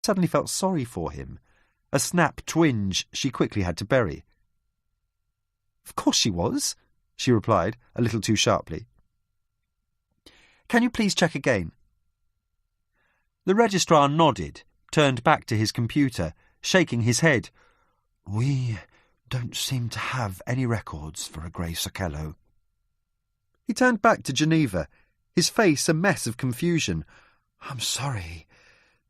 suddenly felt sorry for him, a snap twinge she quickly had to bury. "Of course she was," she replied, a little too sharply. "Can you please check again?" The registrar nodded, turned back to his computer, shaking his head. "We don't seem to have any records for a Grace Okello." He turned back to Geneva, his face a mess of confusion. "I'm sorry.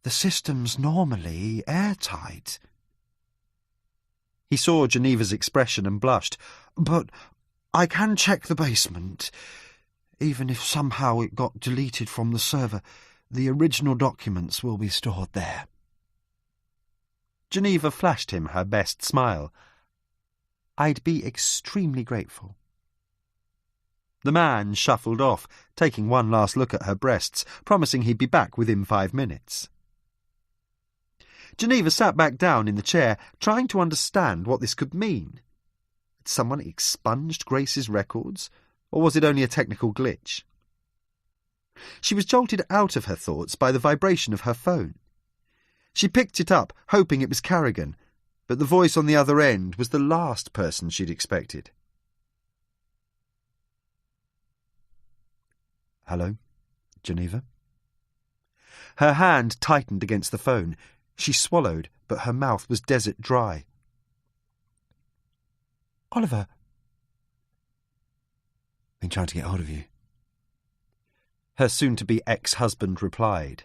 The system's normally airtight." He saw Geneva's expression and blushed. "But I can check the basement. Even if somehow it got deleted from the server, the original documents will be stored there." Geneva flashed him her best smile. "I'd be extremely grateful." The man shuffled off, taking one last look at her breasts, promising he'd be back within 5 minutes. Geneva sat back down in the chair, trying to understand what this could mean. Had someone expunged Grace's records, or was it only a technical glitch? She was jolted out of her thoughts by the vibration of her phone. She picked it up, hoping it was Carrigan, but the voice on the other end was the last person she'd expected. "Hello, Geneva?" Her hand tightened against the phone. She swallowed, but her mouth was desert dry. "Oliver." "Been trying to get hold of you," her soon-to-be ex-husband replied.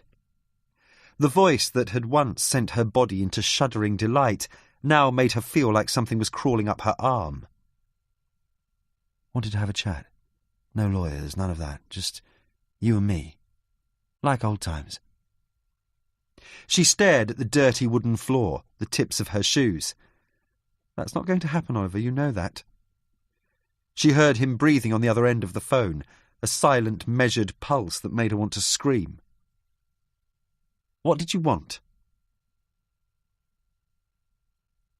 The voice that had once sent her body into shuddering delight now made her feel like something was crawling up her arm. "Wanted to have a chat. No lawyers, none of that. Just you and me. Like old times." She stared at the dirty wooden floor, the tips of her shoes. "That's not going to happen, Oliver, you know that." She heard him breathing on the other end of the phone, a silent, measured pulse that made her want to scream. "What did you want?"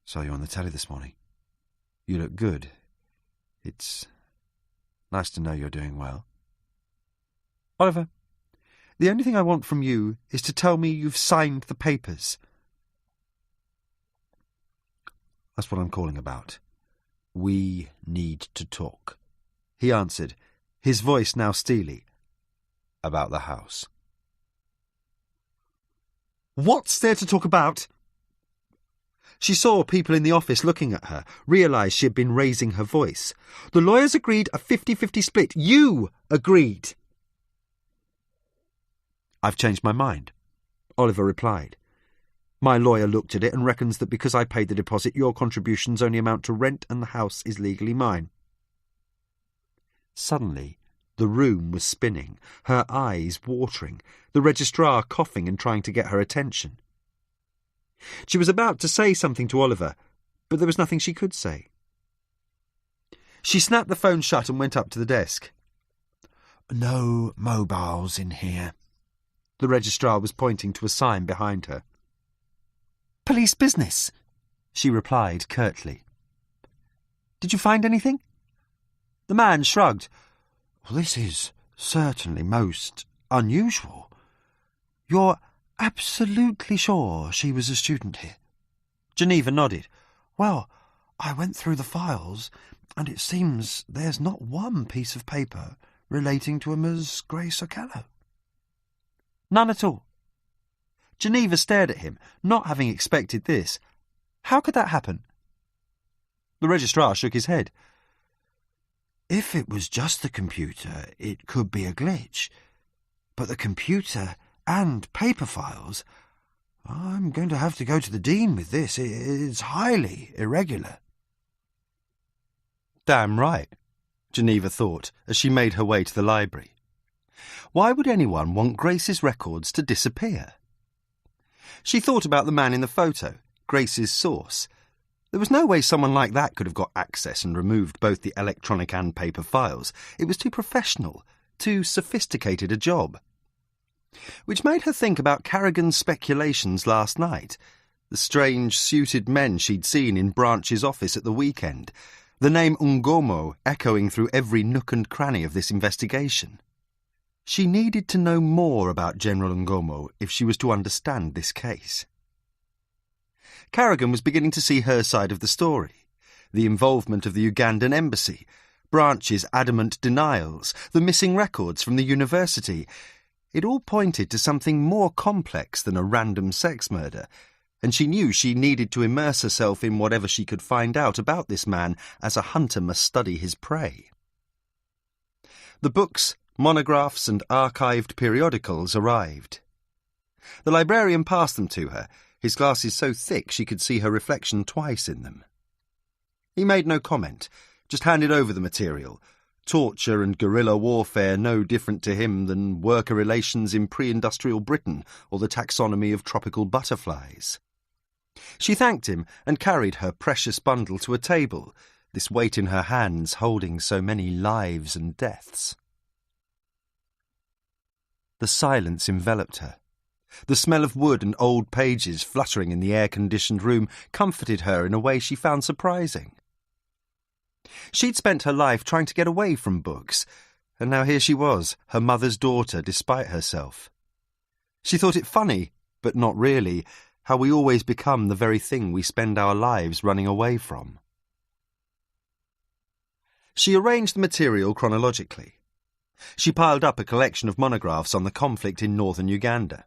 "Saw you on the telly this morning. You look good. It's nice to know you're doing well." "Oliver, the only thing I want from you is to tell me you've signed the papers." "That's what I'm calling about. We need to talk," he answered, his voice now steely. "About the house." "What's there to talk about?" She saw people in the office looking at her, realised she had been raising her voice. "The lawyers agreed a 50-50 split. You agreed." "I've changed my mind," Oliver replied. "My lawyer looked at it and reckons that because I paid the deposit, your contributions only amount to rent and the house is legally mine." Suddenly, the room was spinning, her eyes watering, the registrar coughing and trying to get her attention. She was about to say something to Oliver, but there was nothing she could say. She snapped the phone shut and went up to the desk. "No mobiles in here." The registrar was pointing to a sign behind her. "Police business," she replied curtly. "Did you find anything?" The man shrugged. "Well, this is certainly most unusual. You're absolutely sure she was a student here?" Geneva nodded. "Well, I went through the files, and it seems there's not one piece of paper relating to a Ms. Grace Okello." "None at all." Geneva stared at him, not having expected this. "How could that happen?" The registrar shook his head. "If it was just the computer, it could be a glitch. But the computer and paper files, I'm going to have to go to the dean with this. It's highly irregular." Damn right, Geneva thought as she made her way to the library. Why would anyone want Grace's records to disappear? She thought about the man in the photo, Grace's source. There was no way someone like that could have got access and removed both the electronic and paper files. It was too professional, too sophisticated a job. Which made her think about Carrigan's speculations last night, the strange suited men she'd seen in Branch's office at the weekend, the name Ngomo echoing through every nook and cranny of this investigation. She needed to know more about General Ngomo if she was to understand this case. Carrigan was beginning to see her side of the story. The involvement of the Ugandan embassy, Branch's adamant denials, the missing records from the university. It all pointed to something more complex than a random sex murder, and she knew she needed to immerse herself in whatever she could find out about this man, as a hunter must study his prey. The books, monographs and archived periodicals arrived. The librarian passed them to her, his glasses so thick she could see her reflection twice in them. He made no comment, just handed over the material. Torture and guerrilla warfare no different to him than worker relations in pre-industrial Britain or the taxonomy of tropical butterflies. She thanked him and carried her precious bundle to a table, this weight in her hands holding so many lives and deaths. The silence enveloped her. The smell of wood and old pages fluttering in the air-conditioned room comforted her in a way she found surprising. She'd spent her life trying to get away from books, and now here she was, her mother's daughter, despite herself. She thought it funny, but not really, how we always become the very thing we spend our lives running away from. She arranged the material chronologically. She piled up a collection of monographs on the conflict in northern Uganda.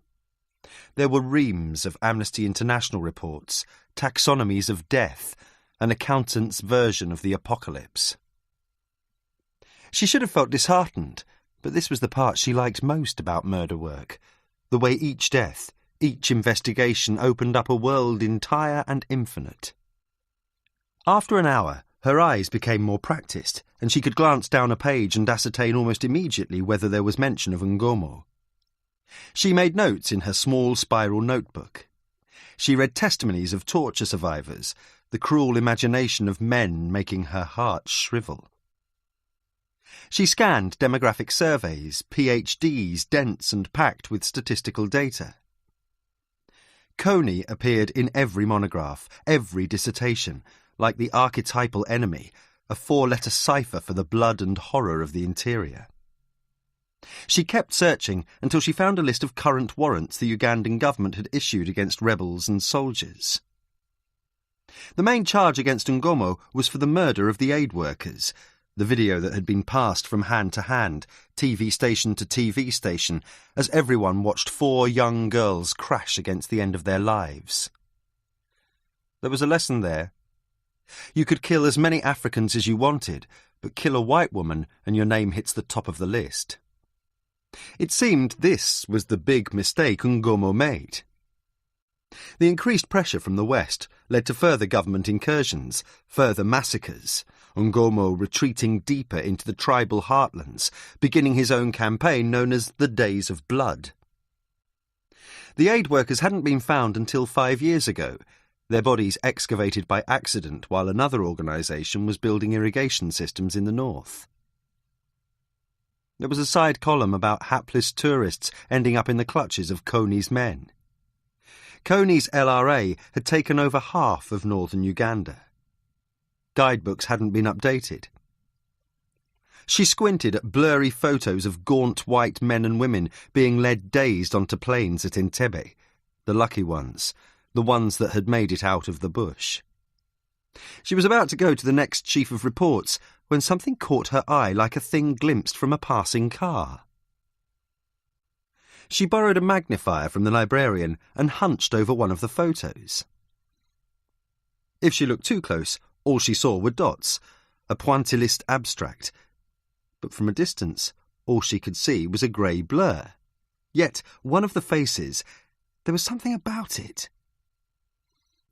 There were reams of Amnesty International reports, taxonomies of death, an accountant's version of the apocalypse. She should have felt disheartened, but this was the part she liked most about murder work, the way each death, each investigation opened up a world entire and infinite. After an hour, her eyes became more practised, and she could glance down a page and ascertain almost immediately whether there was mention of Ngomo. She made notes in her small spiral notebook. She read testimonies of torture survivors, the cruel imagination of men making her heart shrivel. She scanned demographic surveys, PhDs dense and packed with statistical data. Coney appeared in every monograph, every dissertation, like the archetypal enemy, a four-letter cipher for the blood and horror of the interior. She kept searching until she found a list of current warrants the Ugandan government had issued against rebels and soldiers. The main charge against Ngomo was for the murder of the aid workers, the video that had been passed from hand to hand, TV station to TV station, as everyone watched 4 young girls crash against the end of their lives. There was a lesson there. You could kill as many Africans as you wanted, but kill a white woman and your name hits the top of the list. It seemed this was the big mistake Ngomo made. The increased pressure from the West led to further government incursions, further massacres, Ngomo retreating deeper into the tribal heartlands, beginning his own campaign known as the Days of Blood. The aid workers hadn't been found until 5 years ago, their bodies excavated by accident while another organisation was building irrigation systems in the north. There was a side column about hapless tourists ending up in the clutches of Coney's men. Coney's LRA had taken over half of northern Uganda. Guidebooks hadn't been updated. She squinted at blurry photos of gaunt white men and women being led dazed onto planes at Entebbe, the lucky ones, the ones that had made it out of the bush. She was about to go to the next chief of reports when something caught her eye like a thing glimpsed from a passing car. She borrowed a magnifier from the librarian and hunched over one of the photos. If she looked too close, all she saw were dots, a pointillist abstract. But from a distance, all she could see was a grey blur. Yet, one of the faces, there was something about it.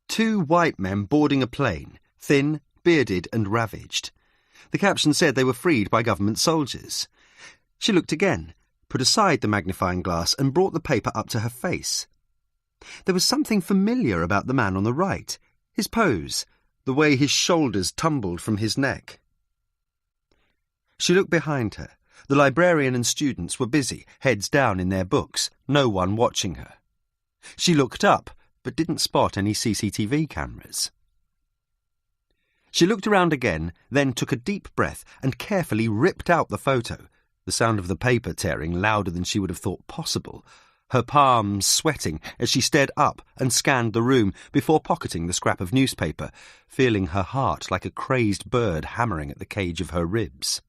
2 white men boarding a plane, thin, bearded and ravaged. The caption said they were freed by government soldiers. She looked again, put aside the magnifying glass and brought the paper up to her face. There was something familiar about the man on the right, his pose, the way his shoulders tumbled from his neck. She looked behind her. The librarian and students were busy, heads down in their books, no one watching her. She looked up, but didn't spot any CCTV cameras. She looked around again, then took a deep breath and carefully ripped out the photo, the sound of the paper tearing louder than she would have thought possible, her palms sweating as she stared up and scanned the room before pocketing the scrap of newspaper, feeling her heart like a crazed bird hammering at the cage of her ribs.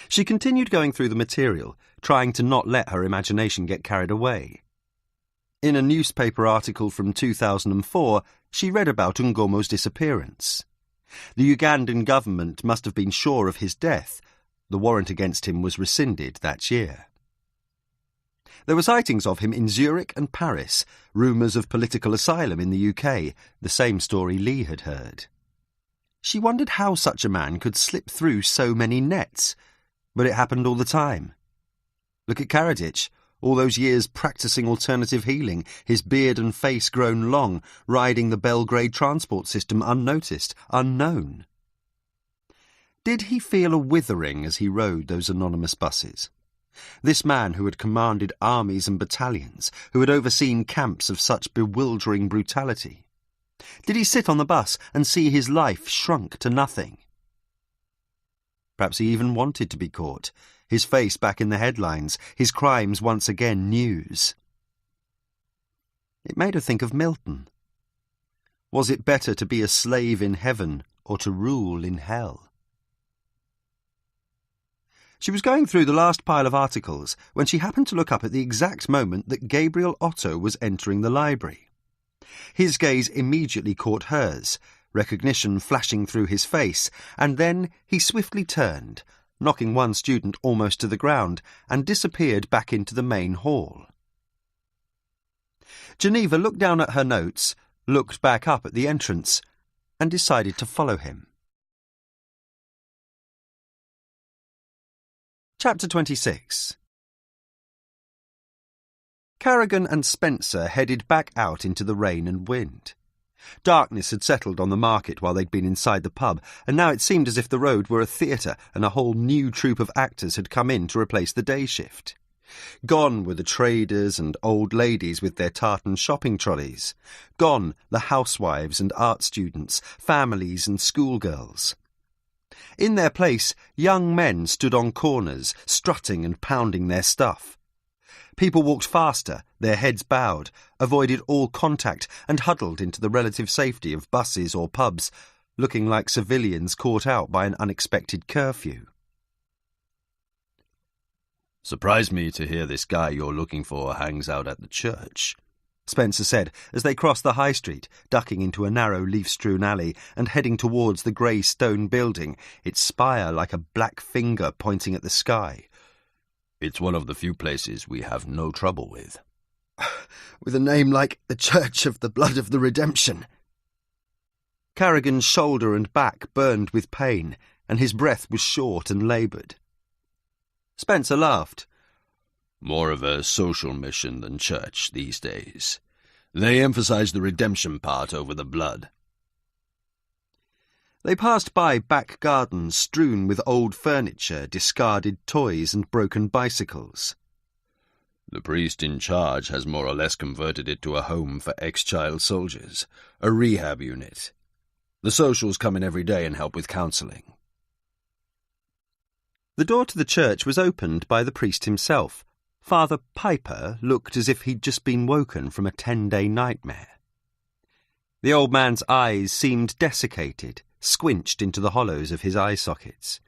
She continued going through the material, trying to not let her imagination get carried away. In a newspaper article from 2004, she read about Ngomo's disappearance. The Ugandan government must have been sure of his death. The warrant against him was rescinded that year. There were sightings of him in Zurich and Paris, rumours of political asylum in the UK, the same story Lee had heard. She wondered how such a man could slip through so many nets, but it happened all the time. Look at Karadzic, all those years practising alternative healing, his beard and face grown long, riding the Belgrade transport system unnoticed, unknown. Did he feel a withering as he rode those anonymous buses? This man who had commanded armies and battalions, who had overseen camps of such bewildering brutality. Did he sit on the bus and see his life shrunk to nothing? Perhaps he even wanted to be caught, his face back in the headlines, his crimes once again news. It made her think of Milton. Was it better to be a slave in heaven or to rule in hell? She was going through the last pile of articles when she happened to look up at the exact moment that Gabriel Otto was entering the library. His gaze immediately caught hers, recognition flashing through his face, and then he swiftly turned, knocking one student almost to the ground, and disappeared back into the main hall. Geneva looked down at her notes, looked back up at the entrance, and decided to follow him. Chapter 26. Carrigan and Spencer headed back out into the rain and wind. Darkness had settled on the market while they'd been inside the pub, and now it seemed as if the road were a theatre and a whole new troupe of actors had come in to replace the day shift. Gone were the traders and old ladies with their tartan shopping trolleys. Gone the housewives and art students, families and schoolgirls. In their place, young men stood on corners, strutting and pounding their stuff. People walked faster, their heads bowed, avoided all contact and huddled into the relative safety of buses or pubs, looking like civilians caught out by an unexpected curfew. "Surprised me to hear this guy you're looking for hangs out at the church," Spencer said as they crossed the high street, ducking into a narrow leaf-strewn alley and heading towards the grey stone building, its spire like a black finger pointing at the sky. "It's one of the few places we have no trouble with." "With a name like the Church of the Blood of the Redemption." Carrigan's shoulder and back burned with pain, and his breath was short and laboured. Spencer laughed. "More of a social mission than church these days. They emphasize the redemption part over the blood." They passed by back gardens strewn with old furniture, discarded toys and broken bicycles. "The priest in charge has more or less converted it to a home for ex-child soldiers, a rehab unit. The socials come in every day and help with counselling." The door to the church was opened by the priest himself. Father Piper looked as if he'd just been woken from a 10-day nightmare. The old man's eyes seemed desiccated, squinched into the hollows of his eye sockets.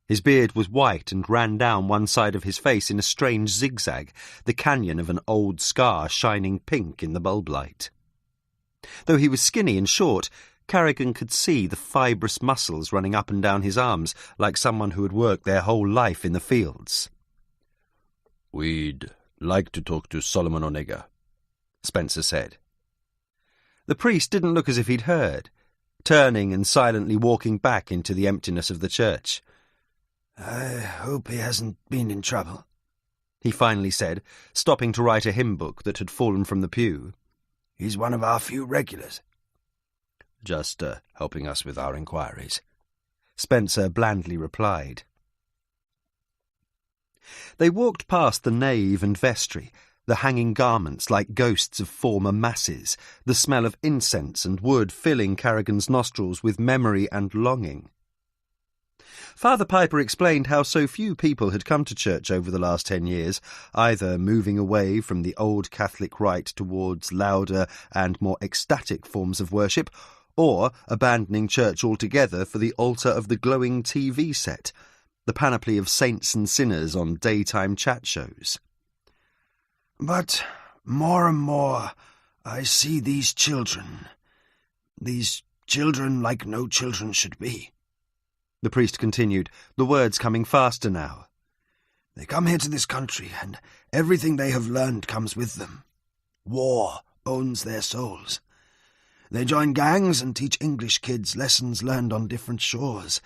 His beard was white and ran down one side of his face in a strange zigzag, the canyon of an old scar shining pink in the bulb light. Though he was skinny and short, Carrigan could see the fibrous muscles running up and down his arms like someone who had worked their whole life in the fields. "We'd like to talk to Solomon Onega," Spencer said. The priest didn't look as if he'd heard, turning and silently walking back into the emptiness of the church. "I hope he hasn't been in trouble," he finally said, stopping to write a hymn book that had fallen from the pew. "He's one of our few regulars." "Just helping us with our inquiries," Spencer blandly replied. They walked past the nave and vestry, the hanging garments like ghosts of former masses, the smell of incense and wood filling Carrigan's nostrils with memory and longing. Father Piper explained how so few people had come to church over the last 10 years, either moving away from the old Catholic rite towards louder and more ecstatic forms of worship, or abandoning church altogether for the altar of the glowing TV set, the panoply of saints and sinners on daytime chat shows. But more and more I see these children like no children should be. The priest continued, the words coming faster now. They come here to this country, and everything they have learned comes with them. War owns their souls. They join gangs and teach English kids lessons learned on different shores.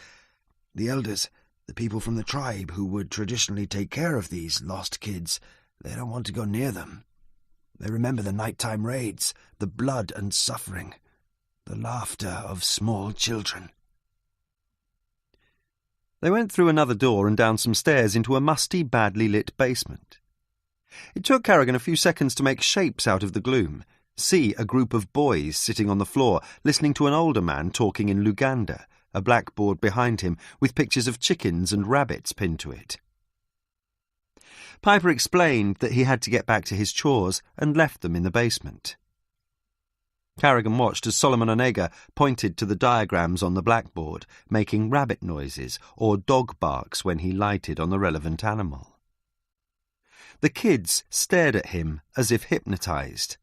The elders, the people from the tribe who would traditionally take care of these lost kids, they don't want to go near them. They remember the nighttime raids, the blood and suffering, the laughter of small children. They went through another door and down some stairs into a musty, badly lit basement. It took Carrigan a few seconds to make shapes out of the gloom, see a group of boys sitting on the floor, listening to an older man talking in Luganda, a blackboard behind him with pictures of chickens and rabbits pinned to it. Piper explained that he had to get back to his chores and left them in the basement. Carrigan watched as Solomon Onega pointed to the diagrams on the blackboard, making rabbit noises or dog barks when he lighted on the relevant animal. The kids stared at him as if hypnotized.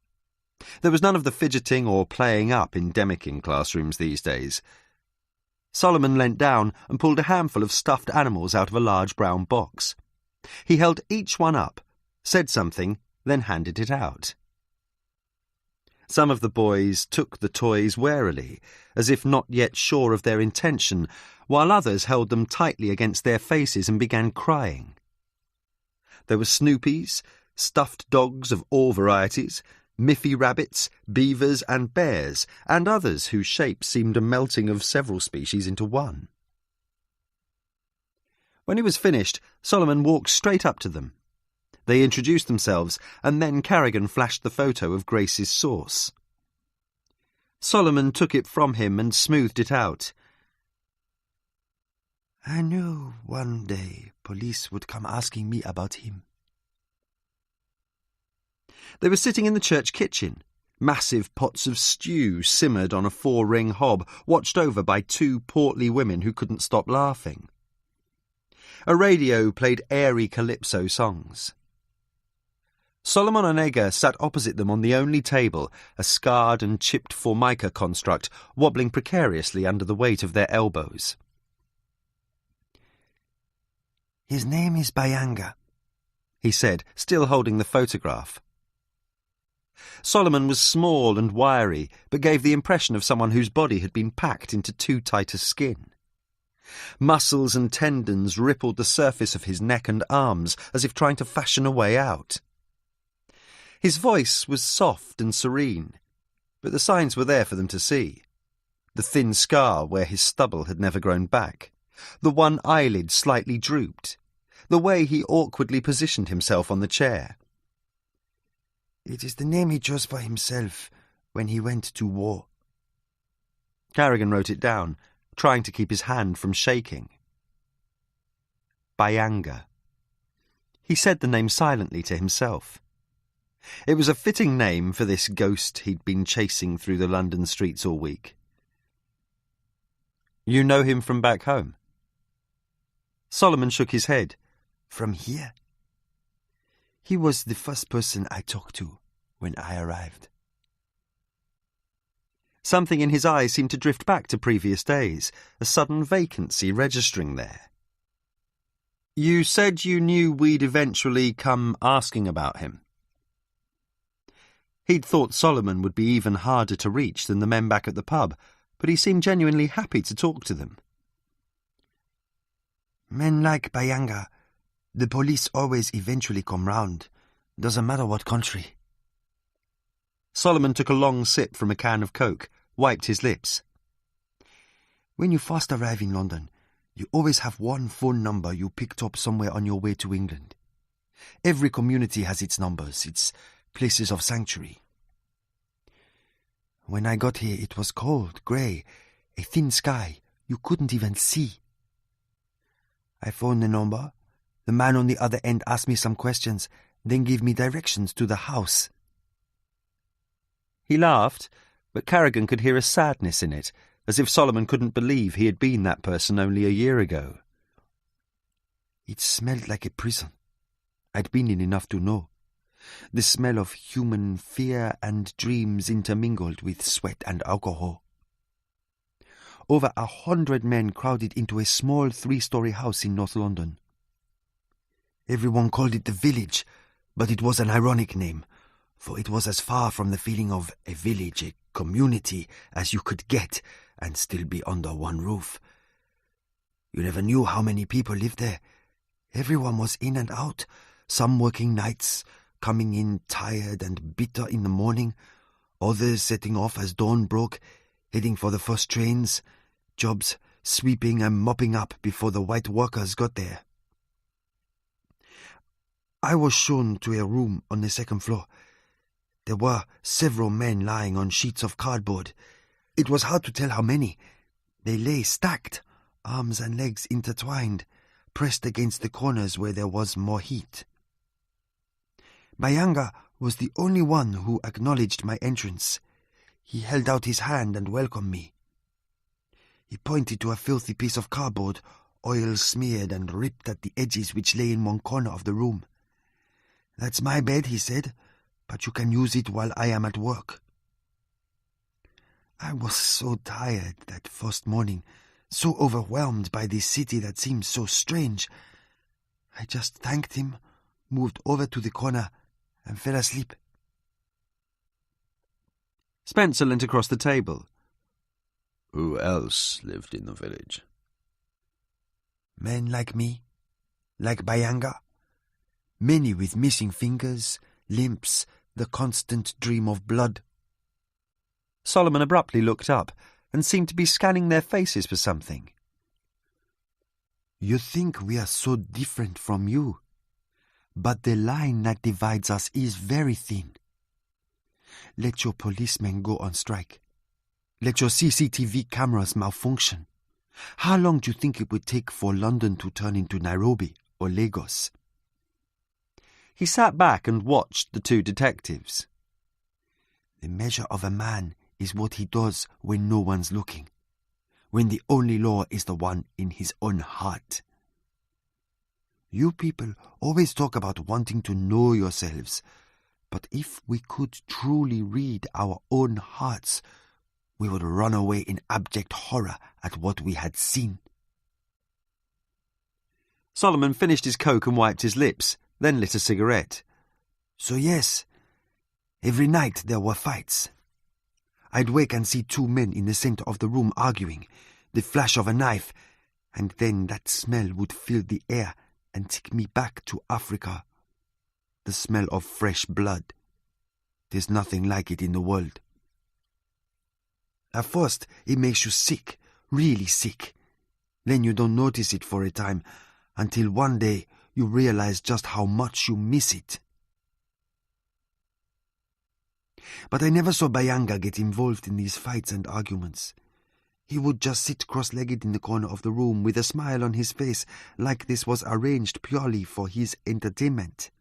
There was none of the fidgeting or playing up endemic in classrooms these days. Solomon leant down and pulled a handful of stuffed animals out of a large brown box. He held each one up, said something, then handed it out. Some of the boys took the toys warily, as if not yet sure of their intention, while others held them tightly against their faces and began crying. There were Snoopies, stuffed dogs of all varieties, Miffy rabbits, beavers and bears, and others whose shapes seemed a melting of several species into one. When he was finished, Solomon walked straight up to them. They introduced themselves, and then Carrigan flashed the photo of Grace's source. Solomon took it from him and smoothed it out. I knew one day police would come asking me about him. They were sitting in the church kitchen. Massive pots of stew simmered on a 4-ring hob, watched over by 2 portly women who couldn't stop laughing. A radio played airy calypso songs. Solomon Onega sat opposite them on the only table, a scarred and chipped formica construct, wobbling precariously under the weight of their elbows. His name is Bayanga, he said, still holding the photograph. Solomon was small and wiry, but gave the impression of someone whose body had been packed into too tight a skin. Muscles and tendons rippled the surface of his neck and arms as if trying to fashion a way out. His voice was soft and serene, but the signs were there for them to see. The thin scar where his stubble had never grown back, the one eyelid slightly drooped, the way he awkwardly positioned himself on the chair. It is the name he chose for himself when he went to war. Carrigan wrote it down, trying to keep his hand from shaking. Bayanga. He said the name silently to himself. It was a fitting name for this ghost he'd been chasing through the London streets all week. You know him from back home? Solomon shook his head. From here? He was the first person I talked to when I arrived. Something in his eyes seemed to drift back to previous days, a sudden vacancy registering there. You said you knew we'd eventually come asking about him. He'd thought Solomon would be even harder to reach than the men back at the pub, but he seemed genuinely happy to talk to them. Men like Bayanga, the police always eventually come round, doesn't matter what country. Solomon took a long sip from a can of Coke, wiped his lips. When you first arrive in London, you always have one phone number you picked up somewhere on your way to England. Every community has its numbers, its places of sanctuary. When I got here, it was cold, grey, a thin sky you couldn't even see. I phoned the number. The man on the other end asked me some questions, then gave me directions to the house. He laughed, but Carrigan could hear a sadness in it, as if Solomon couldn't believe he had been that person only a year ago. It smelled like a prison. I'd been in enough to know. The smell of human fear and dreams intermingled with sweat and alcohol. Over 100 men crowded into a small 3-story house in North London. Everyone called it the Village, but it was an ironic name, for it was as far from the feeling of a village, a community, as you could get and still be under one roof. You never knew how many people lived there. Everyone was in and out, some working nights, coming in tired and bitter in the morning, others setting off as dawn broke, heading for the first trains, jobs sweeping and mopping up before the white workers got there. I was shown to a room on the second floor. There were several men lying on sheets of cardboard. It was hard to tell how many. They lay stacked, arms and legs intertwined, pressed against the corners where there was more heat. Bayanga was the only one who acknowledged my entrance. He held out his hand and welcomed me. He pointed to a filthy piece of cardboard, oil-smeared and ripped at the edges, which lay in one corner of the room. "That's my bed," he said, "but you can use it while I am at work." I was so tired that first morning, so overwhelmed by this city that seemed so strange. I just thanked him, moved over to the corner, and fell asleep. Spencer leant across the table. Who else lived in the village? Men like me, like Bayanga. Many with missing fingers, limps, the constant dream of blood. Solomon abruptly looked up and seemed to be scanning their faces for something. You think we are so different from you, but the line that divides us is very thin. Let your policemen go on strike. Let your CCTV cameras malfunction. How long do you think it would take for London to turn into Nairobi or Lagos? He sat back and watched the two detectives. The measure of a man is what he does when no one's looking, when the only law is the one in his own heart. You people always talk about wanting to know yourselves, but if we could truly read our own hearts, we would run away in abject horror at what we had seen. Solomon finished his Coke and wiped his lips, then lit a cigarette. So yes, every night there were fights. I'd wake and see two men in the center of the room arguing, the flash of a knife, and then that smell would fill the air and take me back to Africa. The smell of fresh blood. There's nothing like it in the world. At first, it makes you sick, really sick. Then you don't notice it for a time, until one day you realize just how much you miss it. But I never saw Bayanga get involved in these fights and arguments. He would just sit cross-legged in the corner of the room with a smile on his face, like this was arranged purely for his entertainment.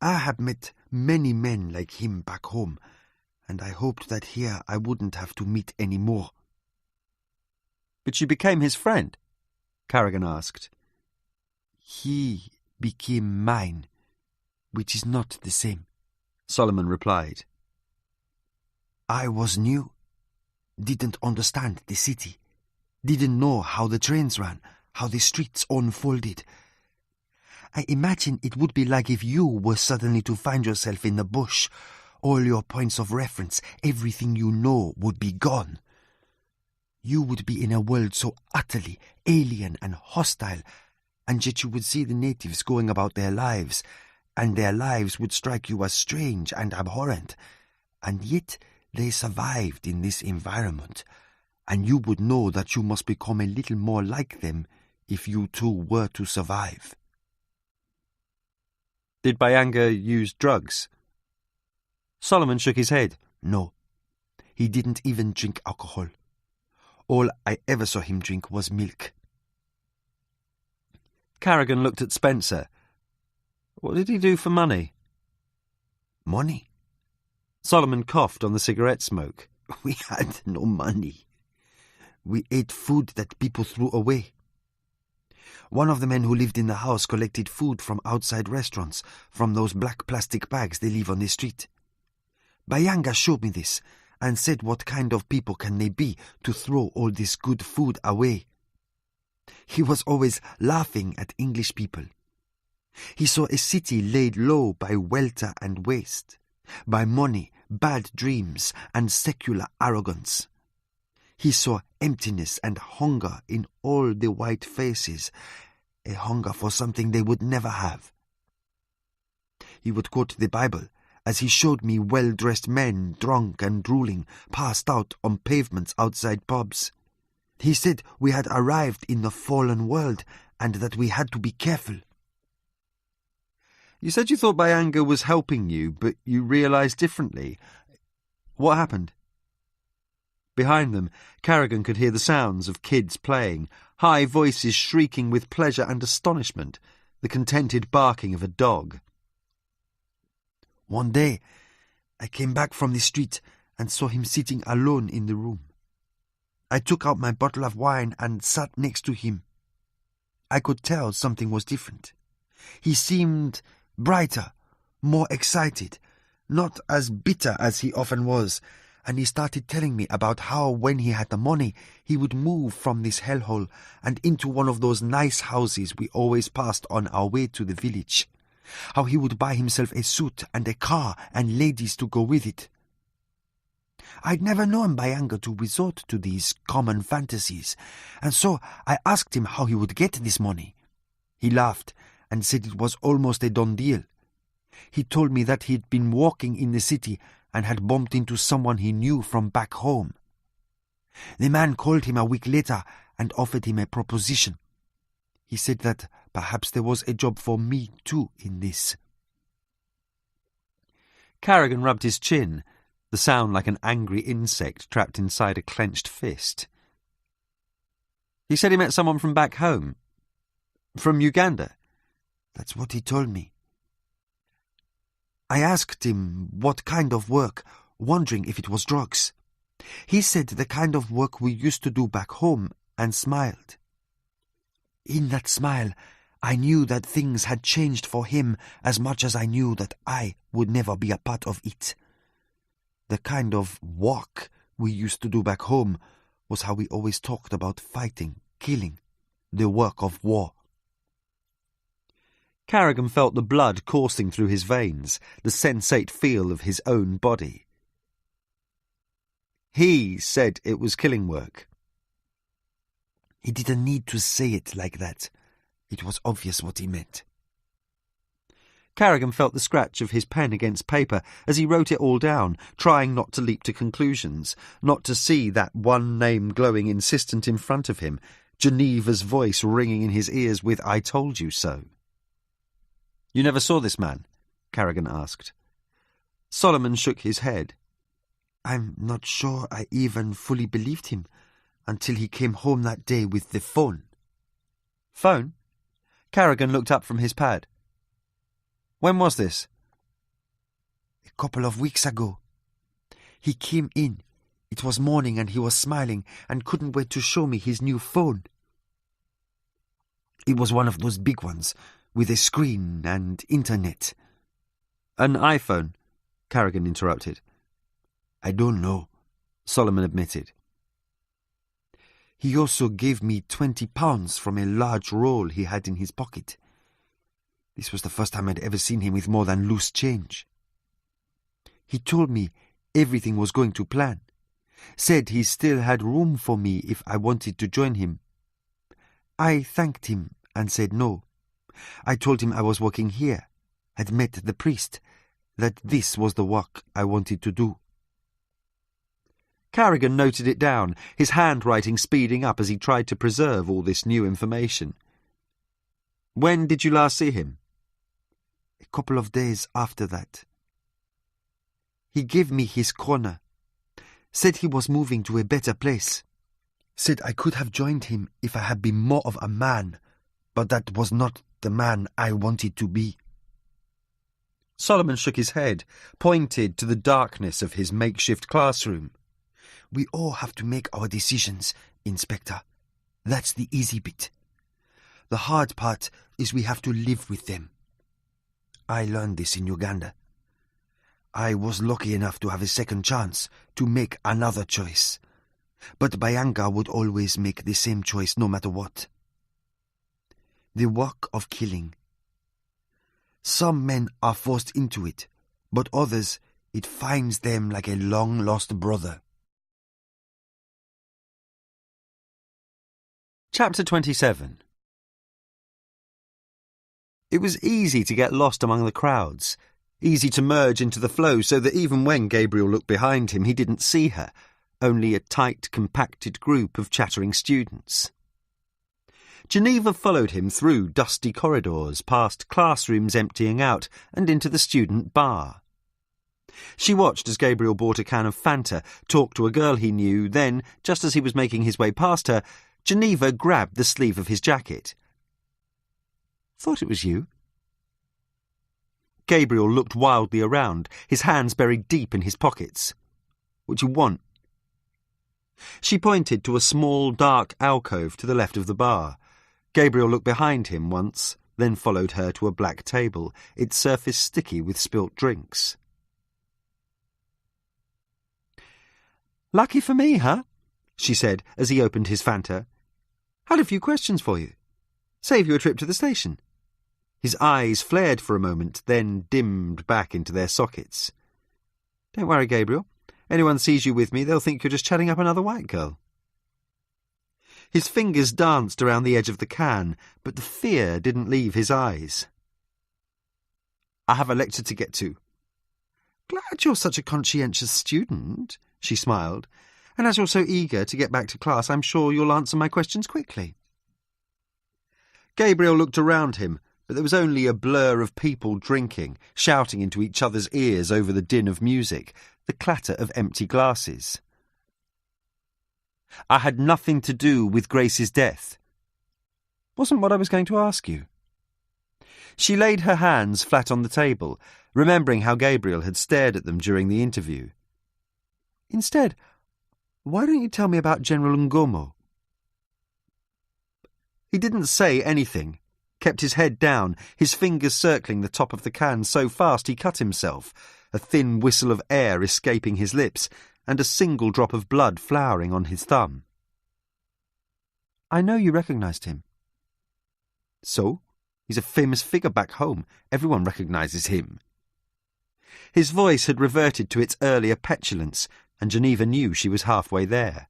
I had met many men like him back home, and I hoped that here I wouldn't have to meet any more. But you became his friend? Carrigan asked. He became mine, which is not the same, Solomon replied. I was new, didn't understand the city, didn't know how the trains ran, how the streets unfolded. I imagine it would be like if you were suddenly to find yourself in the bush. All your points of reference, everything you know would be gone. You would be in a world so utterly alien and hostile, and yet you would see the natives going about their lives, and their lives would strike you as strange and abhorrent, and yet they survived in this environment, and you would know that you must become a little more like them if you too were to survive. Did Bayanga use drugs? Solomon shook his head. No, he didn't even drink alcohol. All I ever saw him drink was milk. Carrigan looked at Spencer. What did he do for money? Money? Solomon coughed on the cigarette smoke. We had no money. We ate food that people threw away. One of the men who lived in the house collected food from outside restaurants, from those black plastic bags they leave on the street. Bayanga showed me this and said, what kind of people can they be to throw all this good food away? He was always laughing at English people. He saw a city laid low by welter and waste, by money, bad dreams, and secular arrogance. He saw emptiness and hunger in all the white faces, a hunger for something they would never have. He would quote the Bible as he showed me well-dressed men, drunk and drooling, passed out on pavements outside pubs. He said we had arrived in the fallen world and that we had to be careful. You said you thought Bayanga was helping you, but you realised differently. What happened? Behind them, Carrigan could hear the sounds of kids playing, high voices shrieking with pleasure and astonishment, the contented barking of a dog. One day, I came back from the street and saw him sitting alone in the room. I took out my bottle of wine and sat next to him. I could tell something was different. He seemed brighter, more excited, not as bitter as he often was, and he started telling me about how when he had the money he would move from this hellhole and into one of those nice houses we always passed on our way to the village. How he would buy himself a suit and a car and ladies to go with it. I'd never known Bayanga to resort to these common fantasies, and so I asked him how he would get this money. He laughed and said it was almost a done deal. He told me that he'd been walking in the city and had bumped into someone he knew from back home. The man called him a week later and offered him a proposition. He said that perhaps there was a job for me too in this. Carrigan rubbed his chin, the sound like an angry insect trapped inside a clenched fist. He said he met someone from back home. From Uganda. That's what he told me. I asked him what kind of work, wondering if it was drugs. He said the kind of work we used to do back home and smiled. In that smile, I knew that things had changed for him as much as I knew that I would never be a part of it. The kind of work we used to do back home was how we always talked about fighting, killing, the work of war. Carrigan felt the blood coursing through his veins, the sensate feel of his own body. He said it was killing work. He didn't need to say it like that. It was obvious what he meant. Carrigan felt the scratch of his pen against paper as he wrote it all down, trying not to leap to conclusions, not to see that one name glowing insistent in front of him, Geneva's voice ringing in his ears with "I told you so." "You never saw this man?" Carrigan asked. Solomon shook his head. I'm not sure I even fully believed him until he came home that day with the phone. Phone? Carrigan looked up from his pad. When was this? A couple of weeks ago. He came in. It was morning and he was smiling and couldn't wait to show me his new phone. It was one of those big ones, with a screen and internet. An iPhone? Carrigan interrupted. I don't know, Solomon admitted. He also gave me £20 from a large roll he had in his pocket. This was the first time I'd ever seen him with more than loose change. He told me everything was going to plan, said he still had room for me if I wanted to join him. I thanked him and said no. I told him I was working here, had met the priest, that this was the work I wanted to do. Carrigan noted it down, his handwriting speeding up as he tried to preserve all this new information. When did you last see him? A couple of days after that. He gave me his corner, said he was moving to a better place, said I could have joined him if I had been more of a man, but that was not the man I wanted to be. Solomon shook his head, pointed to the darkness of his makeshift classroom. We all have to make our decisions, Inspector. That's the easy bit. The hard part is we have to live with them. I learned this in Uganda. I was lucky enough to have a second chance to make another choice. But Bayanga would always make the same choice no matter what. The work of killing. Some men are forced into it, but others, it finds them like a long-lost brother. Chapter 27. It was easy to get lost among the crowds, easy to merge into the flow so that even when Gabriel looked behind him, he didn't see her, only a tight, compacted group of chattering students. Geneva followed him through dusty corridors, past classrooms emptying out, and into the student bar. She watched as Gabriel bought a can of Fanta, talked to a girl he knew, then, just as he was making his way past her, Geneva grabbed the sleeve of his jacket. "Thought it was you." Gabriel looked wildly around, his hands buried deep in his pockets. "What do you want?" She pointed to a small, dark alcove to the left of the bar. Gabriel looked behind him once, then followed her to a black table, its surface sticky with spilt drinks. "Lucky for me, huh?" she said as he opened his Fanta. "Had a few questions for you. Save you a trip to the station." His eyes flared for a moment, then dimmed back into their sockets. "Don't worry, Gabriel. Anyone sees you with me, they'll think you're just chatting up another white girl." His fingers danced around the edge of the can, but the fear didn't leave his eyes. "I have a lecture to get to." "Glad you're such a conscientious student," she smiled. "And as you're so eager to get back to class, I'm sure you'll answer my questions quickly." Gabriel looked around him, but there was only a blur of people drinking, shouting into each other's ears over the din of music, the clatter of empty glasses. "I had nothing to do with Grace's death." "Wasn't what I was going to ask you." She laid her hands flat on the table, remembering how Gabriel had stared at them during the interview. "Instead, why don't you tell me about General Ngomo?" He didn't say anything, kept his head down, his fingers circling the top of the can so fast he cut himself, a thin whistle of air escaping his lips, and a single drop of blood flowering on his thumb. "I know you recognised him." "So? He's a famous figure back home. Everyone recognises him." His voice had reverted to its earlier petulance, and Geneva knew she was halfway there.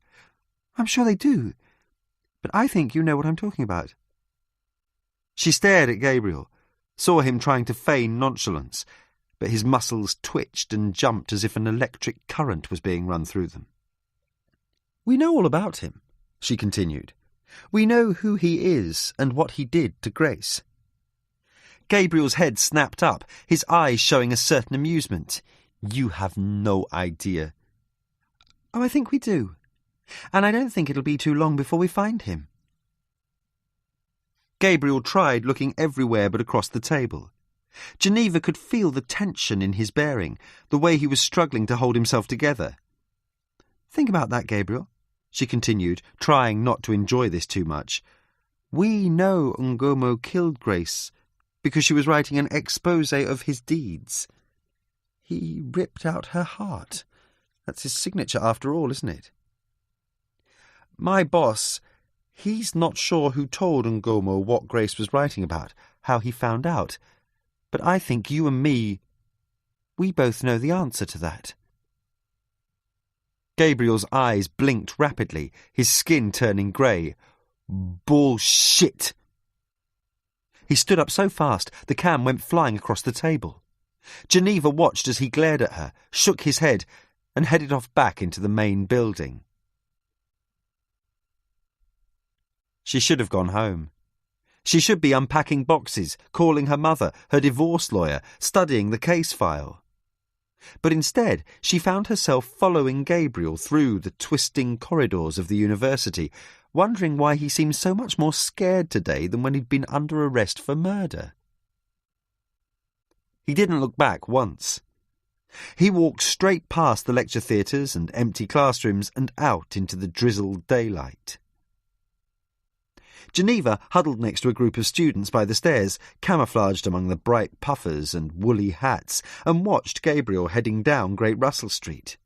"I'm sure they do, but I think you know what I'm talking about." She stared at Gabriel, saw him trying to feign nonchalance, but his muscles twitched and jumped as if an electric current was being run through them. "We know all about him," she continued. "We know who he is and what he did to Grace." Gabriel's head snapped up, his eyes showing a certain amusement. "You have no idea." "Oh, I think we do. And I don't think it'll be too long before we find him." Gabriel tried looking everywhere but across the table. Geneva could feel the tension in his bearing, the way he was struggling to hold himself together. "Think about that, Gabriel," she continued, trying not to enjoy this too much. "We know Ngomo killed Grace because she was writing an exposé of his deeds. He ripped out her heart. That's his signature after all, isn't it? My boss, he's not sure who told Ngomo what Grace was writing about, how he found out. But I think you and me, we both know the answer to that." Gabriel's eyes blinked rapidly, his skin turning grey. "Bullshit!" He stood up so fast the can went flying across the table. Geneva watched as he glared at her, shook his head, and headed off back into the main building. She should have gone home. She should be unpacking boxes, calling her mother, her divorce lawyer, studying the case file. But instead, she found herself following Gabriel through the twisting corridors of the university, wondering why he seemed so much more scared today than when he'd been under arrest for murder. He didn't look back once. He walked straight past the lecture theatres and empty classrooms and out into the drizzled daylight. Geneva huddled next to a group of students by the stairs, camouflaged among the bright puffers and woolly hats, and watched Gabriel heading down Great Russell Street.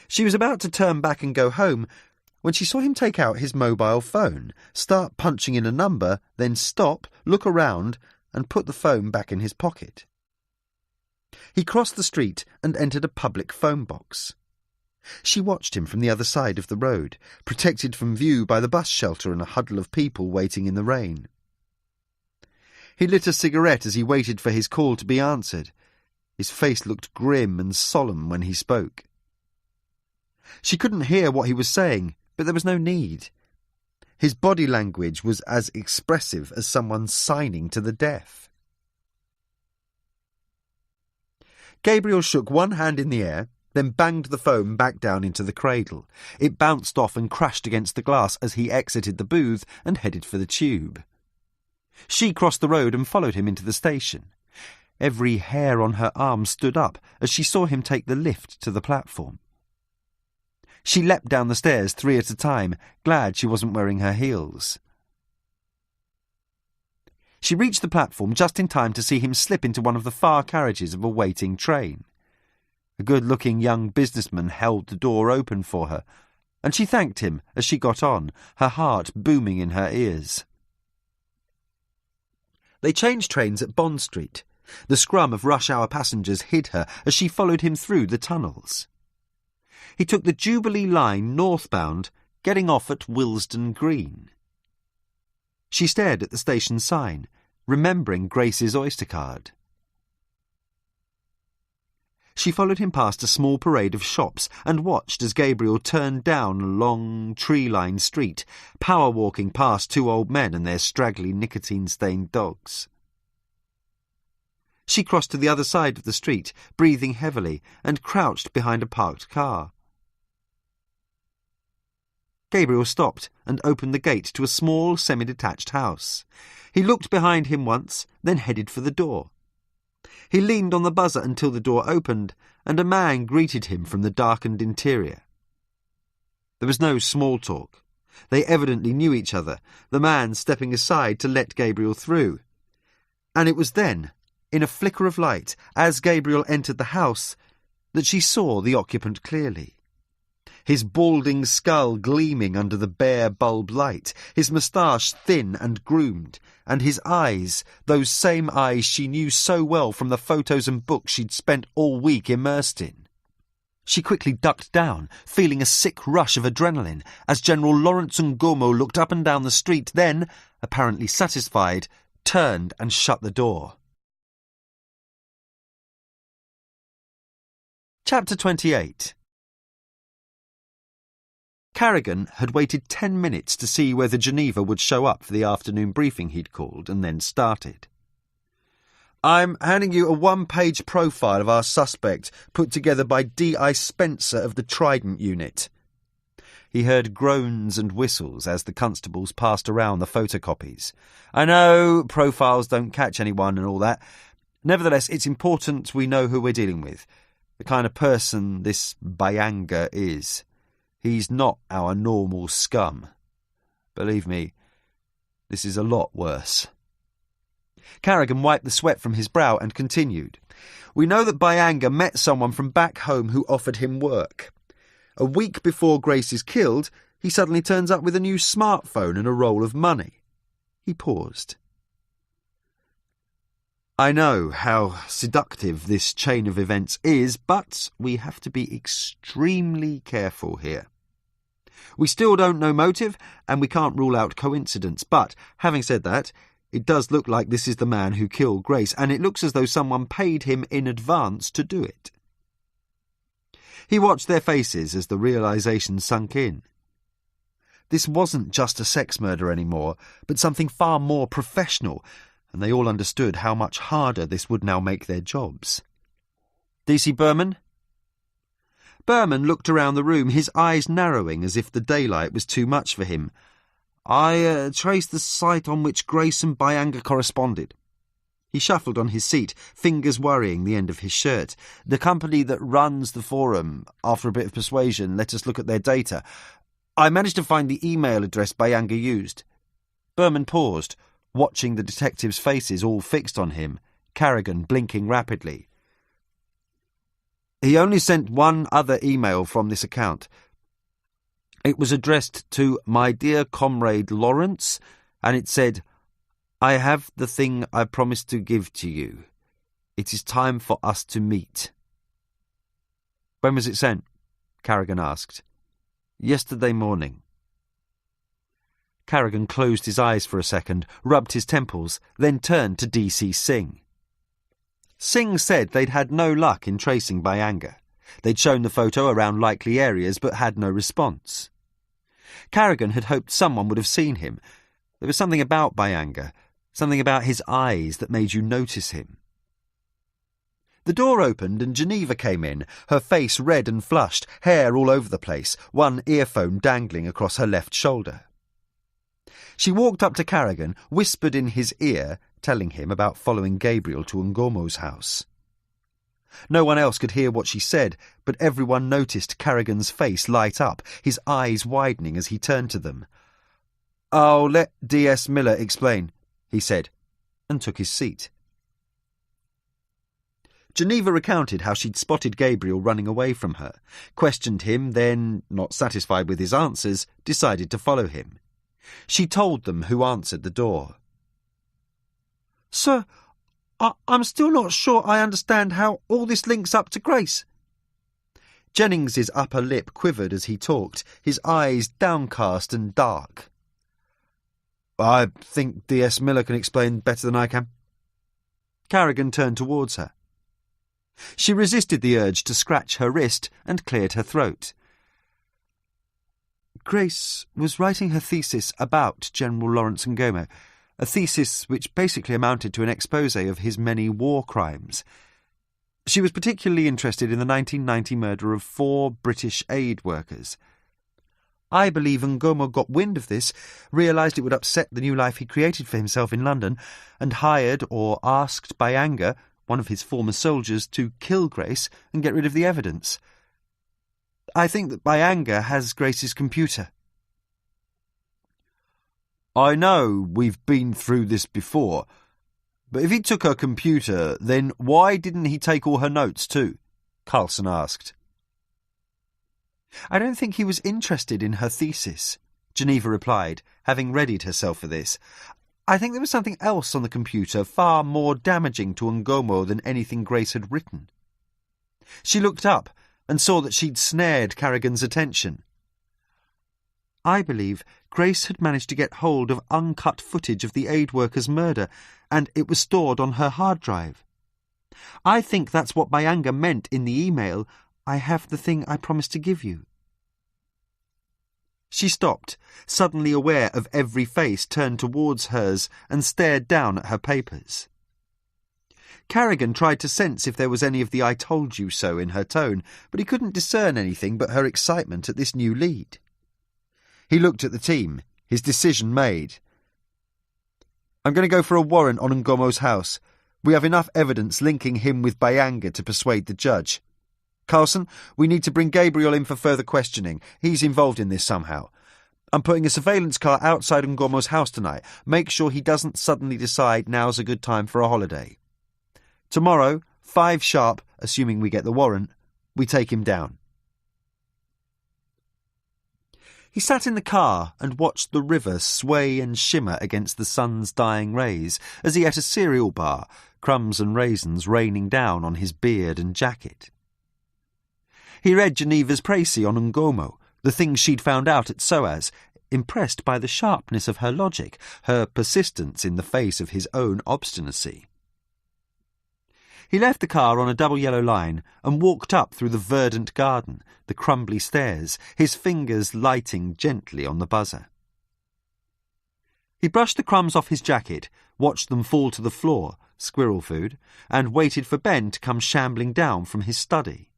She was about to turn back and go home when she saw him take out his mobile phone, start punching in a number, then stop, look around, and put the phone back in his pocket. He crossed the street and entered a public phone box. She watched him from the other side of the road, protected from view by the bus shelter and a huddle of people waiting in the rain. He lit a cigarette as he waited for his call to be answered. His face looked grim and solemn when he spoke. She couldn't hear what he was saying, but there was no need. His body language was as expressive as someone signing to the deaf. Gabriel shook one hand in the air, then banged the phone back down into the cradle. It bounced off and crashed against the glass as he exited the booth and headed for the tube. She crossed the road and followed him into the station. Every hair on her arm stood up as she saw him take the lift to the platform. She leapt down the stairs 3 at a time, glad she wasn't wearing her heels. She reached the platform just in time to see him slip into one of the far carriages of a waiting train. A good-looking young businessman held the door open for her, and she thanked him as she got on, her heart booming in her ears. They changed trains at Bond Street. The scrum of rush-hour passengers hid her as she followed him through the tunnels. He took the Jubilee line northbound, getting off at Willesden Green. She stared at the station sign, remembering Grace's Oyster card. She followed him past a small parade of shops and watched as Gabriel turned down a long, tree-lined street, power-walking past 2 old men and their straggly nicotine-stained dogs. She crossed to the other side of the street, breathing heavily, and crouched behind a parked car. Gabriel stopped and opened the gate to a small, semi-detached house. He looked behind him once, then headed for the door. He leaned on the buzzer until the door opened, and a man greeted him from the darkened interior. There was no small talk. They evidently knew each other, the man stepping aside to let Gabriel through. And it was then, in a flicker of light, as Gabriel entered the house, that she saw the occupant clearly. His balding skull gleaming under the bare bulb light, his moustache thin and groomed, and his eyes, those same eyes she knew so well from the photos and books she'd spent all week immersed in. She quickly ducked down, feeling a sick rush of adrenaline, as General Lawrence Ngomo looked up and down the street, then, apparently satisfied, turned and shut the door. Chapter 28. Carrigan had waited 10 minutes to see whether Geneva would show up for the afternoon briefing he'd called, and then started. "I'm handing you a 1-page profile of our suspect, put together by D.I. Spencer of the Trident Unit." He heard groans and whistles as the constables passed around the photocopies. "I know profiles don't catch anyone and all that. Nevertheless, it's important we know who we're dealing with, the kind of person this Bayanga is. He's not our normal scum. Believe me, this is a lot worse." Carrigan wiped the sweat from his brow and continued. "We know that Bayanga met someone from back home who offered him work. A week before Grace is killed, he suddenly turns up with a new smartphone and a roll of money." He paused. "I know how seductive this chain of events is, but we have to be extremely careful here. We still don't know motive, and we can't rule out coincidence, but, having said that, it does look like this is the man who killed Grace, and it looks as though someone paid him in advance to do it." He watched their faces as the realization sunk in. This wasn't just a sex murder anymore, but something far more professional, and they all understood how much harder this would now make their jobs. "DC Berman?" Berman looked around the room, his eyes narrowing as if the daylight was too much for him. I traced the site on which Grace and Byanga corresponded. He shuffled on his seat, fingers worrying the end of his shirt. The company that runs the forum, after a bit of persuasion, let us look at their data. I managed to find the email address Byanga used. Berman paused, watching the detectives' faces all fixed on him, Carrigan blinking rapidly. He only sent one other email from this account. It was addressed to my dear comrade Lawrence, and it said, I have the thing I promised to give to you. It is time for us to meet. When was it sent? Carrigan asked. Yesterday morning. Carrigan closed his eyes for a second, rubbed his temples, then turned to D.C. Singh. Singh said they'd had no luck in tracing Byanga. They'd shown the photo around likely areas but had no response. Carrigan had hoped someone would have seen him. There was something about Byanga, something about his eyes that made you notice him. The door opened and Geneva came in, her face red and flushed, hair all over the place, one earphone dangling across her left shoulder. She walked up to Carrigan, whispered in his ear, telling him about following Gabriel to Ngomo's house. No one else could hear what she said, but everyone noticed Carrigan's face light up, his eyes widening as he turned to them. I'll let D.S. Miller explain, he said, and took his seat. Geneva recounted how she'd spotted Gabriel running away from her, questioned him, then, not satisfied with his answers, decided to follow him. She told them who answered the door. Sir, I'm still not sure I understand how all this links up to Grace. Jennings's upper lip quivered as he talked, his eyes downcast and dark. I think D.S. Miller can explain better than I can. Carrigan turned towards her. She resisted the urge to scratch her wrist and cleared her throat. Grace was writing her thesis about General Lawrence Ngomo, a thesis which basically amounted to an exposé of his many war crimes. She was particularly interested in the 1990 murder of 4 British aid workers. I believe Ngomo got wind of this, realised it would upset the new life he created for himself in London, and hired or asked Byanga, one of his former soldiers, to kill Grace and get rid of the evidence. I think that Byanga has Grace's computer. I know we've been through this before, but if he took her computer, then why didn't he take all her notes too? Carlson asked. I don't think he was interested in her thesis, Geneva replied, having readied herself for this. I think there was something else on the computer far more damaging to Ngomo than anything Grace had written. She looked up and saw that she'd snared Carrigan's attention. I believe Grace had managed to get hold of uncut footage of the aid worker's murder, and it was stored on her hard drive. I think that's what Byanga meant in the email, I have the thing I promised to give you. She stopped, suddenly aware of every face turned towards hers, and stared down at her papers. Carrigan tried to sense if there was any of the I told you so in her tone, but he couldn't discern anything but her excitement at this new lead. He looked at the team, his decision made. I'm going to go for a warrant on Ngomo's house. We have enough evidence linking him with Byanga to persuade the judge. Carlson, we need to bring Gabriel in for further questioning. He's involved in this somehow. I'm putting a surveillance car outside Ngomo's house tonight. Make sure he doesn't suddenly decide now's a good time for a holiday. Tomorrow, 5 sharp, assuming we get the warrant, we take him down. He sat in the car and watched the river sway and shimmer against the sun's dying rays as he ate a cereal bar, crumbs and raisins raining down on his beard and jacket. He read Geneva's précis on Ngomo, the things she'd found out at SOAS, impressed by the sharpness of her logic, her persistence in the face of his own obstinacy. He left the car on a double yellow line and walked up through the verdant garden, the crumbly stairs, his fingers lighting gently on the buzzer. He brushed the crumbs off his jacket, watched them fall to the floor, squirrel food, and waited for Ben to come shambling down from his study.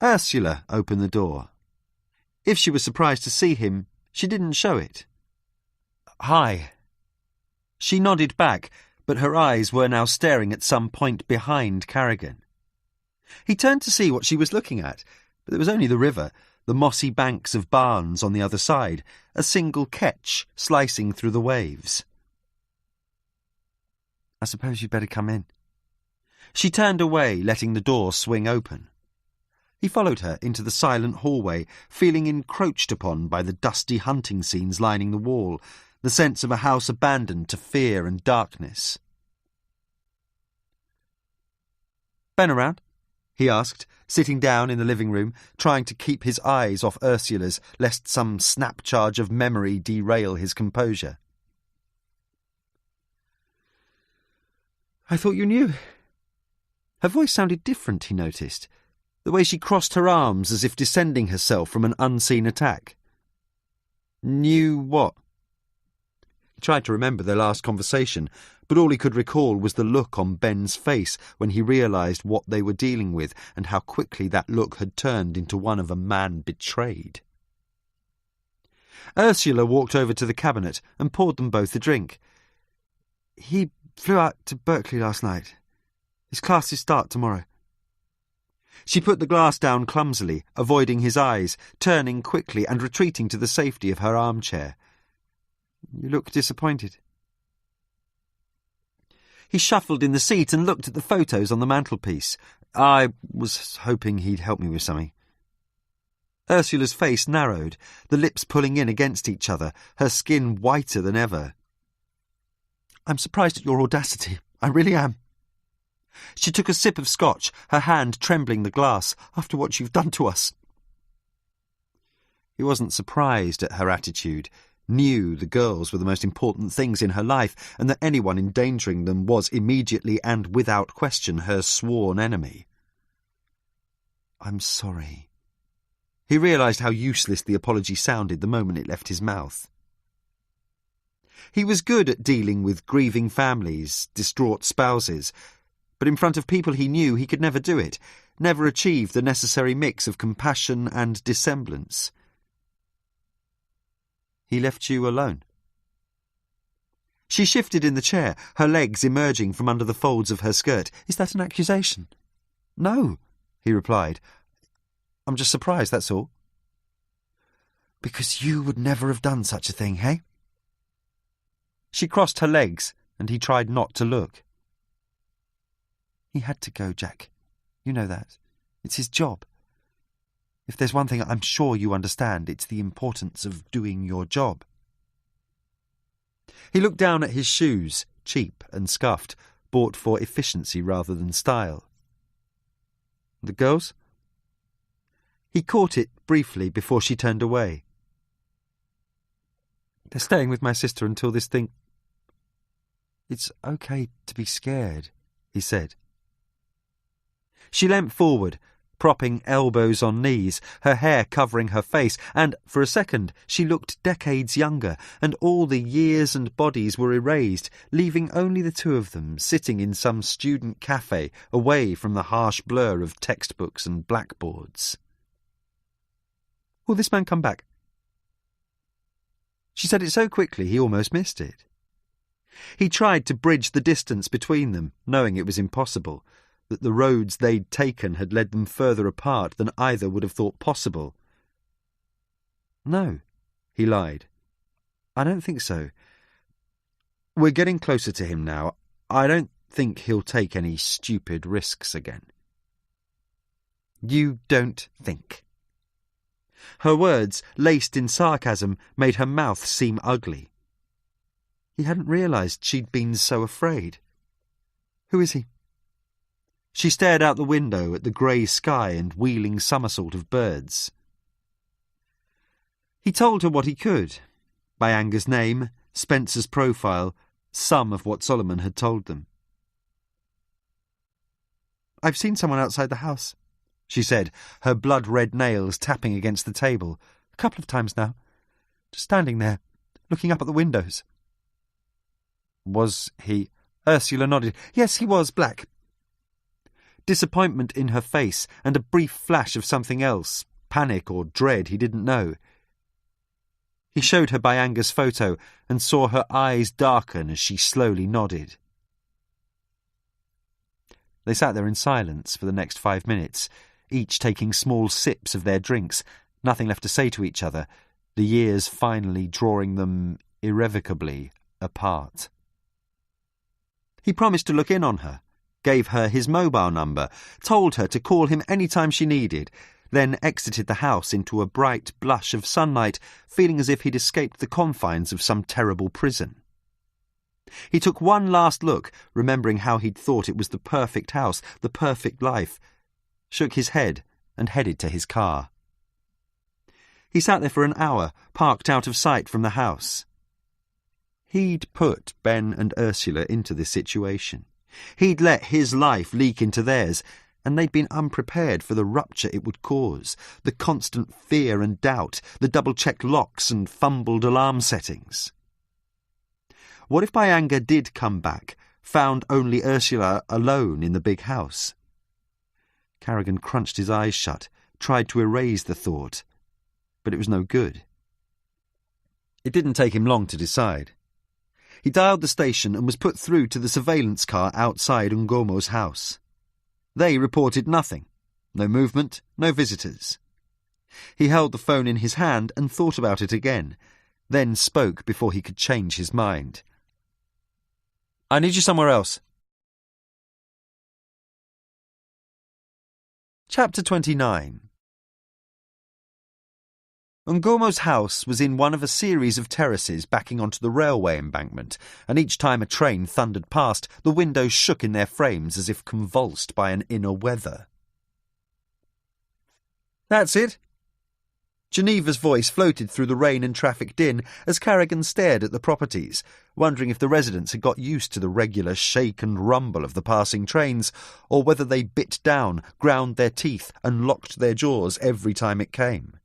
Ursula opened the door. If she was surprised to see him, she didn't show it. "Hi." She nodded back, but her eyes were now staring at some point behind Carrigan. He turned to see what she was looking at, but there was only the river, the mossy banks of barns on the other side, a single ketch slicing through the waves. "I suppose you'd better come in." She turned away, letting the door swing open. He followed her into the silent hallway, feeling encroached upon by the dusty hunting scenes lining the wall, the sense of a house abandoned to fear and darkness. "Ben around?" he asked, sitting down in the living room, trying to keep his eyes off Ursula's, lest some snap charge of memory derail his composure. "I thought you knew." Her voice sounded different, he noticed, the way she crossed her arms as if defending herself from an unseen attack. "Knew what?" He tried to remember their last conversation, but all he could recall was the look on Ben's face when he realised what they were dealing with and how quickly that look had turned into one of a man betrayed. Ursula walked over to the cabinet and poured them both a drink. "He flew out to Berkeley last night. His classes start tomorrow." She put the glass down clumsily, avoiding his eyes, turning quickly and retreating to the safety of her armchair. "You look disappointed." He shuffled in the seat and looked at the photos on the mantelpiece. "I was hoping he'd help me with something." Ursula's face narrowed, the lips pulling in against each other, her skin whiter than ever. "I'm surprised at your audacity. I really am." She took a sip of scotch, her hand trembling the glass. "After what you've done to us." He wasn't surprised at her attitude, knew the girls were the most important things in her life, and that anyone endangering them was immediately and without question her sworn enemy. "I'm sorry." He realised how useless the apology sounded the moment it left his mouth. He was good at dealing with grieving families, distraught spouses, but in front of people he knew he could never do it, never achieve the necessary mix of compassion and dissemblance. "He left you alone?" She shifted in the chair, her legs emerging from under the folds of her skirt. "Is that an accusation?" "No," he replied. "I'm just surprised, that's all." "Because you would never have done such a thing, hey?" She crossed her legs, and he tried not to look. "He had to go, Jack. You know that. It's his job. If there's one thing I'm sure you understand, it's the importance of doing your job." He looked down at his shoes, cheap and scuffed, bought for efficiency rather than style. "The girls?" He caught it briefly before she turned away. "They're staying with my sister until this thing—" "It's okay to be scared," he said. She leant forward, propping elbows on knees, her hair covering her face, and, for a second, she looked decades younger, and all the years and bodies were erased, leaving only the two of them sitting in some student cafe away from the harsh blur of textbooks and blackboards. "Will this man come back?" She said it so quickly he almost missed it. He tried to bridge the distance between them, knowing it was impossible, that the roads they'd taken had led them further apart than either would have thought possible. "No," he lied. "I don't think so. We're getting closer to him now. I don't think he'll take any stupid risks again." "You don't think?" Her words, laced in sarcasm, made her mouth seem ugly. He hadn't realised she'd been so afraid. "Who is he?" She stared out the window at the grey sky and wheeling somersault of birds. He told her what he could, by Anger's name, Spencer's profile, some of what Solomon had told them. "I've seen someone outside the house," she said, her blood-red nails tapping against the table. "A couple of times now. Just standing there, looking up at the windows." "Was he—" Ursula nodded. "Yes, he was black. disappointment in her face and a brief flash of something else, panic or dread he didn't know. He showed her Byanga's photo and saw her eyes darken as she slowly nodded. They sat there in silence for the next 5 minutes, each taking small sips of their drinks, nothing left to say to each other, the years finally drawing them irrevocably apart. He promised to look in on her, gave her his mobile number, told her to call him any time she needed, then exited the house into a bright blush of sunlight, feeling as if he'd escaped the confines of some terrible prison. He took one last look, remembering how he'd thought it was the perfect house, the perfect life, shook his head and headed to his car. He sat there for an hour, parked out of sight from the house. He'd put Ben and Ursula into this situation. He'd let his life leak into theirs, and they'd been unprepared for the rupture it would cause, the constant fear and doubt, the double-checked locks and fumbled alarm settings. What if Byanga did come back, found only Ursula alone in the big house? Carrigan crunched his eyes shut, tried to erase the thought, but it was no good. It didn't take him long to decide. He dialed the station and was put through to the surveillance car outside Ngomo's house. They reported nothing. No movement, no visitors. He held the phone in his hand and thought about it again, then spoke before he could change his mind. "I need you somewhere else." Chapter 29. Ngomo's house was in one of a series of terraces backing onto the railway embankment, and each time a train thundered past, the windows shook in their frames as if convulsed by an inner weather. "That's it." Geneva's voice floated through the rain and traffic din as Carrigan stared at the properties, wondering if the residents had got used to the regular shake and rumble of the passing trains, or whether they bit down, ground their teeth, and locked their jaws every time it came.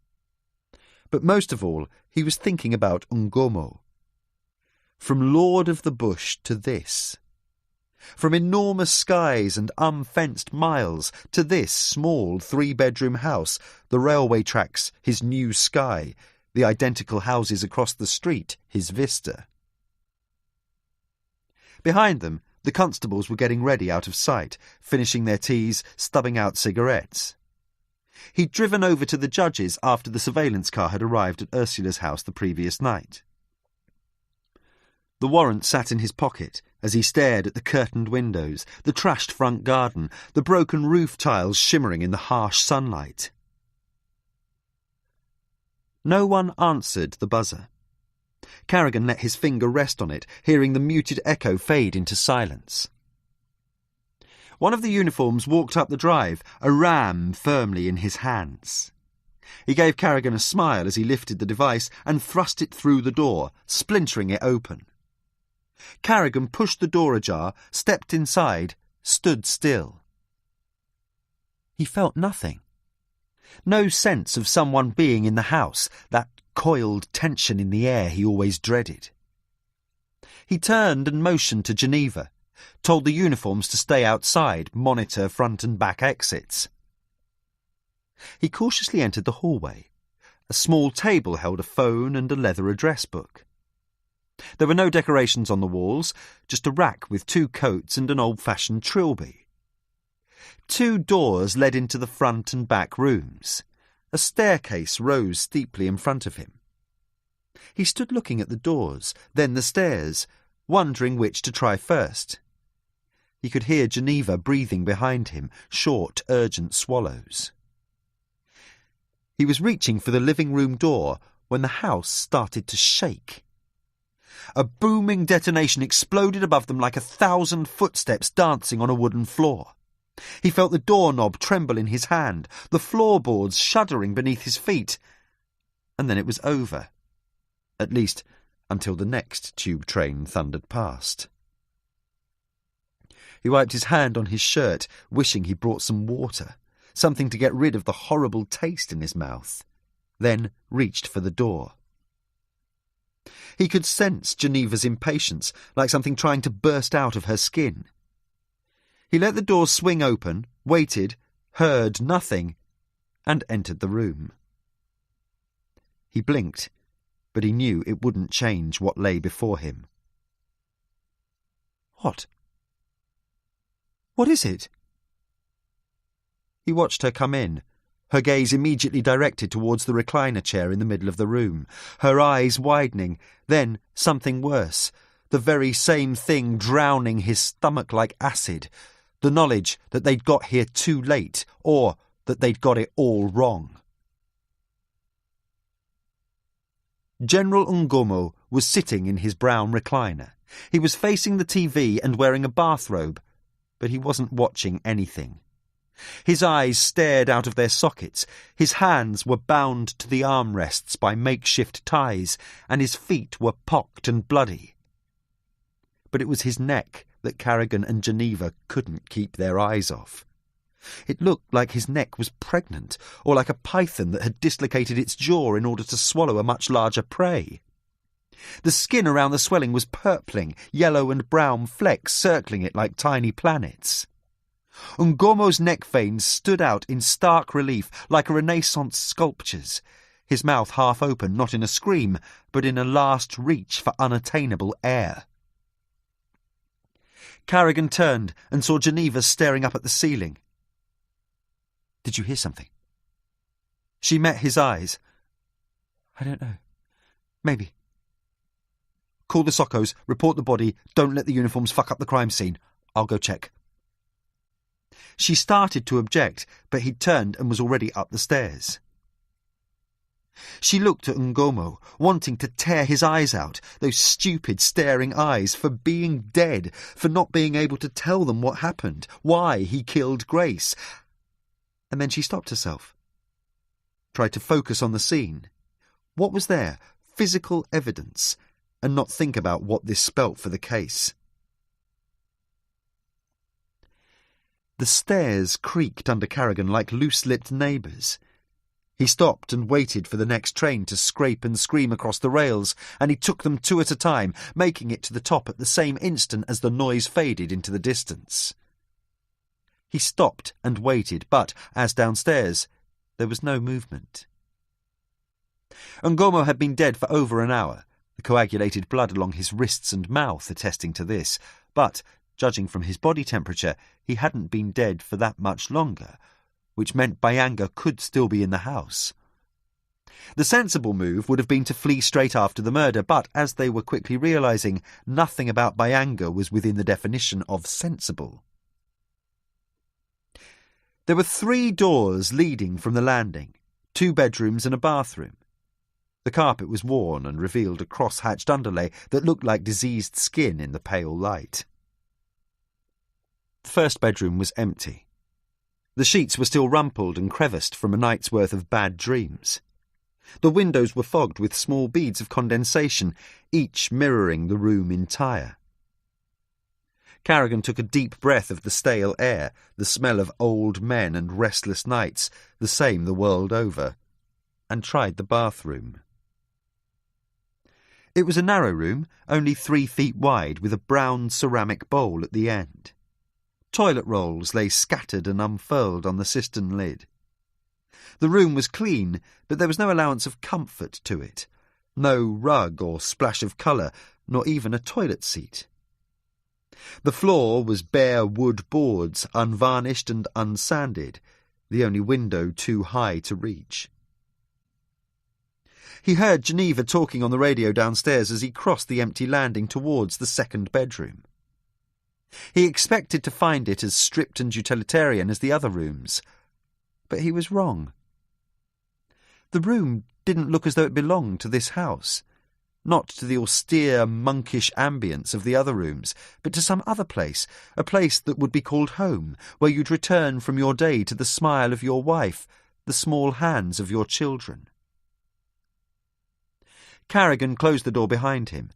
But most of all, he was thinking about Ngomo. From Lord of the Bush to this. From enormous skies and unfenced miles to this small 3-bedroom house, the railway tracks, his new sky, the identical houses across the street, his vista. Behind them, the constables were getting ready out of sight, finishing their teas, stubbing out cigarettes. He'd driven over to the judges after the surveillance car had arrived at Ursula's house the previous night. The warrant sat in his pocket as he stared at the curtained windows, the trashed front garden, the broken roof tiles shimmering in the harsh sunlight. No one answered the buzzer. Carrigan let his finger rest on it, hearing the muted echo fade into silence. One of the uniforms walked up the drive, a ram firmly in his hands. He gave Carrigan a smile as he lifted the device and thrust it through the door, splintering it open. Carrigan pushed the door ajar, stepped inside, stood still. He felt nothing. No sense of someone being in the house, that coiled tension in the air he always dreaded. He turned and motioned to Geneva, told the uniforms to stay outside, monitor front and back exits. He cautiously entered the hallway. A small table held a phone and a leather address book. There were no decorations on the walls, just a rack with 2 coats and an old-fashioned trilby. 2 doors led into the front and back rooms. A staircase rose steeply in front of him. He stood looking at the doors, then the stairs, wondering which to try first. He could hear Geneva breathing behind him, short, urgent swallows. He was reaching for the living room door when the house started to shake. A booming detonation exploded above them like 1,000 footsteps dancing on a wooden floor. He felt the doorknob tremble in his hand, the floorboards shuddering beneath his feet. And then it was over. At least until the next tube train thundered past. He wiped his hand on his shirt, wishing he brought some water, something to get rid of the horrible taste in his mouth, then reached for the door. He could sense Geneva's impatience, like something trying to burst out of her skin. He let the door swing open, waited, heard nothing, and entered the room. He blinked, but he knew it wouldn't change what lay before him. What? What is it? He watched her come in, her gaze immediately directed towards the recliner chair in the middle of the room, her eyes widening, then something worse, the very same thing drowning his stomach like acid, the knowledge that they'd got here too late, or that they'd got it all wrong. General Ngomo was sitting in his brown recliner. He was facing the TV and wearing a bathrobe, but he wasn't watching anything. His eyes stared out of their sockets, his hands were bound to the armrests by makeshift ties, and his feet were pocked and bloody. But it was his neck that Carrigan and Geneva couldn't keep their eyes off. It looked like his neck was pregnant, or like a python that had dislocated its jaw in order to swallow a much larger prey. The skin around the swelling was purpling, yellow and brown flecks circling it like tiny planets. Ngomo's neck veins stood out in stark relief like a Renaissance sculpture's, his mouth half open, not in a scream, but in a last reach for unattainable air. Carrigan turned and saw Geneva staring up at the ceiling. "Did you hear something?" She met his eyes. "I don't know. Maybe." "Call the Soccos, report the body, don't let the uniforms fuck up the crime scene. I'll go check." She started to object, but he'd turned and was already up the stairs. She looked at Ngomo, wanting to tear his eyes out, those stupid staring eyes, for being dead, for not being able to tell them what happened, why he killed Grace. And then she stopped herself, tried to focus on the scene. What was there? Physical evidence, and not think about what this spelt for the case. The stairs creaked under Carrigan like loose-lipped neighbours. He stopped and waited for the next train to scrape and scream across the rails, and he took them two at a time, making it to the top at the same instant as the noise faded into the distance. He stopped and waited, but, as downstairs, there was no movement. Ngomo had been dead for over an hour, the coagulated blood along his wrists and mouth attesting to this, but, judging from his body temperature, he hadn't been dead for that much longer, which meant Bayanga could still be in the house. The sensible move would have been to flee straight after the murder, but, as they were quickly realising, nothing about Bayanga was within the definition of sensible. There were 3 doors leading from the landing, 2 bedrooms and a bathroom. The carpet was worn and revealed a cross-hatched underlay that looked like diseased skin in the pale light. The first bedroom was empty. The sheets were still rumpled and creviced from a night's worth of bad dreams. The windows were fogged with small beads of condensation, each mirroring the room entire. Carrigan took a deep breath of the stale air, the smell of old men and restless nights, the same the world over, and tried the bathroom. It was a narrow room, only 3 feet wide, with a brown ceramic bowl at the end. Toilet rolls lay scattered and unfurled on the cistern lid. The room was clean, but there was no allowance of comfort to it. No rug or splash of colour, nor even a toilet seat. The floor was bare wood boards, unvarnished and unsanded, the only window too high to reach. He heard Geneva talking on the radio downstairs as he crossed the empty landing towards the second bedroom. He expected to find it as stripped and utilitarian as the other rooms, but he was wrong. The room didn't look as though it belonged to this house, not to the austere, monkish ambience of the other rooms, but to some other place, a place that would be called home, where you'd return from your day to the smile of your wife, the small hands of your children. Carrigan closed the door behind him.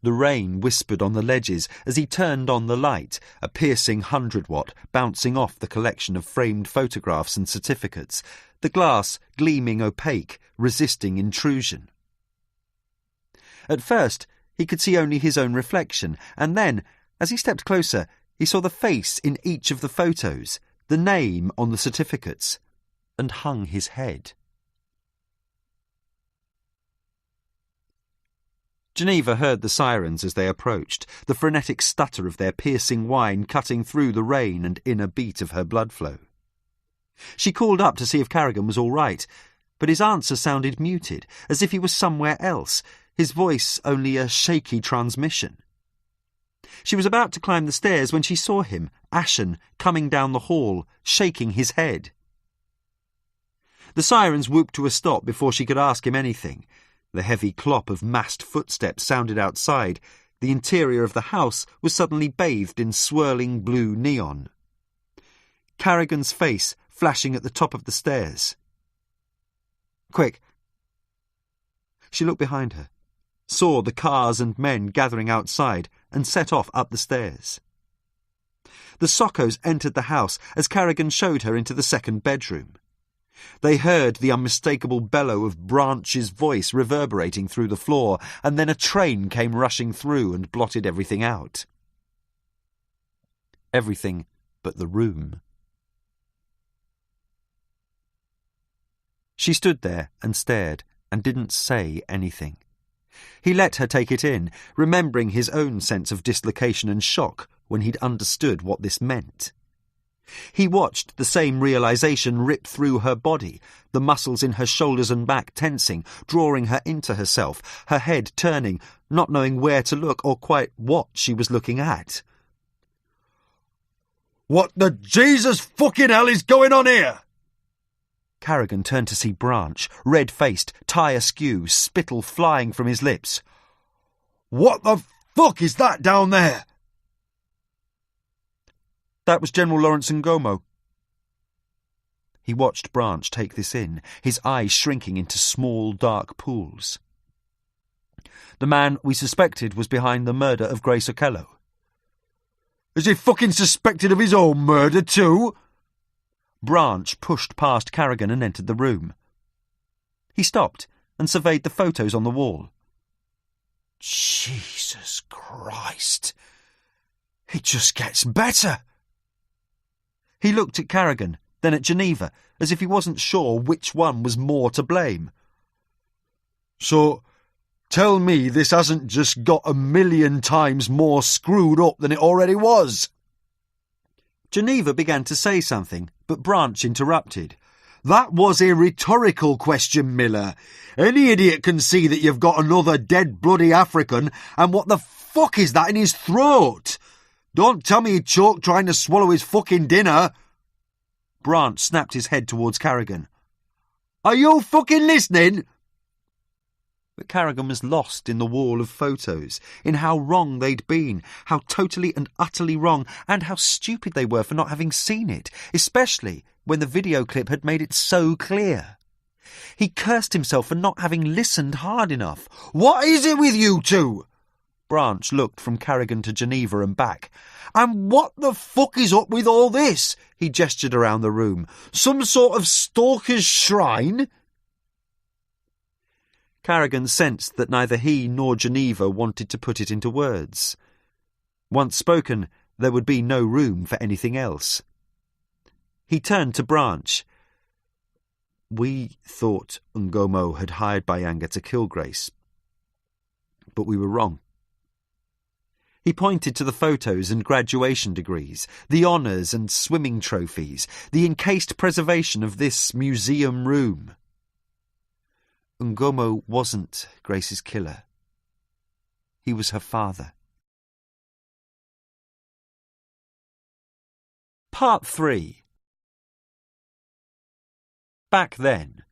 The rain whispered on the ledges as he turned on the light, a piercing 100-watt bouncing off the collection of framed photographs and certificates, the glass gleaming opaque, resisting intrusion. At first, he could see only his own reflection, and then, as he stepped closer, he saw the face in each of the photos, the name on the certificates, and hung his head. Geneva heard the sirens as they approached, the frenetic stutter of their piercing whine cutting through the rain and inner beat of her blood flow. She called up to see if Carrigan was all right, but his answer sounded muted, as if he was somewhere else, his voice only a shaky transmission. She was about to climb the stairs when she saw him, ashen, coming down the hall, shaking his head. The sirens whooped to a stop before she could ask him anything. The heavy clop of massed footsteps sounded outside. The interior of the house was suddenly bathed in swirling blue neon. Carrigan's face flashing at the top of the stairs. "Quick!" She looked behind her, saw the cars and men gathering outside, and set off up the stairs. The Sockos entered the house as Carrigan showed her into the second bedroom. They heard the unmistakable bellow of Branch's voice reverberating through the floor, and then a train came rushing through and blotted everything out. Everything but the room. She stood there and stared and didn't say anything. He let her take it in, remembering his own sense of dislocation and shock when he'd understood what this meant. He watched the same realization rip through her body, the muscles in her shoulders and back tensing, drawing her into herself, her head turning, not knowing where to look or quite what she was looking at. "What the Jesus fucking hell is going on here?" Carrigan turned to see Branch, red-faced, tie askew, spittle flying from his lips. "What the fuck is that down there?" "That was General Lawrence Ngomo." He watched Branch take this in, his eyes shrinking into small, dark pools. "The man we suspected was behind the murder of Grace Okello." "Is he fucking suspected of his own murder too?" Branch pushed past Carrigan and entered the room. He stopped and surveyed the photos on the wall. Jesus Christ. It just gets better. He looked at Carrigan, then at Geneva, as if he wasn't sure which one was more to blame. "So, tell me this hasn't just got 1,000,000 times more screwed up than it already was." Geneva began to say something, but Branch interrupted. "That was a rhetorical question, Miller. Any idiot can see that you've got another dead bloody African, and what the fuck is that in his throat? Don't tell me he choked trying to swallow his fucking dinner." Branch snapped his head towards Carrigan. "Are you fucking listening?" But Carrigan was lost in the wall of photos, in how wrong they'd been, how totally and utterly wrong, and how stupid they were for not having seen it, especially when the video clip had made it so clear. He cursed himself for not having listened hard enough. "What is it with you two?" Branch looked from Carrigan to Geneva and back. "And what the fuck is up with all this?" He gestured around the room. "Some sort of stalker's shrine?" Carrigan sensed that neither he nor Geneva wanted to put it into words. Once spoken, there would be no room for anything else. He turned to Branch. "We thought Ngomo had hired Bayanga to kill Grace, but we were wrong." He pointed to the photos and graduation degrees, the honours and swimming trophies, the encased preservation of this museum room. Ngomo wasn't Grace's killer. He was her father. Part 3. Back then.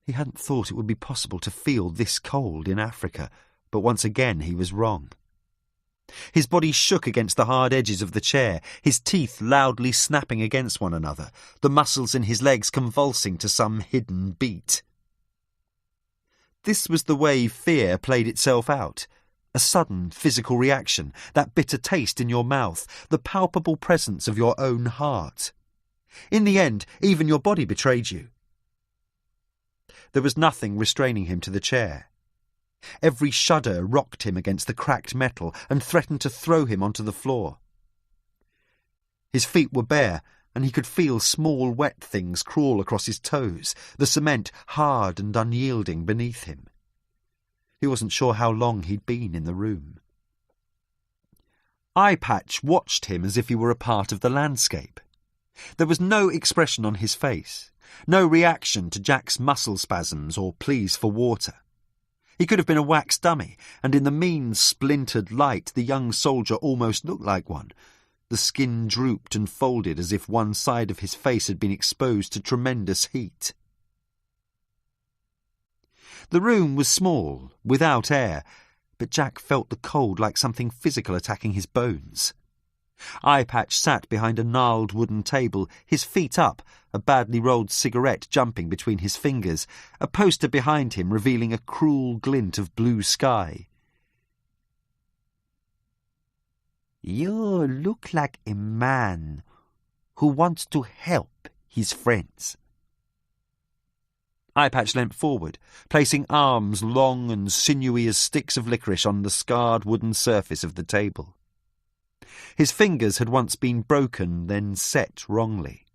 He hadn't thought it would be possible to feel this cold in Africa, but once again he was wrong. His body shook against the hard edges of the chair, his teeth loudly snapping against one another, the muscles in his legs convulsing to some hidden beat. This was the way fear played itself out. A sudden physical reaction, that bitter taste in your mouth, the palpable presence of your own heart. In the end, even your body betrayed you. There was nothing restraining him to the chair. Every shudder rocked him against the cracked metal and threatened to throw him onto the floor. His feet were bare, and he could feel small wet things crawl across his toes, the cement hard and unyielding beneath him. He wasn't sure how long he'd been in the room. Eye Patch watched him as if he were a part of the landscape. There was no expression on his face, no reaction to Jack's muscle spasms or pleas for water. He could have been a wax dummy, and in the mean, splintered light the young soldier almost looked like one. The skin drooped and folded as if one side of his face had been exposed to tremendous heat. The room was small, without air, but Jack felt the cold like something physical attacking his bones. Eye Patch sat behind a gnarled wooden table, his feet up, a badly rolled cigarette jumping between his fingers, a poster behind him revealing a cruel glint of blue sky. "You look like a man who wants to help his friends." Eye Patch leant forward, placing arms long and sinewy as sticks of licorice on the scarred wooden surface of the table. His fingers had once been broken, then set wrongly.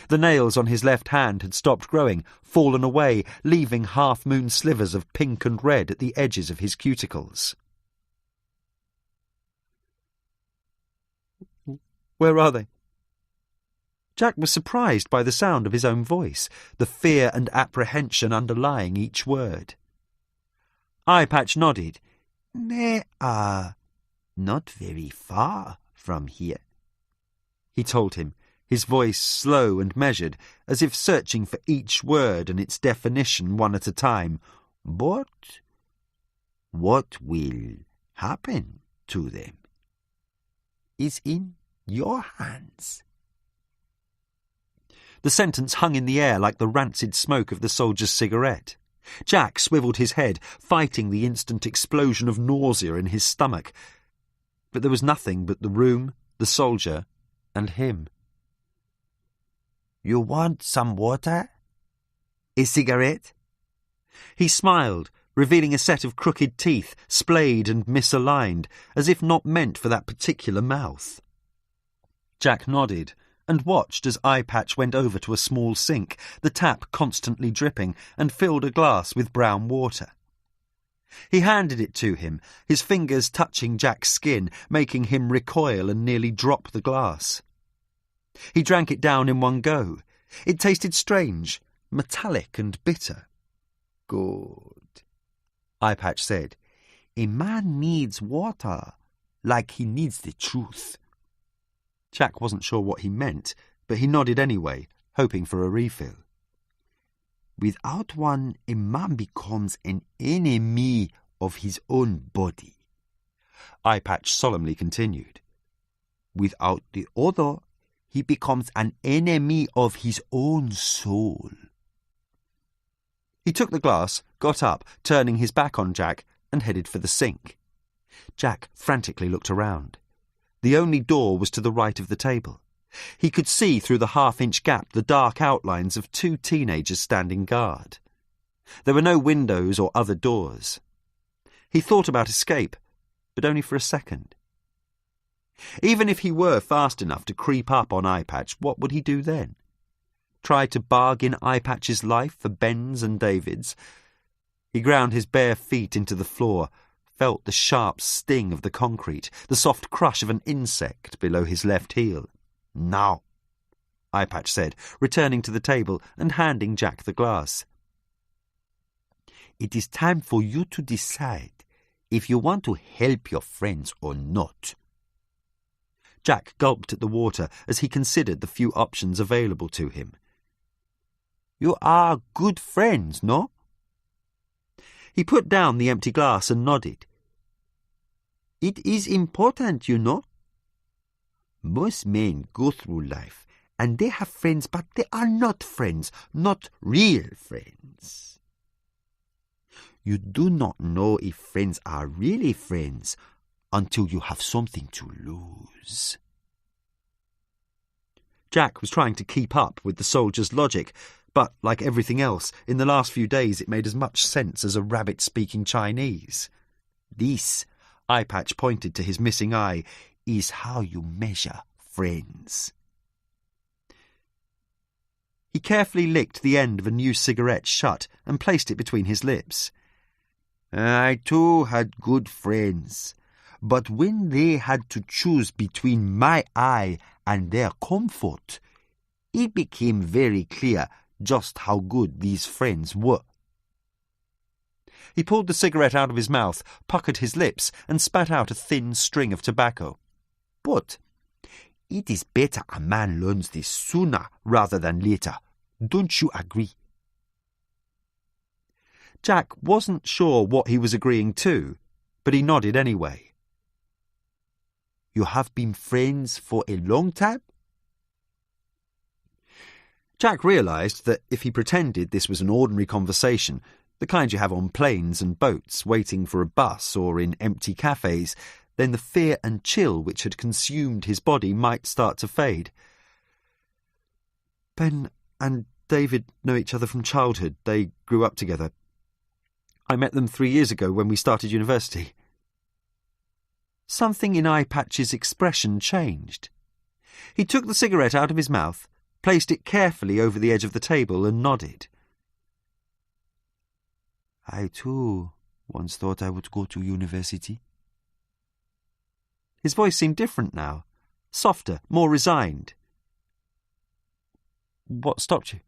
The nails on his left hand had stopped growing, fallen away, leaving half-moon slivers of pink and red at the edges of his cuticles. "Where are they?" Jack was surprised by the sound of his own voice, the fear and apprehension underlying each word. Eye Patch nodded. "They are not very far from here," he told him, his voice slow and measured, as if searching for each word and its definition one at a time. "But what will happen to them is in your hands." The sentence hung in the air like the rancid smoke of the soldier's cigarette. Jack swivelled his head, fighting the instant explosion of nausea in his stomach. But there was nothing but the room, the soldier, and him. "You want some water? A cigarette?" He smiled, revealing a set of crooked teeth, splayed and misaligned, as if not meant for that particular mouth. Jack nodded and watched as Eye Patch went over to a small sink, the tap constantly dripping, and filled a glass with brown water. He handed it to him, his fingers touching Jack's skin, making him recoil and nearly drop the glass. He drank it down in one go. It tasted strange, metallic and bitter. "Good," Eye Patch said. "A man needs water like he needs the truth." Jack wasn't sure what he meant, but he nodded anyway, hoping for a refill. "Without one, a man becomes an enemy of his own body," Eye Patch solemnly continued. "Without the other, he becomes an enemy of his own soul." He took the glass, got up, turning his back on Jack, and headed for the sink. Jack frantically looked around. The only door was to the right of the table. He could see through the half-inch gap the dark outlines of two teenagers standing guard. There were no windows or other doors. He thought about escape, but only for a second. Even if he were fast enough to creep up on Eye Patch, what would he do then? Try to bargain Eye Patch's life for Ben's and David's? He ground his bare feet into the floor, felt the sharp sting of the concrete, the soft crush of an insect below his left heel. "Now," Eye Patch said, returning to the table and handing Jack the glass. "It is time for you to decide if you want to help your friends or not." Jack gulped at the water as he considered the few options available to him. "You are good friends, no?" He put down the empty glass and nodded. "It is important, you know. Most men go through life and they have friends, but they are not friends, not real friends. You do not know if friends are really friends until you have something to lose." Jack was trying to keep up with the soldier's logic, but, like everything else, in the last few days it made as much sense as a rabbit speaking Chinese. "This," Eye Patch pointed to his missing eye, "is how you measure friends. He carefully licked the end of a new cigarette shut and placed it between his lips. I too had good friends, but when they had to choose between my eye and their comfort, it became very clear just how good these friends were. He pulled the cigarette out of his mouth, puckered his lips, and spat out a thin string of tobacco. But it is better a man learns this sooner rather than later. Don't you agree? Jack wasn't sure what he was agreeing to, but he nodded anyway. You have been friends for a long time? Jack realised that if he pretended this was an ordinary conversation, the kind you have on planes and boats waiting for a bus or in empty cafes, then the fear and chill which had consumed his body might start to fade. Ben and David know each other from childhood. They grew up together. I met them 3 years ago when we started university. Something in Eye Patch's expression changed. He took the cigarette out of his mouth, placed it carefully over the edge of the table and nodded. I too once thought I would go to university. His voice seemed different now, softer, more resigned. What stopped you?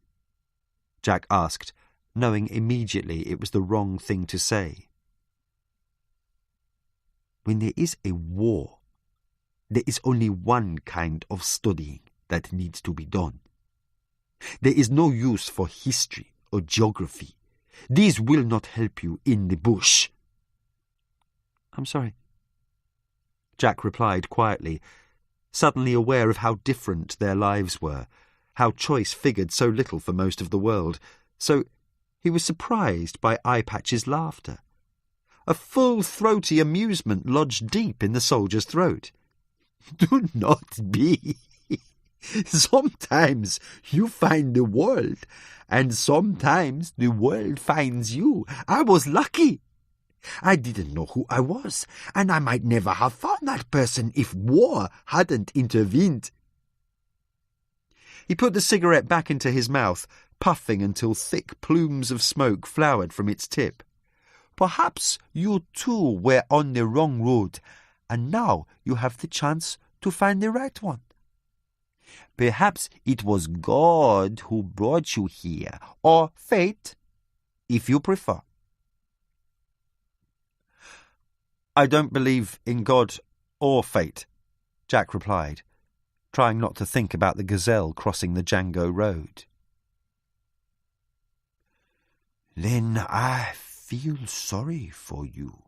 Jack asked, knowing immediately it was the wrong thing to say. When there is a war, there is only one kind of studying that needs to be done. There is no use for history or geography. These will not help you in the bush. I'm sorry, Jack replied quietly, suddenly aware of how different their lives were, how choice figured so little for most of the world. So he was surprised by Eye Patch's laughter. A full, throaty amusement lodged deep in the soldier's throat. Do not be. Sometimes you find the world, and sometimes the world finds you. I was lucky. I didn't know who I was, and I might never have found that person if war hadn't intervened. He put the cigarette back into his mouth, puffing until thick plumes of smoke flowered from its tip. Perhaps you too were on the wrong road, and now you have the chance to find the right one. Perhaps it was God who brought you here, or fate, if you prefer. I don't believe in God or fate, Jack replied, trying not to think about the gazelle crossing the Django road. Then I feel sorry for you,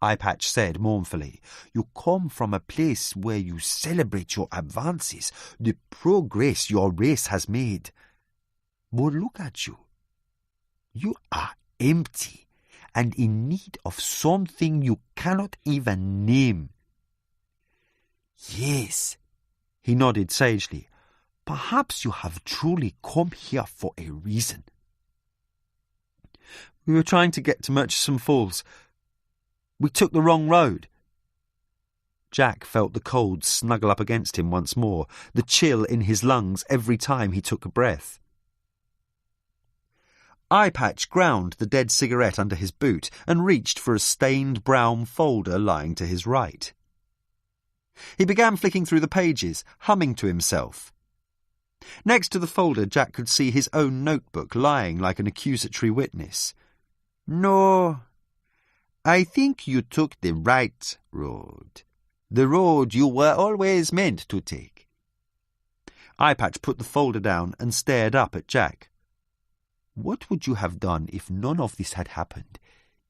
Eye Patch said mournfully. You come from a place where you celebrate your advances, the progress your race has made. But look at you. You are empty and in need of something you cannot even name. Yes, he nodded sagely. Perhaps you have truly come here for a reason. We were trying to get to Murchison Falls. We took the wrong road. Jack felt the cold snuggle up against him once more, the chill in his lungs every time he took a breath. Eye Patch ground the dead cigarette under his boot and reached for a stained brown folder lying to his right. He began flicking through the pages, humming to himself. Next to the folder, Jack could see his own notebook lying like an accusatory witness. No, I think you took the right road. The road you were always meant to take. Eye Patch put the folder down and stared up at Jack. What would you have done if none of this had happened?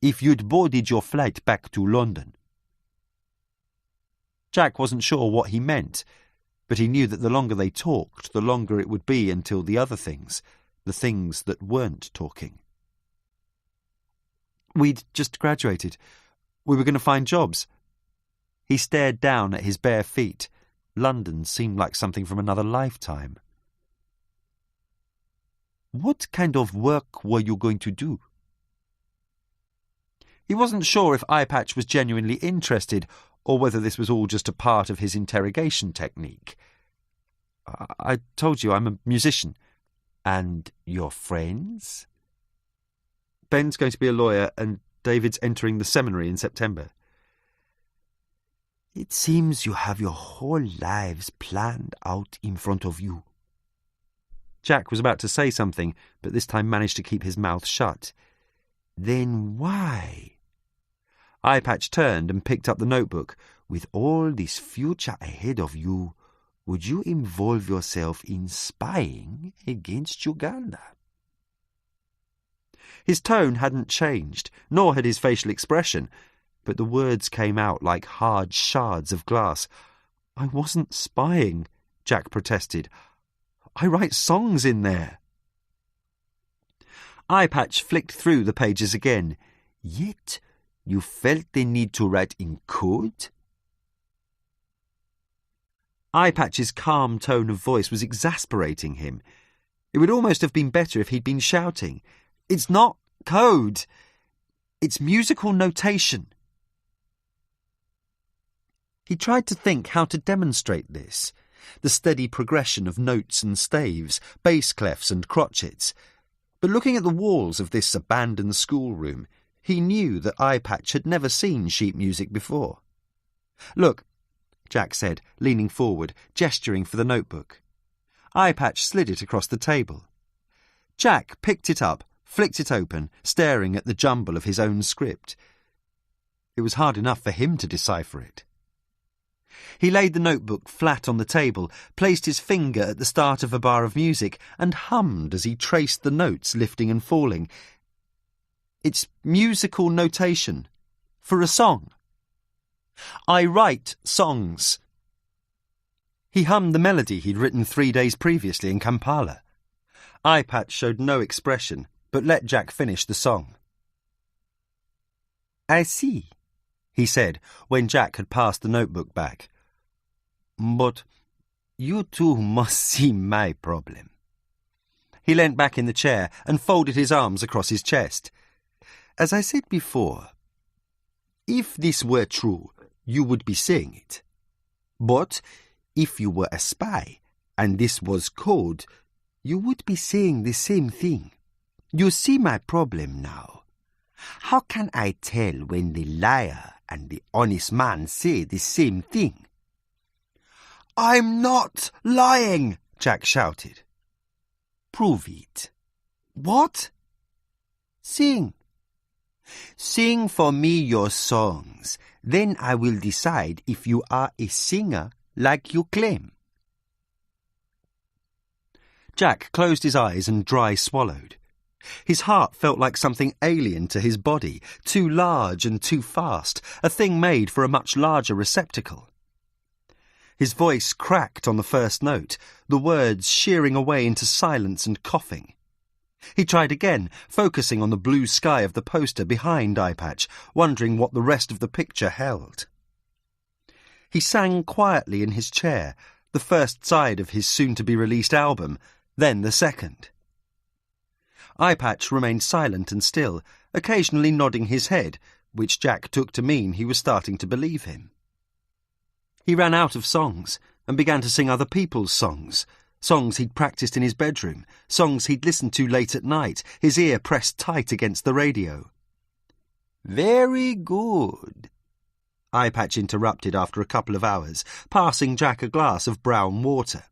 If you'd boarded your flight back to London? Jack wasn't sure what he meant, but he knew that the longer they talked, the longer it would be until the other things, the things that weren't talking. We'd just graduated. We were going to find jobs. He stared down at his bare feet. London seemed like something from another lifetime. What kind of work were you going to do? He wasn't sure if Eye Patch was genuinely interested, or whether this was all just a part of his interrogation technique. I told you I'm a musician. And your friends? Ben's going to be a lawyer and David's entering the seminary in September. It seems you have your whole lives planned out in front of you. Jack was about to say something, but this time managed to keep his mouth shut. Then why? Eyepatch turned and picked up the notebook. With all this future ahead of you, would you involve yourself in spying against Uganda? His tone hadn't changed, nor had his facial expression, but the words came out like hard shards of glass. I wasn't spying, Jack protested. I write songs in there. Eyepatch flicked through the pages again. Yet you felt the need to write in code? Eyepatch's calm tone of voice was exasperating him. It would almost have been better if he'd been shouting. It's not code. It's musical notation. He tried to think how to demonstrate this. The steady progression of notes and staves, bass clefs and crotchets. But looking at the walls of this abandoned schoolroom, he knew that Eyepatch had never seen sheet music before. Look, Jack said, leaning forward, gesturing for the notebook. Eyepatch slid it across the table. Jack picked it up, flicked it open, staring at the jumble of his own script. It was hard enough for him to decipher it. He laid the notebook flat on the table, placed his finger at the start of a bar of music, and hummed as he traced the notes lifting and falling. It's musical notation. For a song. I write songs. He hummed the melody he'd written 3 days previously in Kampala. Eyepatch showed no expression, but let Jack finish the song. I see, he said, when Jack had passed the notebook back. But you too must see my problem. He leant back in the chair and folded his arms across his chest. As I said before, if this were true, you would be saying it. But if you were a spy, and this was code, you would be saying the same thing. You see my problem now. How can I tell when the liar and the honest man say the same thing? I'm not lying, Jack shouted. Prove it. What? Sing. Sing for me your songs. Then I will decide if you are a singer like you claim. Jack closed his eyes and dry swallowed. His heart felt like something alien to his body, too large and too fast, a thing made for a much larger receptacle. His voice cracked on the first note, the words shearing away into silence and coughing. He tried again, focusing on the blue sky of the poster behind Eyepatch, wondering what the rest of the picture held. He sang quietly in his chair, the first side of his soon-to-be-released album, then the second. Eyepatch remained silent and still, occasionally nodding his head, which Jack took to mean he was starting to believe him. He ran out of songs and began to sing other people's songs, songs he'd practiced in his bedroom, songs he'd listened to late at night, his ear pressed tight against the radio. Very good, Eyepatch interrupted after a couple of hours, passing Jack a glass of brown water.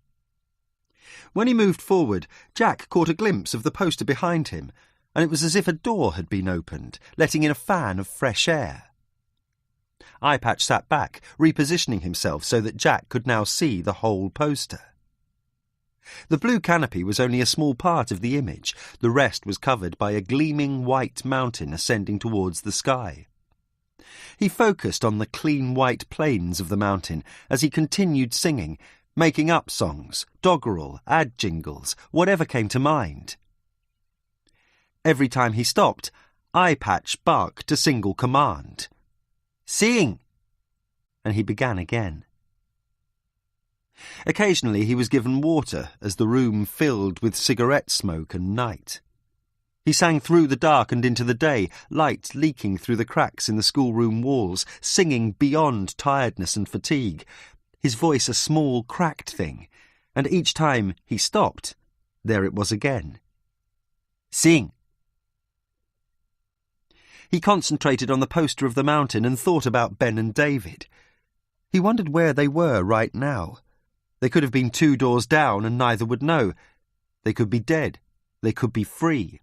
When he moved forward, Jack caught a glimpse of the poster behind him, and it was as if a door had been opened, letting in a fan of fresh air. Eyepatch sat back, repositioning himself so that Jack could now see the whole poster. The blue canopy was only a small part of the image. The rest was covered by a gleaming white mountain ascending towards the sky. He focused on the clean white plains of the mountain as he continued singing, making up songs, doggerel, ad jingles, whatever came to mind. Every time he stopped, Eyepatch barked a single command. Sing! And he began again. Occasionally he was given water as the room filled with cigarette smoke and night. He sang through the dark and into the day, light leaking through the cracks in the schoolroom walls, singing beyond tiredness and fatigue, his voice a small, cracked thing, and each time he stopped, there it was again. Sing! He concentrated on the poster of the mountain and thought about Ben and David. He wondered where they were right now. They could have been 2 doors down and neither would know. They could be dead. They could be free.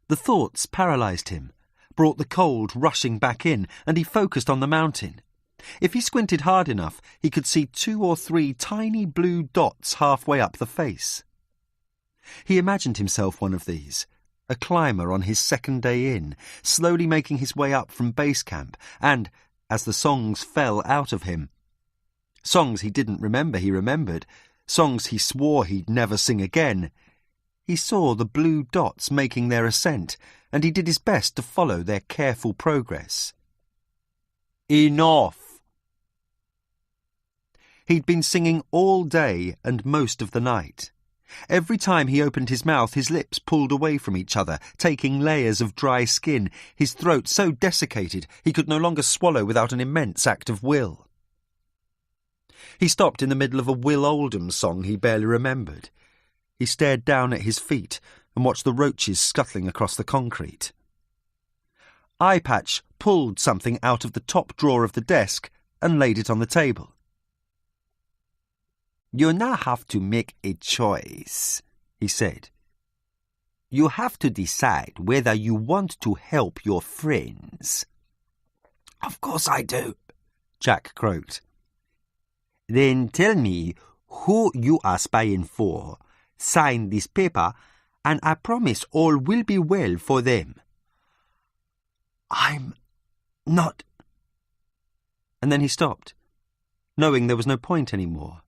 The thoughts paralysed him, brought the cold rushing back in, and he focused on the mountain. If he squinted hard enough, he could see 2 or 3 tiny blue dots halfway up the face. He imagined himself one of these, a climber on his second day in, slowly making his way up from base camp, and, as the songs fell out of him, songs he didn't remember he remembered, songs he swore he'd never sing again, he saw the blue dots making their ascent, and he did his best to follow their careful progress. Enough! He'd been singing all day and most of the night. Every time he opened his mouth, his lips pulled away from each other, taking layers of dry skin, his throat so desiccated he could no longer swallow without an immense act of will. He stopped in the middle of a Will Oldham song he barely remembered. He stared down at his feet and watched the roaches scuttling across the concrete. Eyepatch pulled something out of the top drawer of the desk and laid it on the table. You now have to make a choice, he said. You have to decide whether you want to help your friends. Of course I do, Jack croaked. Then tell me who you are spying for. Sign this paper, and I promise all will be well for them. I'm not... And then he stopped, knowing there was no point any more.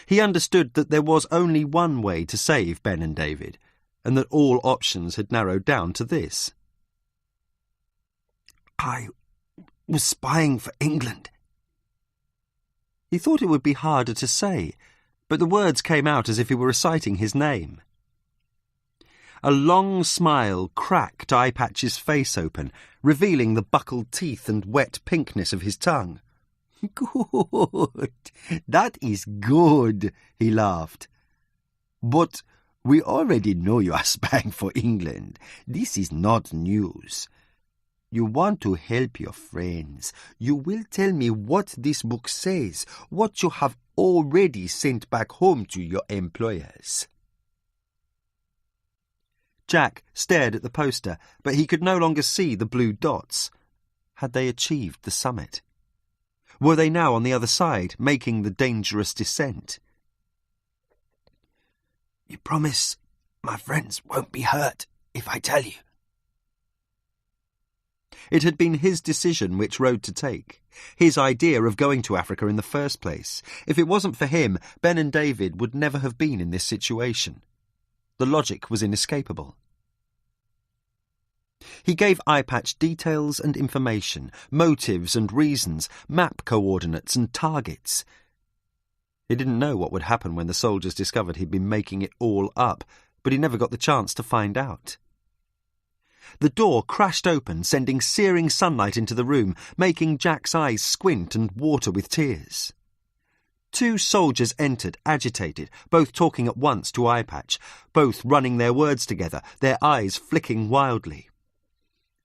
He understood that there was only one way to save Ben and David, and that all options had narrowed down to this. I was spying for England. He thought it would be harder to say, but the words came out as if he were reciting his name. A long smile cracked Eyepatch's face open, revealing the buckled teeth and wet pinkness of his tongue. Good, that is good, he laughed. But we already know you are spying for England. This is not news. You want to help your friends. You will tell me what this book says, what you have already sent back home to your employers. Jack stared at the poster, but he could no longer see the blue dots. Had they achieved the summit? Were they now on the other side, making the dangerous descent? You promise my friends won't be hurt if I tell you? It had been his decision which road to take, his idea of going to Africa in the first place. If it wasn't for him, Ben and David would never have been in this situation. The logic was inescapable. He gave Eyepatch details and information, motives and reasons, map coordinates and targets. He didn't know what would happen when the soldiers discovered he'd been making it all up, but he never got the chance to find out. The door crashed open, sending searing sunlight into the room, making Jack's eyes squint and water with tears. 2 soldiers entered, agitated, both talking at once to Eyepatch, both running their words together, their eyes flicking wildly.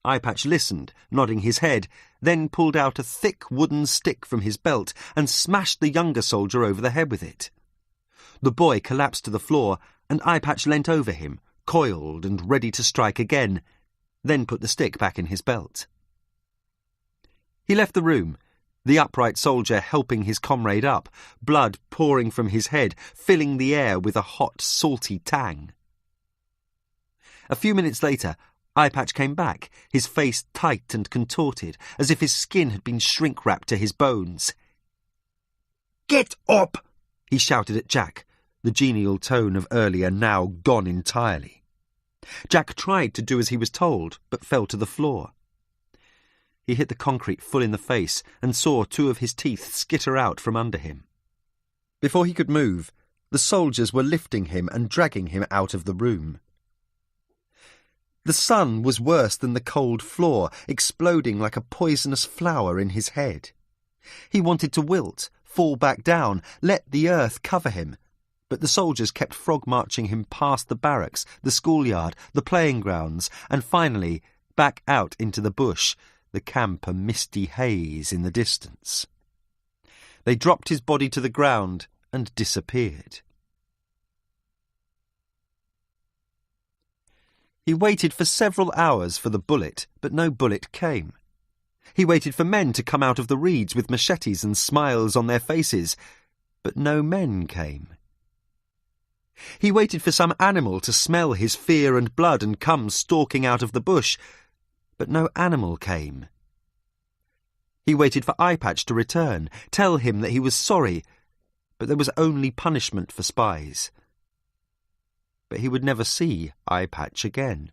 Eyepatch listened, nodding his head, then pulled out a thick wooden stick from his belt and smashed the younger soldier over the head with it. The boy collapsed to the floor, and Eyepatch leant over him, coiled and ready to strike again, then put the stick back in his belt. He left the room, the upright soldier helping his comrade up, blood pouring from his head, filling the air with a hot, salty tang. A few minutes later, Eyepatch came back, his face tight and contorted, as if his skin had been shrink-wrapped to his bones. "Get up!" he shouted at Jack, the genial tone of earlier now gone entirely. Jack tried to do as he was told, but fell to the floor. He hit the concrete full in the face and saw 2 of his teeth skitter out from under him. Before he could move, the soldiers were lifting him and dragging him out of the room. The sun was worse than the cold floor, exploding like a poisonous flower in his head. He wanted to wilt, fall back down, let the earth cover him. But the soldiers kept frog-marching him past the barracks, the schoolyard, the playing grounds, and finally back out into the bush, the camp a misty haze in the distance. They dropped his body to the ground and disappeared. He waited for several hours for the bullet, but no bullet came. He waited for men to come out of the reeds with machetes and smiles on their faces, but no men came. He waited for some animal to smell his fear and blood and come stalking out of the bush, but no animal came. He waited for Eye Patch to return, tell him that he was sorry, but there was only punishment for spies. But he would never see Eye Patch again.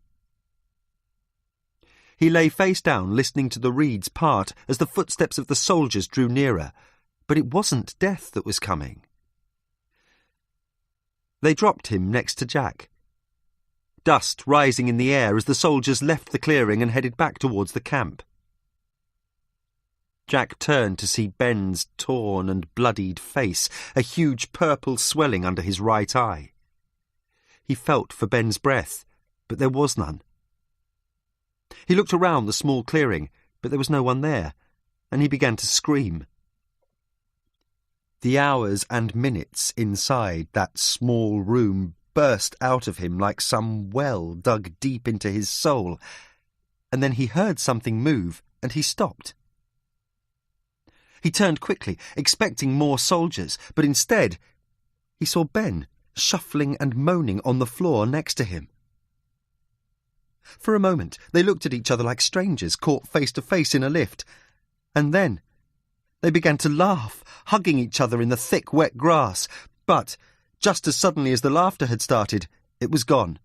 He lay face down, listening to the reeds part as the footsteps of the soldiers drew nearer, but it wasn't death that was coming. They dropped him next to Jack. Dust rising in the air as the soldiers left the clearing and headed back towards the camp. Jack turned to see Ben's torn and bloodied face, a huge purple swelling under his right eye. He felt for Ben's breath, but there was none. He looked around the small clearing, but there was no one there, and he began to scream. The hours and minutes inside that small room burst out of him like some well dug deep into his soul, and then he heard something move, and he stopped. He turned quickly, expecting more soldiers, but instead he saw Ben shuffling and moaning on the floor next to him. For a moment they looked at each other like strangers caught face to face in a lift, and then they began to laugh, hugging each other in the thick, wet grass. But, just as suddenly as the laughter had started, it was gone.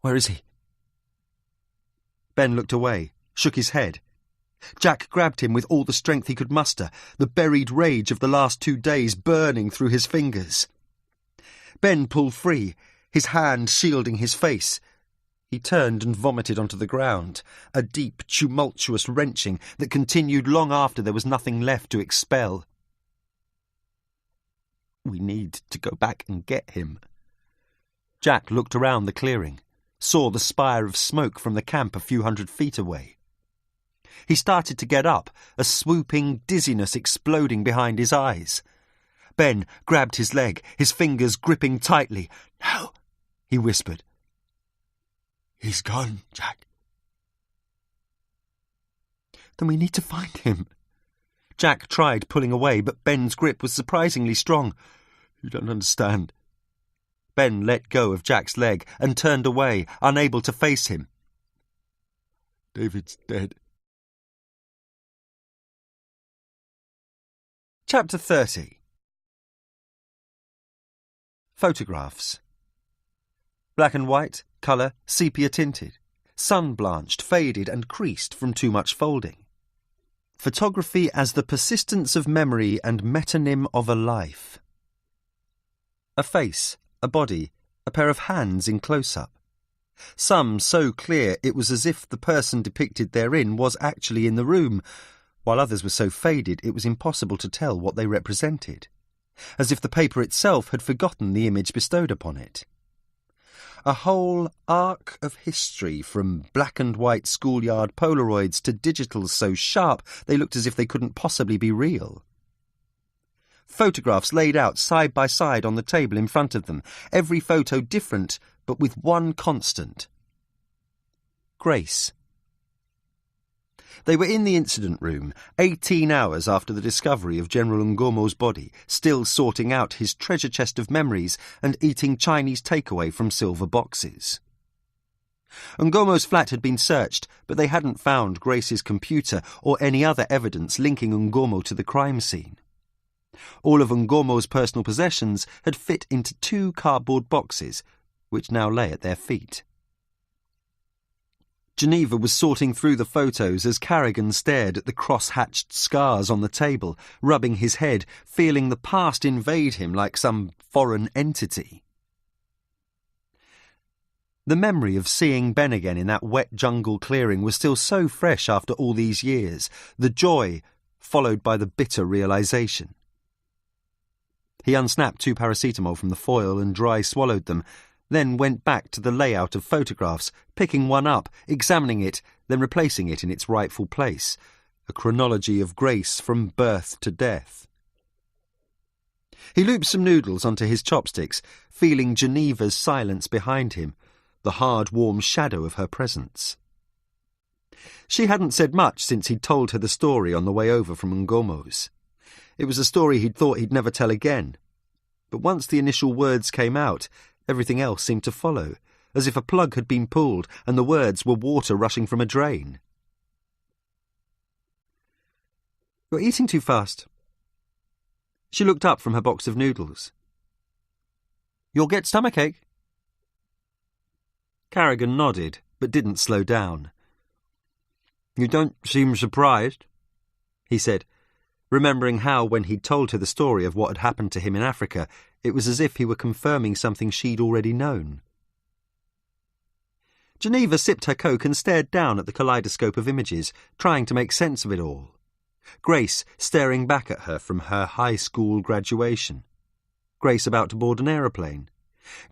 "Where is he?" Ben looked away, shook his head. Jack grabbed him with all the strength he could muster, the buried rage of the last 2 days burning through his fingers. Ben pulled free, his hand shielding his face. He turned and vomited onto the ground, a deep, tumultuous wrenching that continued long after there was nothing left to expel. "We need to go back and get him." Jack looked around the clearing, saw the spire of smoke from the camp a few 100 feet away. He started to get up, a swooping dizziness exploding behind his eyes. Ben grabbed his leg, his fingers gripping tightly. "No," he whispered. "He's gone, Jack." "Then we need to find him." Jack tried pulling away, but Ben's grip was surprisingly strong. "You don't understand." Ben let go of Jack's leg and turned away, unable to face him. "David's dead." Chapter 30. Photographs. Black and white, colour, sepia-tinted, sun-blanched, faded and creased from too much folding. Photography as the persistence of memory and metonym of a life. A face, a body, a pair of hands in close-up. Some so clear it was as if the person depicted therein was actually in the room, while others were so faded it was impossible to tell what they represented, as if the paper itself had forgotten the image bestowed upon it. A whole arc of history, from black and white schoolyard Polaroids to digitals so sharp they looked as if they couldn't possibly be real. Photographs laid out side by side on the table in front of them, every photo different, but with one constant: Grace. They were in the incident room, 18 hours after the discovery of General Ngomo's body, still sorting out his treasure chest of memories and eating Chinese takeaway from silver boxes. Ngomo's flat had been searched, but they hadn't found Grace's computer or any other evidence linking Ngomo to the crime scene. All of Ngomo's personal possessions had fit into 2 cardboard boxes, which now lay at their feet. Geneva was sorting through the photos as Carrigan stared at the cross-hatched scars on the table, rubbing his head, feeling the past invade him like some foreign entity. The memory of seeing Ben again in that wet jungle clearing was still so fresh after all these years, the joy followed by the bitter realisation. He unsnapped 2 paracetamol from the foil and dry swallowed them, then went back to the layout of photographs, picking one up, examining it, then replacing it in its rightful place, a chronology of Grace from birth to death. He looped some noodles onto his chopsticks, feeling Geneva's silence behind him, the hard, warm shadow of her presence. She hadn't said much since he'd told her the story on the way over from Ngomo's. It was a story he'd thought he'd never tell again. But once the initial words came out, everything else seemed to follow, as if a plug had been pulled and the words were water rushing from a drain. "You're eating too fast." She looked up from her box of noodles. "You'll get stomachache." Carrigan nodded, but didn't slow down. "You don't seem surprised," he said, remembering how, when he'd told her the story of what had happened to him in Africa, it was as if he were confirming something she'd already known. Geneva sipped her Coke and stared down at the kaleidoscope of images, trying to make sense of it all. Grace staring back at her from her high school graduation. Grace about to board an aeroplane.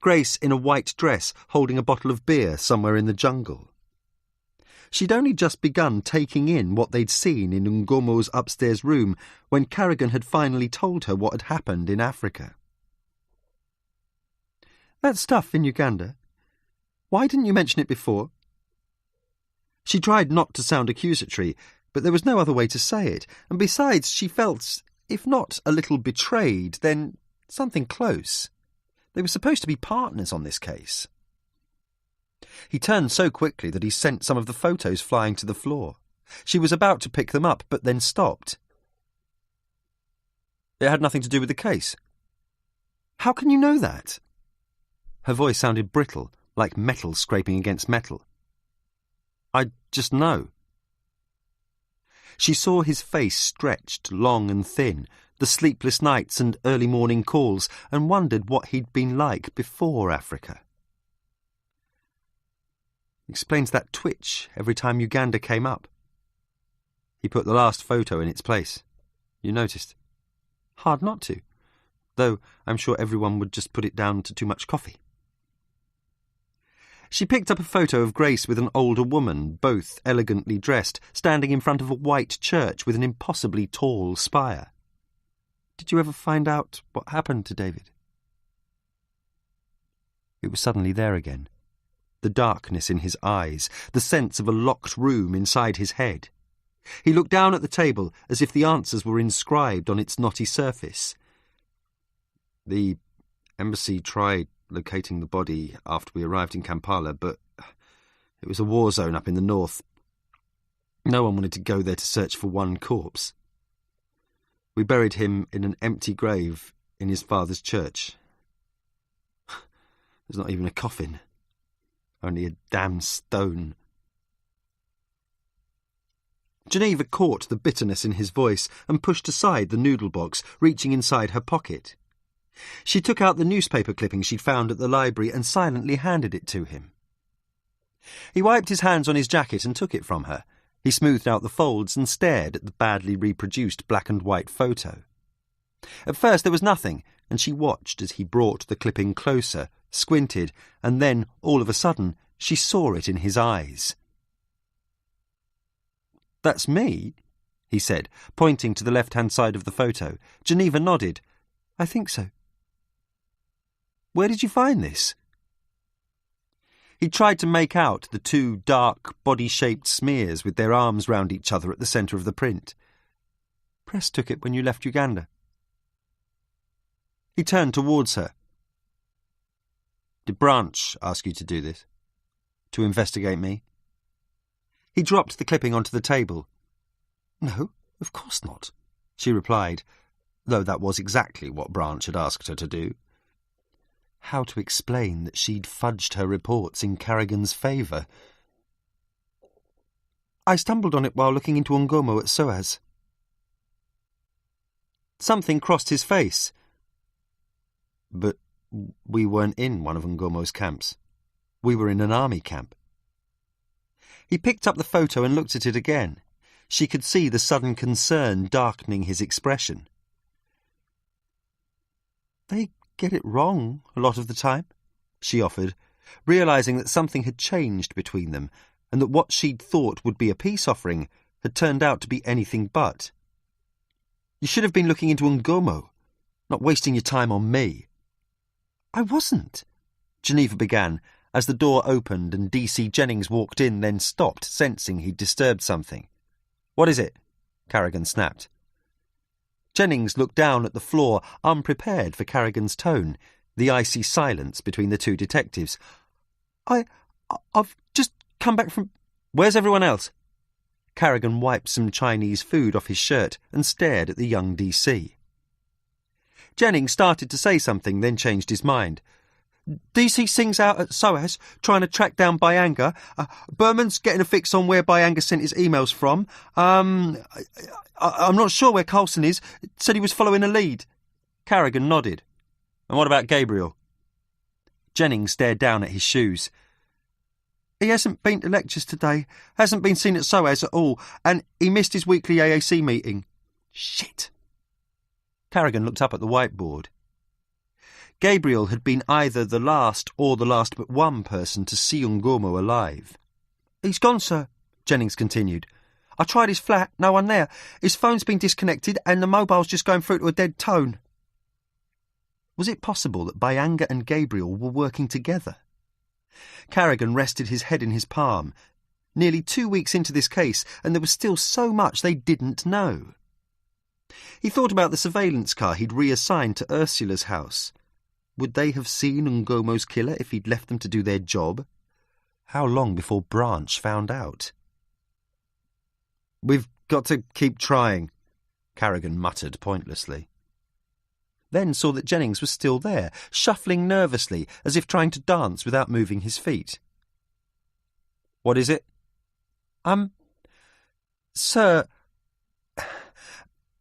Grace in a white dress holding a bottle of beer somewhere in the jungle. She'd only just begun taking in what they'd seen in Ngomo's upstairs room when Carrigan had finally told her what had happened in Africa. "That stuff in Uganda, why didn't you mention it before?" She tried not to sound accusatory, but there was no other way to say it, and besides she felt, if not a little betrayed, then something close. They were supposed to be partners on this case. He turned so quickly that he sent some of the photos flying to the floor. She was about to pick them up, but then stopped. "It had nothing to do with the case." "How can you know that?" Her voice sounded brittle, like metal scraping against metal. "I just know." She saw his face stretched, long and thin, the sleepless nights and early morning calls, and wondered what he'd been like before Africa. "Explains that twitch every time Uganda came up." He put the last photo in its place. "You noticed?" "Hard not to, though I'm sure everyone would just put it down to too much coffee." She picked up a photo of Grace with an older woman, both elegantly dressed, standing in front of a white church with an impossibly tall spire. "Did you ever find out what happened to David?" It was suddenly there again. The darkness in his eyes, the sense of a locked room inside his head. He looked down at the table as if the answers were inscribed on its knotty surface. "The embassy tried locating the body after we arrived in Kampala, but it was a war zone up in the north. No one wanted to go there to search for one corpse. We buried him in an empty grave in his father's church. There's not even a coffin. Only a damn stone." Geneva caught the bitterness in his voice and pushed aside the noodle box, reaching inside her pocket. She took out the newspaper clipping she'd found at the library and silently handed it to him. He wiped his hands on his jacket and took it from her. He smoothed out the folds and stared at the badly reproduced black and white photo. At first there was nothing, and she watched as he brought the clipping closer, squinted, and then, all of a sudden, she saw it in his eyes. "That's me," he said, pointing to the left-hand side of the photo. Geneva nodded. "I think so." "Where did you find this?" He tried to make out the 2 dark, body-shaped smears with their arms round each other at the centre of the print. "Press took it when you left Uganda." He turned towards her. "Did Branch ask you to do this? To investigate me?" He dropped the clipping onto the table. "No, of course not," she replied, though that was exactly what Branch had asked her to do. How to explain that she'd fudged her reports in Carrigan's favour? "I stumbled on it while looking into Ngomo at SOAS." Something crossed his face. "But we weren't in one of Ngomo's camps." We were in an army camp. He picked up the photo and looked at it again. She could see the sudden concern darkening his expression. They get it wrong a lot of the time, she offered, realising that something had changed between them and that what she'd thought would be a peace offering had turned out to be anything but. You should have been looking into Ngomo, not wasting your time on me. I wasn't, Geneva began, as the door opened and D.C. Jennings walked in, then stopped, sensing he'd disturbed something. What is it? Carrigan snapped. Jennings looked down at the floor, unprepared for Carrigan's tone, the icy silence between the two detectives. I've just come back from... Where's everyone else? Carrigan wiped some Chinese food off his shirt and stared at the young D.C. Jennings started to say something, then changed his mind. D.C. Singh's out at SOAS, trying to track down Byanga. Berman's getting a fix on where Byanga sent his emails from. I'm not sure where Carlson is. Said he was following a lead. Carrigan nodded. And what about Gabriel? Jennings stared down at his shoes. He hasn't been to lectures today, hasn't been seen at SOAS at all, and he missed his weekly AAC meeting. Shit. Carrigan looked up at the whiteboard. Gabriel had been either the last or the last but one person to see Ngomo alive. He's gone, sir, Jennings continued. I tried his flat, no one there. His phone's been disconnected and the mobile's just going through to a dead tone. Was it possible that Byanga and Gabriel were working together? Carrigan rested his head in his palm. Nearly 2 weeks into this case, and there was still so much they didn't know. He thought about the surveillance car he'd reassigned to Ursula's house. Would they have seen Ngomo's killer if he'd left them to do their job? How long before Branch found out? We've got to keep trying, Carrigan muttered pointlessly. Then saw that Jennings was still there, shuffling nervously, as if trying to dance without moving his feet. What is it? Sir,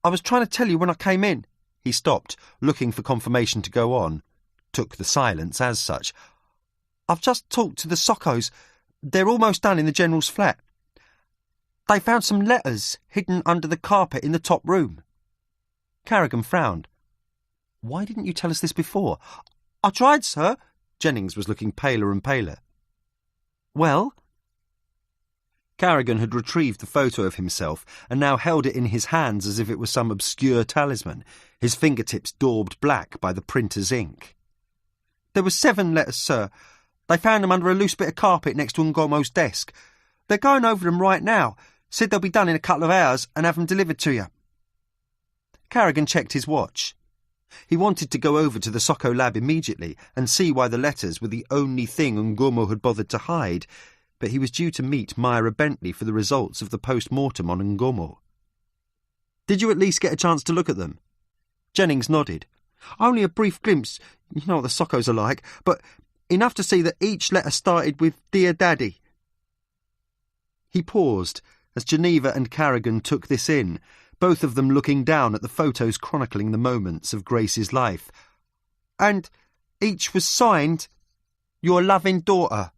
I was trying to tell you when I came in. He stopped, looking for confirmation to go on. Took the silence as such. I've just talked to the Sockos. They're almost done in the General's flat. They found some letters hidden under the carpet in the top room. Carrigan frowned. Why didn't you tell us this before? I tried, sir. Jennings was looking paler and paler. Well? Carrigan had retrieved the photo of himself and now held it in his hands as if it was some obscure talisman, his fingertips daubed black by the printer's ink. There were 7 letters, sir. They found them under a loose bit of carpet next to Ngomo's desk. They're going over them right now. Said they'll be done in a couple of hours and have them delivered to you. Carrigan checked his watch. He wanted to go over to the Socko lab immediately and see why the letters were the only thing Ngomo had bothered to hide, but he was due to meet Myra Bentley for the results of the post-mortem on Ngomo. Did you at least get a chance to look at them? Jennings nodded. Only a brief glimpse, you know what the Sockos are like, but enough to see that each letter started with Dear Daddy. He paused as Geneva and Carrigan took this in, both of them looking down at the photos chronicling the moments of Grace's life. And each was signed, Your loving daughter.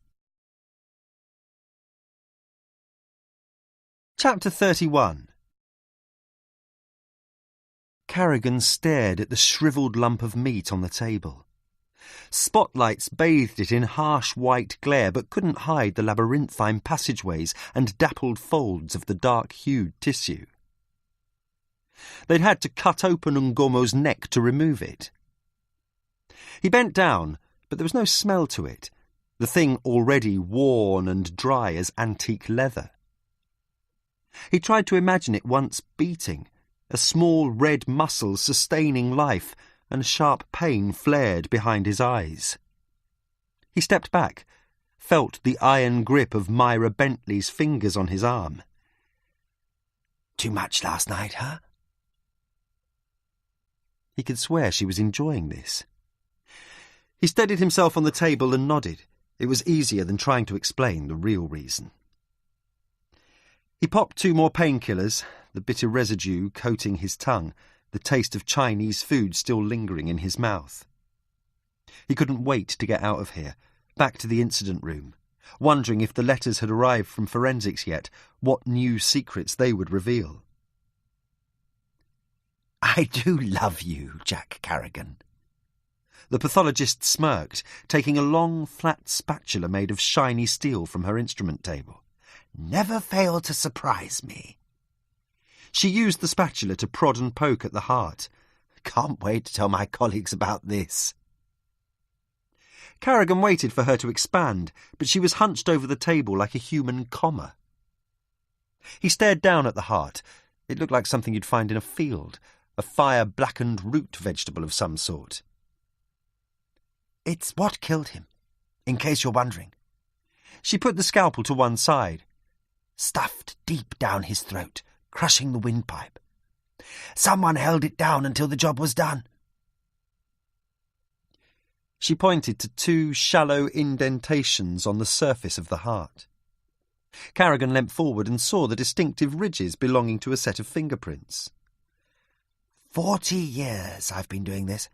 Chapter 31. Carrigan stared at the shriveled lump of meat on the table. Spotlights bathed it in harsh white glare but couldn't hide the labyrinthine passageways and dappled folds of the dark-hued tissue. They'd had to cut open Ngomo's neck to remove it. He bent down, but there was no smell to it, the thing already worn and dry as antique leather. He tried to imagine it once beating, a small red muscle sustaining life, and sharp pain flared behind his eyes. He stepped back, felt the iron grip of Myra Bentley's fingers on his arm. Too much last night, huh? He could swear she was enjoying this. He steadied himself on the table and nodded. It was easier than trying to explain the real reason. He popped 2 more painkillers, the bitter residue coating his tongue, the taste of Chinese food still lingering in his mouth. He couldn't wait to get out of here, back to the incident room, wondering if the letters had arrived from forensics yet, what new secrets they would reveal. "I do love you, Jack Carrigan." The pathologist smirked, taking a long, flat spatula made of shiny steel from her instrument table. "Never fail to surprise me." She used the spatula to prod and poke at the heart. "Can't wait to tell my colleagues about this." Carrigan waited for her to expand, but she was hunched over the table like a human comma. He stared down at the heart. It looked like something you'd find in a field, a fire-blackened root vegetable of some sort. "It's what killed him, in case you're wondering." She put the scalpel to one side. "Stuffed deep down his throat, crushing the windpipe. Someone held it down until the job was done." She pointed to 2 shallow indentations on the surface of the heart. Carrigan leant forward and saw the distinctive ridges belonging to a set of fingerprints. 40 years I've been doing this,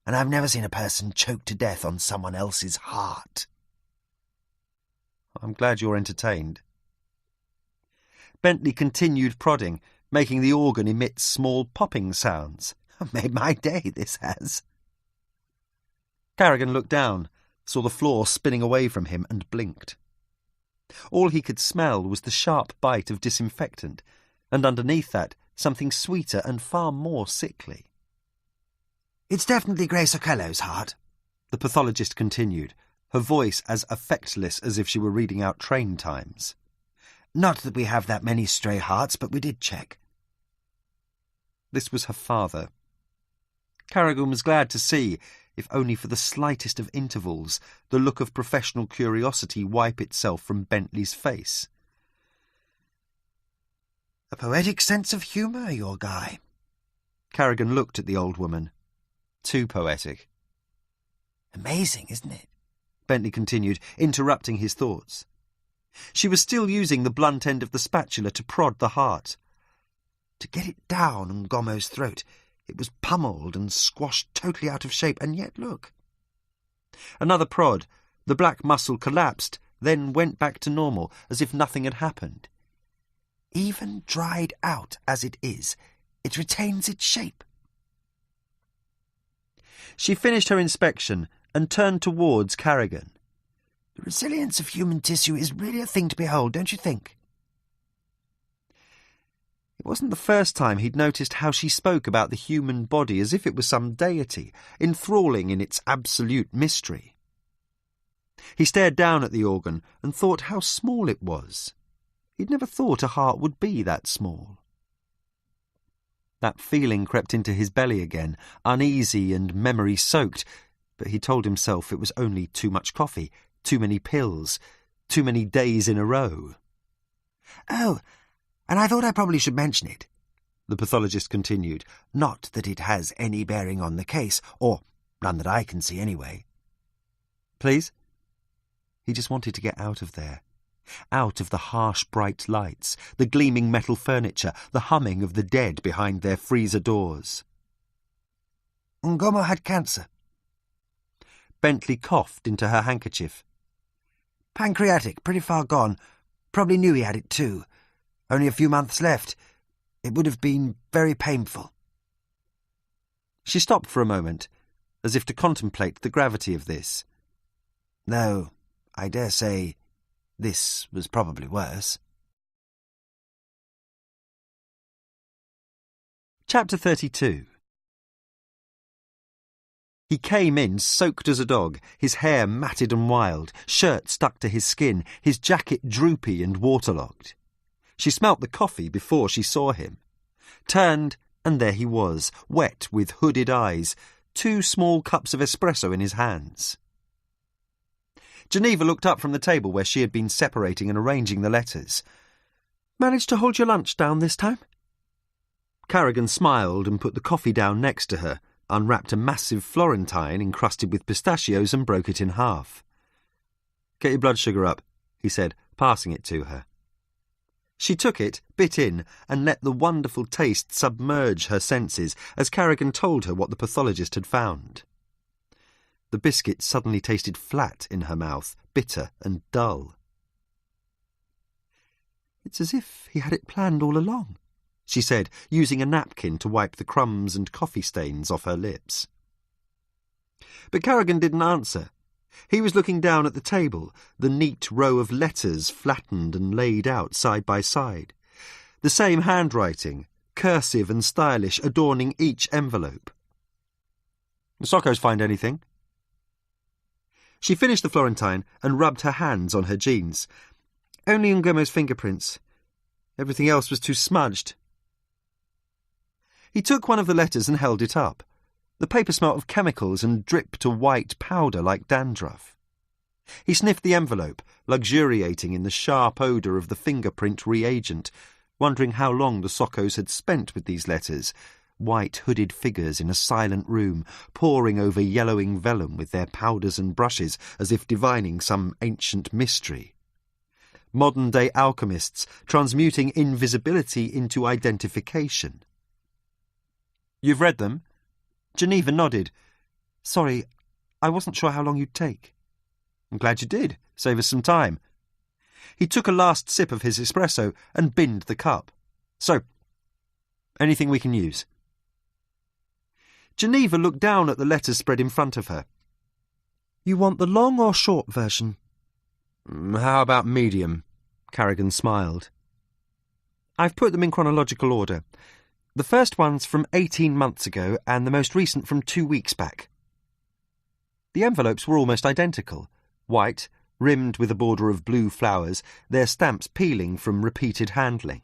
and I've never seen a person choked to death on someone else's heart. I'm glad you're entertained. Bentley continued prodding, making the organ emit small popping sounds. Made my day, this has. Carrigan looked down, saw the floor spinning away from him, and blinked. All he could smell was the sharp bite of disinfectant, and underneath that, something sweeter and far more sickly. "It's definitely Grace Okello's heart," the pathologist continued, her voice as effectless as if she were reading out train times. "Not that we have that many stray hearts, but we did check." This was her father. Carrigan was glad to see, if only for the slightest of intervals, the look of professional curiosity wipe itself from Bentley's face. "A poetic sense of humour, your guy." Carrigan looked at the old woman. Too poetic. "Amazing, isn't it?" Bentley continued, interrupting his thoughts. She was still using the blunt end of the spatula to prod the heart. To get it down Ngomo's throat, it was pummeled and squashed totally out of shape, and yet look. Another prod. The black muscle collapsed, then went back to normal, as if nothing had happened. Even dried out as it is, it retains its shape. She finished her inspection and turned towards Carrigan. The resilience of human tissue is really a thing to behold, don't you think? It wasn't the first time he'd noticed how she spoke about the human body as if it was some deity, enthralling in its absolute mystery. He stared down at the organ and thought how small it was. He'd never thought a heart would be that small. That feeling crept into his belly again, uneasy and memory-soaked, but he told himself it was only too much coffee, too many pills, too many days in a row. "Oh, and I thought I probably should mention it," the pathologist continued. "Not that it has any bearing on the case, or none that I can see anyway." Please? He just wanted to get out of there. Out of the harsh, bright lights, the gleaming metal furniture, the humming of the dead behind their freezer doors. "Ngomo had cancer." Bentley coughed into her handkerchief. "Pancreatic, pretty far gone. Probably knew he had it too. Only a few months left. It would have been very painful." She stopped for a moment, as if to contemplate the gravity of this. "No, I dare say this was probably worse." Chapter 32. He came in soaked as a dog, his hair matted and wild, shirt stuck to his skin, his jacket droopy and waterlogged. She smelt the coffee before she saw him. Turned, and there he was, wet with hooded eyes, 2 small cups of espresso in his hands. Geneva looked up from the table where she had been separating and arranging the letters. "Managed to hold your lunch down this time?" Carrigan smiled and put the coffee down next to her, unwrapped a massive Florentine encrusted with pistachios and broke it in half. "Get your blood sugar up," he said, passing it to her. She took it, bit in, and let the wonderful taste submerge her senses as Carrigan told her what the pathologist had found. The biscuit suddenly tasted flat in her mouth, bitter and dull. "It's as if he had it planned all along," she said, using a napkin to wipe the crumbs and coffee stains off her lips. But Carrigan didn't answer. He was looking down at the table, the neat row of letters flattened and laid out side by side. The same handwriting, cursive and stylish, adorning each envelope. "The Sockos find anything?" She finished the Florentine and rubbed her hands on her jeans. "Only Ngomo's fingerprints. Everything else was too smudged." He took one of the letters and held it up. The paper smelt of chemicals and dripped a white powder like dandruff. He sniffed the envelope, luxuriating in the sharp odour of the fingerprint reagent, wondering how long the Sockos had spent with these letters, white hooded figures in a silent room, poring over yellowing vellum with their powders and brushes as if divining some ancient mystery. Modern-day alchemists transmuting invisibility into identification. "You've read them?" Geneva nodded. "Sorry, I wasn't sure how long you'd take." "I'm glad you did. Save us some time." He took a last sip of his espresso and binned the cup. "So, anything we can use?" Geneva looked down at the letters spread in front of her. "You want the long or short version?" "How about medium?" Carrigan smiled. "I've put them in chronological order. The first one's from 18 months ago and the most recent from 2 weeks back." The envelopes were almost identical, white, rimmed with a border of blue flowers, their stamps peeling from repeated handling.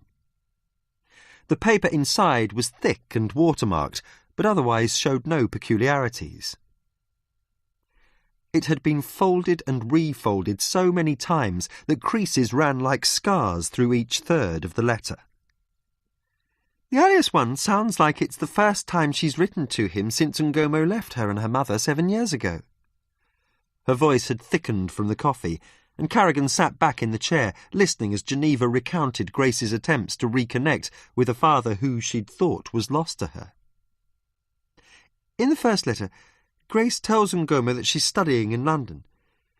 The paper inside was thick and watermarked, but otherwise showed no peculiarities. It had been folded and refolded so many times that creases ran like scars through each third of the letter. "The earliest one sounds like it's the first time she's written to him since Ngomo left her and her mother 7 years ago." Her voice had thickened from the coffee, and Carrigan sat back in the chair, listening as Geneva recounted Grace's attempts to reconnect with a father who she'd thought was lost to her. "In the first letter, Grace tells Ngomo that she's studying in London.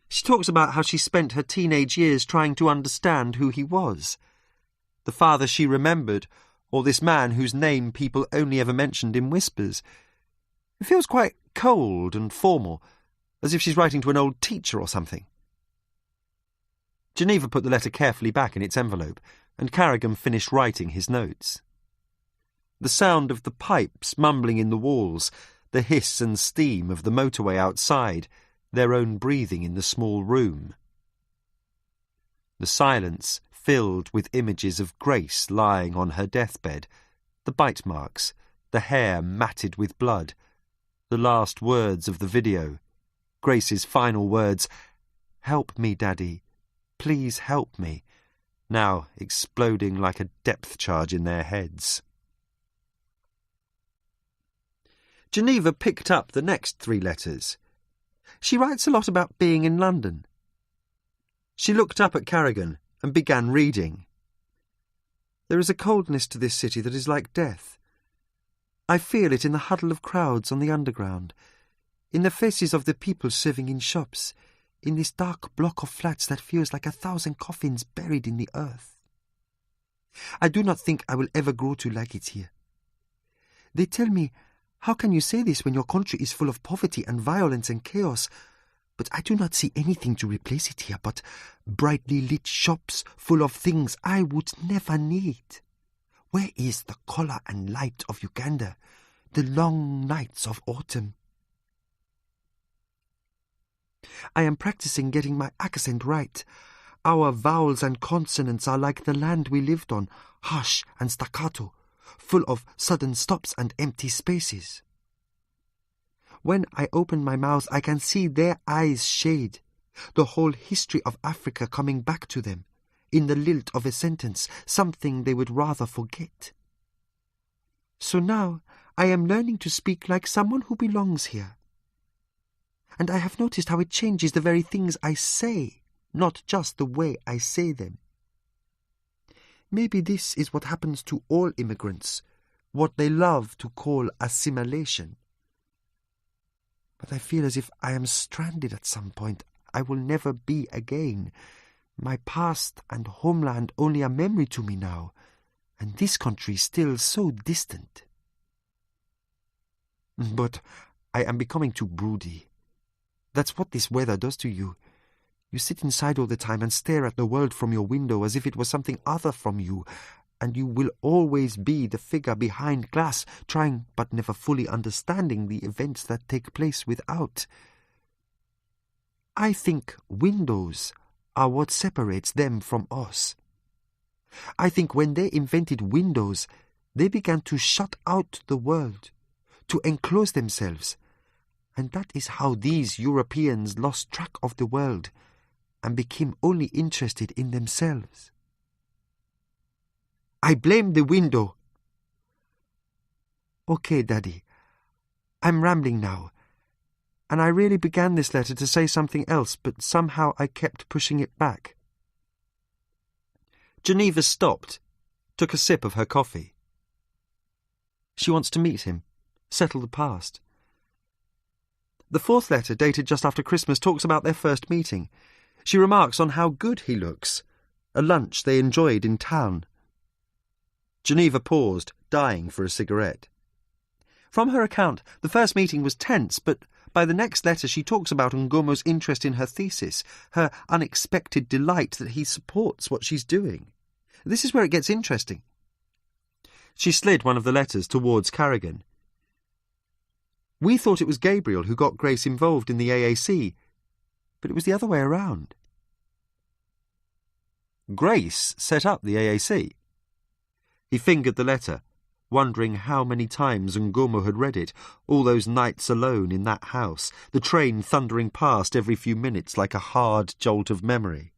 She talks about how she spent her teenage years trying to understand who he was. The father she remembered, or this man whose name people only ever mentioned in whispers. It feels quite cold and formal, as if she's writing to an old teacher or something." Geneva put the letter carefully back in its envelope, and Carrigan finished writing his notes. The sound of the pipes mumbling in the walls, the hiss and steam of the motorway outside, their own breathing in the small room. The silence filled with images of Grace lying on her deathbed, the bite marks, the hair matted with blood, the last words of the video, Grace's final words, "Help me, Daddy. Please help me," now exploding like a depth charge in their heads. Geneva picked up the next 3 letters. "She writes a lot about being in London." She looked up at Carrigan and began reading. "There is a coldness to this city that is like death. I feel it in the huddle of crowds on the underground, in the faces of the people serving in shops, in this dark block of flats that feels like 1,000 coffins buried in the earth. I do not think I will ever grow to like it here. They tell me, how can you say this when your country is full of poverty and violence and chaos? But I do not see anything to replace it here but brightly lit shops full of things I would never need. Where is the colour and light of Uganda, the long nights of autumn? I am practicing getting my accent right. Our vowels and consonants are like the land we lived on, harsh and staccato, full of sudden stops and empty spaces. When I open my mouth, I can see their eyes shade, the whole history of Africa coming back to them, in the lilt of a sentence, something they would rather forget. So now I am learning to speak like someone who belongs here. And I have noticed how it changes the very things I say, not just the way I say them. Maybe this is what happens to all immigrants, what they love to call assimilation. But I feel as if I am stranded at some point I will never be again. My past and homeland only a memory to me now, and this country still so distant. But I am becoming too broody. That's what this weather does to you. You sit inside all the time and stare at the world from your window as if it was something other from you, and you will always be the figure behind glass, trying but never fully understanding the events that take place without. I think windows are what separates them from us. I think when they invented windows, they began to shut out the world, to enclose themselves, and that is how these Europeans lost track of the world and became only interested in themselves. I blame the window. Okay, Daddy, I'm rambling now, and I really began this letter to say something else, but somehow I kept pushing it back. Geneva stopped, took a sip of her coffee. She wants to meet him, settle the past. The fourth letter, dated just after Christmas, talks about their first meeting. She remarks on how good he looks, a lunch they enjoyed in town. Geneva paused, dying for a cigarette. From her account, the first meeting was tense, but by the next letter she talks about Ngomo's interest in her thesis, her unexpected delight that he supports what she's doing. This is where it gets interesting. She slid one of the letters towards Carrigan. We thought it was Gabriel who got Grace involved in the AAC, but it was the other way around. Grace set up the AAC. He fingered the letter, wondering how many times Ngomo had read it, all those nights alone in that house, the train thundering past every few minutes like a hard jolt of memory.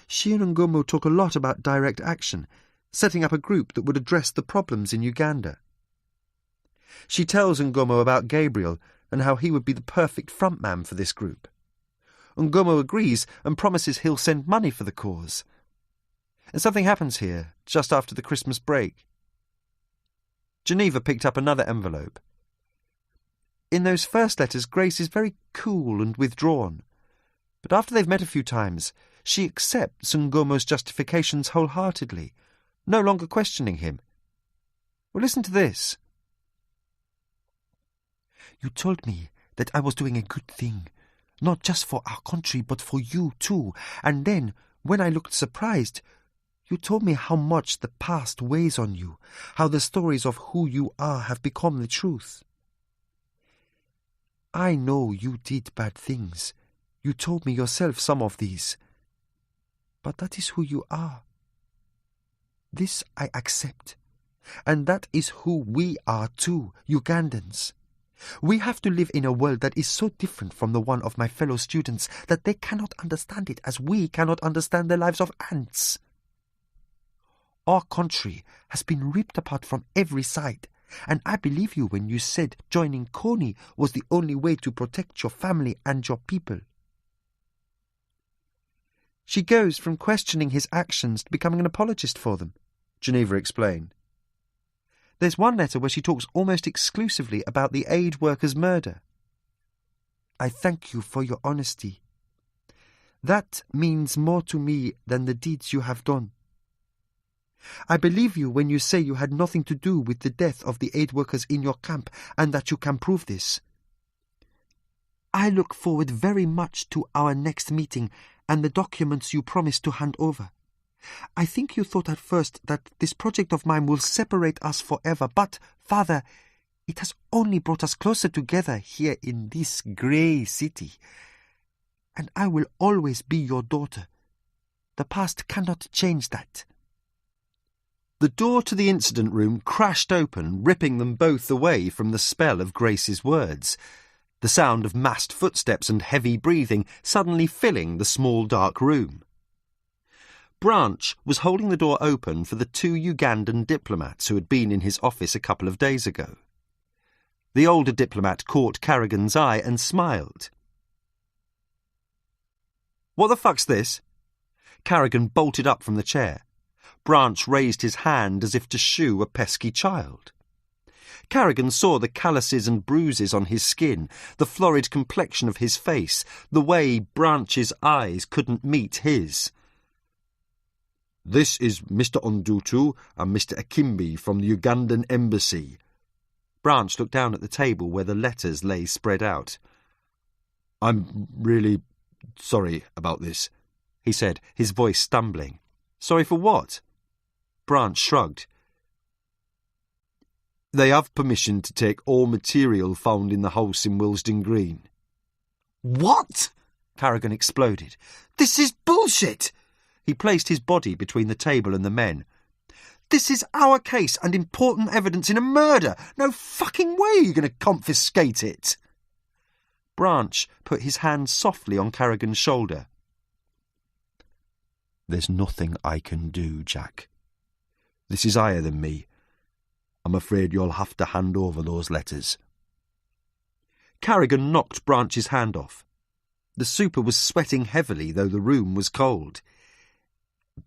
She and Ngomo talk a lot about direct action, setting up a group that would address the problems in Uganda. She tells Ngomo about Gabriel and how he would be the perfect frontman for this group. Ngomo agrees and promises he'll send money for the cause. And something happens here, just after the Christmas break. Geneva picked up another envelope. In those first letters, Grace is very cool and withdrawn. But after they've met a few times, she accepts Ngomo's justifications wholeheartedly, no longer questioning him. Well, listen to this. You told me that I was doing a good thing, not just for our country, but for you too. And then, when I looked surprised, you told me how much the past weighs on you, how the stories of who you are have become the truth. I know you did bad things. You told me yourself some of these. But that is who you are. This I accept. And that is who we are too, Ugandans. We have to live in a world that is so different from the one of my fellow students that they cannot understand it as we cannot understand the lives of ants. Our country has been ripped apart from every side, and I believe you when you said joining Kony was the only way to protect your family and your people. She goes from questioning his actions to becoming an apologist for them, Geneva explained. There's one letter where she talks almost exclusively about the aid worker's murder. I thank you for your honesty. That means more to me than the deeds you have done. I believe you when you say you had nothing to do with the death of the aid workers in your camp and that you can prove this. I look forward very much to our next meeting and the documents you promised to hand over. I think you thought at first that this project of mine will separate us forever, but, Father, it has only brought us closer together here in this grey city. And I will always be your daughter. The past cannot change that. The door to the incident room crashed open, ripping them both away from the spell of Grace's words, the sound of massed footsteps and heavy breathing suddenly filling the small dark room. Branch was holding the door open for the two Ugandan diplomats who had been in his office a couple of days ago. The older diplomat caught Carrigan's eye and smiled. "What the fuck's this?" Carrigan bolted up from the chair. Branch raised his hand as if to shoo a pesky child. Carrigan saw the calluses and bruises on his skin, the florid complexion of his face, the way Branch's eyes couldn't meet his. "This is Mr. Ondutu and Mr. Akimbi from the Ugandan embassy." Branch looked down at the table where the letters lay spread out. "I'm really sorry about this," he said, his voice stumbling. Sorry for what? Branch shrugged. "They have permission to take all material found in the house in Willesden Green." What? Carrigan exploded. This is bullshit! He placed his body between the table and the men. This is our case and important evidence in a murder. No fucking way you're going to confiscate it. Branch put his hand softly on Carrigan's shoulder. "There's nothing I can do, Jack. This is higher than me. I'm afraid you'll have to hand over those letters." Carrigan knocked Branch's hand off. The super was sweating heavily, though the room was cold.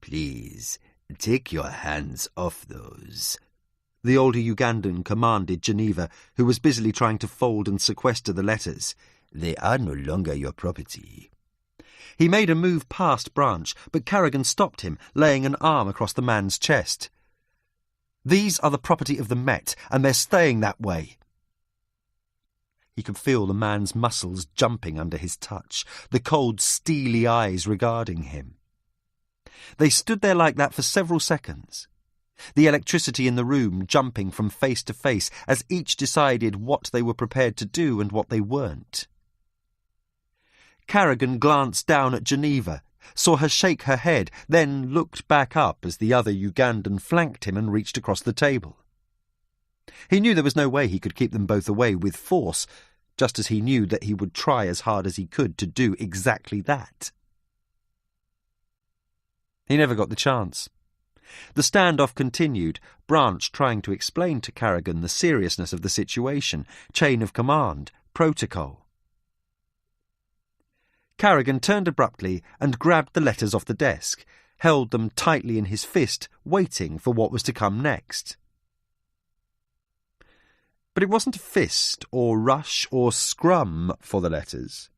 "Please, take your hands off those," the older Ugandan commanded Geneva, who was busily trying to fold and sequester the letters. "They are no longer your property." He made a move past Branch, but Carrigan stopped him, laying an arm across the man's chest. "These are the property of the Met, and they're staying that way." He could feel the man's muscles jumping under his touch, the cold, steely eyes regarding him. They stood there like that for several seconds, the electricity in the room jumping from face to face as each decided what they were prepared to do and what they weren't. Carrigan glanced down at Geneva, saw her shake her head, then looked back up as the other Ugandan flanked him and reached across the table. He knew there was no way he could keep them both away with force, just as he knew that he would try as hard as he could to do exactly that. He never got the chance. The standoff continued, Branch trying to explain to Carrigan the seriousness of the situation, chain of command, protocol. Carrigan turned abruptly and grabbed the letters off the desk, held them tightly in his fist, waiting for what was to come next. But it wasn't a fist or rush or scrum for the letters,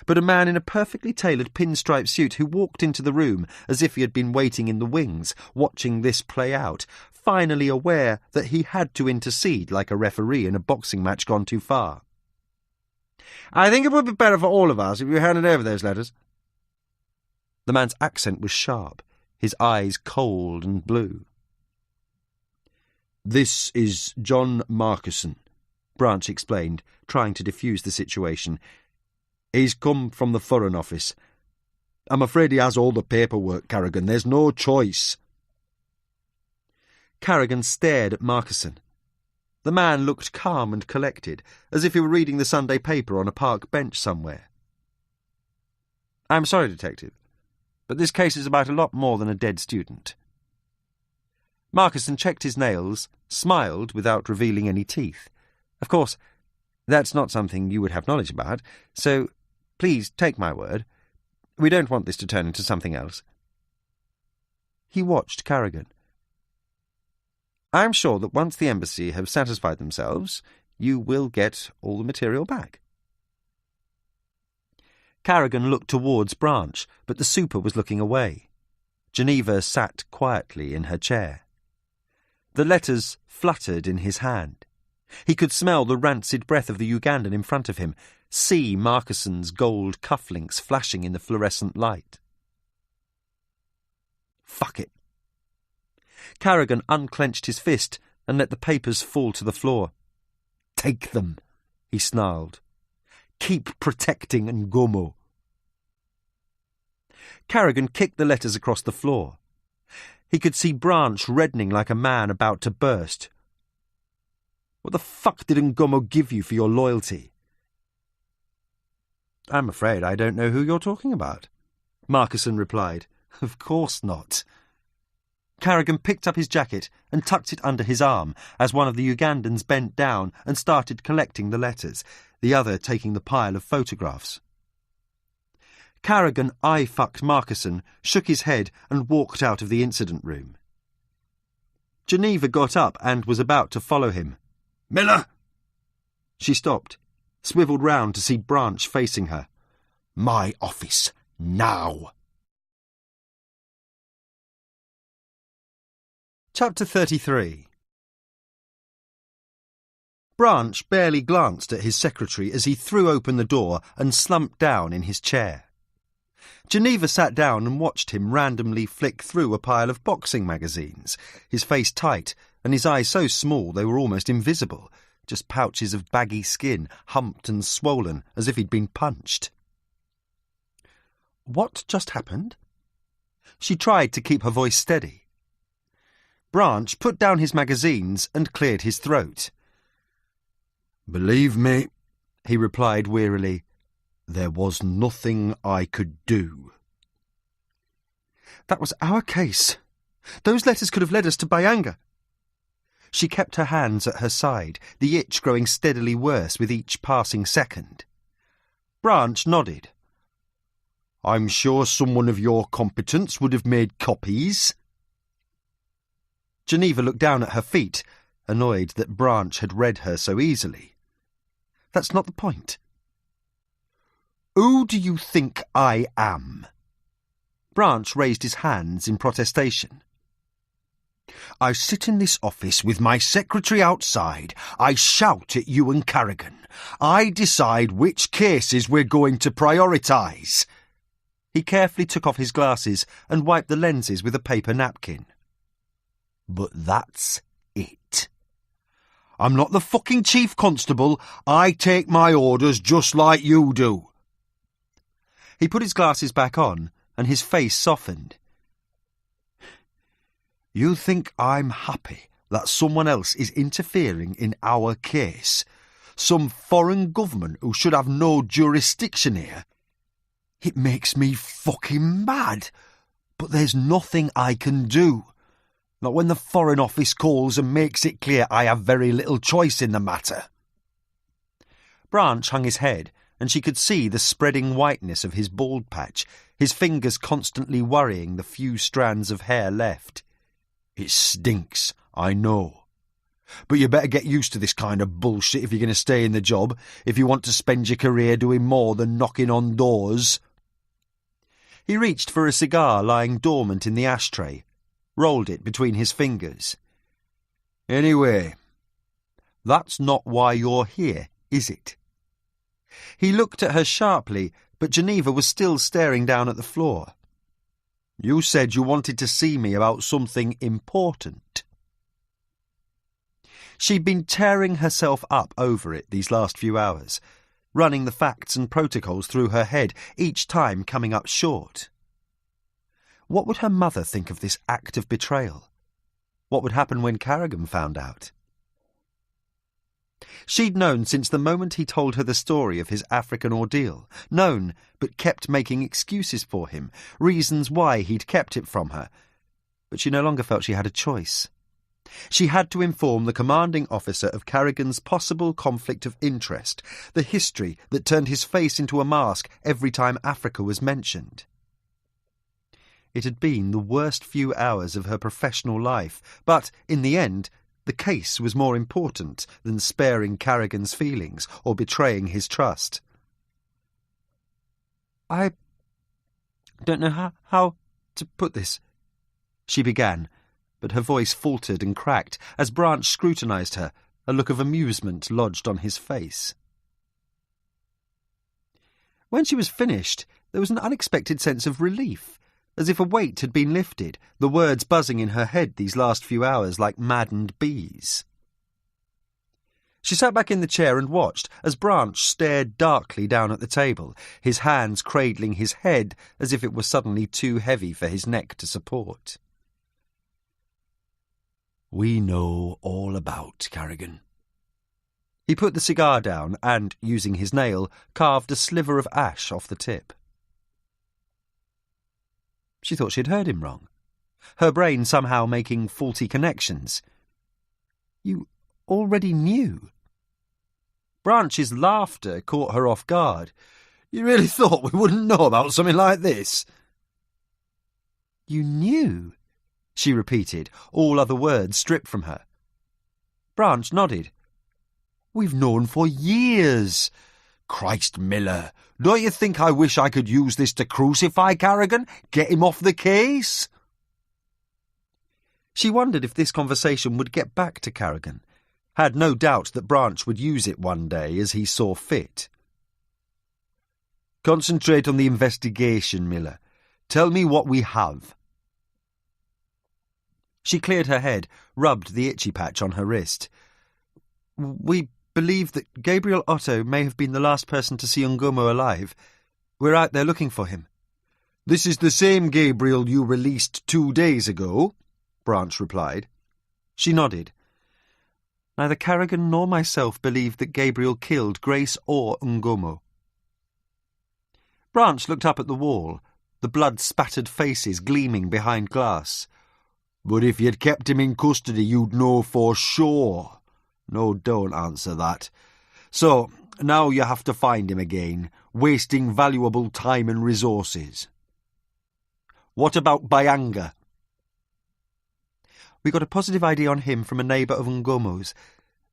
but a man in a perfectly tailored pinstripe suit who walked into the room as if he had been waiting in the wings, watching this play out, finally aware that he had to intercede like a referee in a boxing match gone too far. "I think it would be better for all of us if you handed over those letters." The man's accent was sharp, his eyes cold and blue. "This is John Markison," Branch explained, trying to defuse the situation. "He's come from the Foreign Office. I'm afraid he has all the paperwork, Carrigan. There's no choice." Carrigan stared at Markison. The man looked calm and collected, as if he were reading the Sunday paper on a park bench somewhere. "I'm sorry, Detective, but this case is about a lot more than a dead student." Markison checked his nails, smiled without revealing any teeth. "Of course, that's not something you would have knowledge about, so please take my word. We don't want this to turn into something else." He watched Carrigan. "I'm sure that once the embassy have satisfied themselves, you will get all the material back." Carrigan looked towards Branch, but the super was looking away. Geneva sat quietly in her chair. The letters fluttered in his hand. He could smell the rancid breath of the Ugandan in front of him, see Markison's gold cufflinks flashing in the fluorescent light. "Fuck it." Carrigan unclenched his fist and let the papers fall to the floor. "Take them," he snarled. "Keep protecting Ngomo." Carrigan kicked the letters across the floor. He could see Branch reddening like a man about to burst. "What the fuck did Ngomo give you for your loyalty?" "I'm afraid I don't know who you're talking about," Markison replied. "Of course not." Carrigan picked up his jacket and tucked it under his arm as one of the Ugandans bent down and started collecting the letters, the other taking the pile of photographs. Carrigan eye-fucked Markison, shook his head and walked out of the incident room. Geneva got up and was about to follow him. Miller! She stopped, swivelled round to see Branch facing her. My office, now! Chapter 33. Branch barely glanced at his secretary as he threw open the door and slumped down in his chair. Geneva sat down and watched him randomly flick through a pile of boxing magazines, his face tight and his eyes so small they were almost invisible, just pouches of baggy skin, humped and swollen as if he'd been punched. What just happened? She tried to keep her voice steady. Branch put down his magazines and cleared his throat. Believe me, he replied wearily, there was nothing I could do. That was our case. Those letters could have led us to Bayanga. She kept her hands at her side, the itch growing steadily worse with each passing second. Branch nodded. I'm sure someone of your competence would have made copies. Geneva looked down at her feet, annoyed that Branch had read her so easily. That's not the point. Who do you think I am? Branch raised his hands in protestation. I sit in this office with my secretary outside. I shout at you and Carrigan. I decide which cases we're going to prioritise. He carefully took off his glasses and wiped the lenses with a paper napkin. But that's it. I'm not the fucking chief constable. I take my orders just like you do. He put his glasses back on and his face softened. You think I'm happy that someone else is interfering in our case? Some foreign government who should have no jurisdiction here? It makes me fucking mad. But there's nothing I can do. Not when the Foreign Office calls and makes it clear I have very little choice in the matter. Branch hung his head, and she could see the spreading whiteness of his bald patch, his fingers constantly worrying the few strands of hair left. It stinks, I know. But you better get used to this kind of bullshit if you're going to stay in the job, if you want to spend your career doing more than knocking on doors. He reached for a cigar lying dormant in the ashtray, rolled it between his fingers. Anyway, that's not why you're here, is it? He looked at her sharply, but Geneva was still staring down at the floor. You said you wanted to see me about something important. She'd been tearing herself up over it these last few hours, running the facts and protocols through her head, each time coming up short. What would her mother think of this act of betrayal? What would happen when Carrigan found out? She'd known since the moment he told her the story of his African ordeal, known, but kept making excuses for him, reasons why he'd kept it from her. But she no longer felt she had a choice. She had to inform the commanding officer of Carrigan's possible conflict of interest, the history that turned his face into a mask every time Africa was mentioned. It had been the worst few hours of her professional life, but, in the end, the case was more important than sparing Carrigan's feelings or betraying his trust. I don't know how to put this, she began, but her voice faltered and cracked as Branch scrutinised her, a look of amusement lodged on his face. When she was finished, there was an unexpected sense of relief, as if a weight had been lifted, the words buzzing in her head these last few hours like maddened bees. She sat back in the chair and watched as Branch stared darkly down at the table, his hands cradling his head as if it were suddenly too heavy for his neck to support. We know all about Carrigan. He put the cigar down and, using his nail, carved a sliver of ash off the tip. She thought she'd heard him wrong, her brain somehow making faulty connections. You already knew. Branch's laughter caught her off guard. You really thought we wouldn't know about something like this? You knew, she repeated, all other words stripped from her. Branch nodded. We've known for years. Christ, Miller, don't you think I wish I could use this to crucify Carrigan? Get him off the case? She wondered if this conversation would get back to Carrigan, had no doubt that Branch would use it one day as he saw fit. Concentrate on the investigation, Miller. Tell me what we have. She cleared her head, rubbed the itchy patch on her wrist. We believe that Gabriel Otto may have been the last person to see Ngomo alive. We're out there looking for him. This is the same Gabriel you released 2 days ago, Branch replied. She nodded. Neither Carrigan nor myself believed that Gabriel killed Grace or Ngomo. Branch looked up at the wall, the blood-spattered faces gleaming behind glass. But if you'd kept him in custody, you'd know for sure. No, don't answer that. So, now you have to find him again, wasting valuable time and resources. What about Bayanga? We got a positive ID on him from a neighbour of Ngomo's.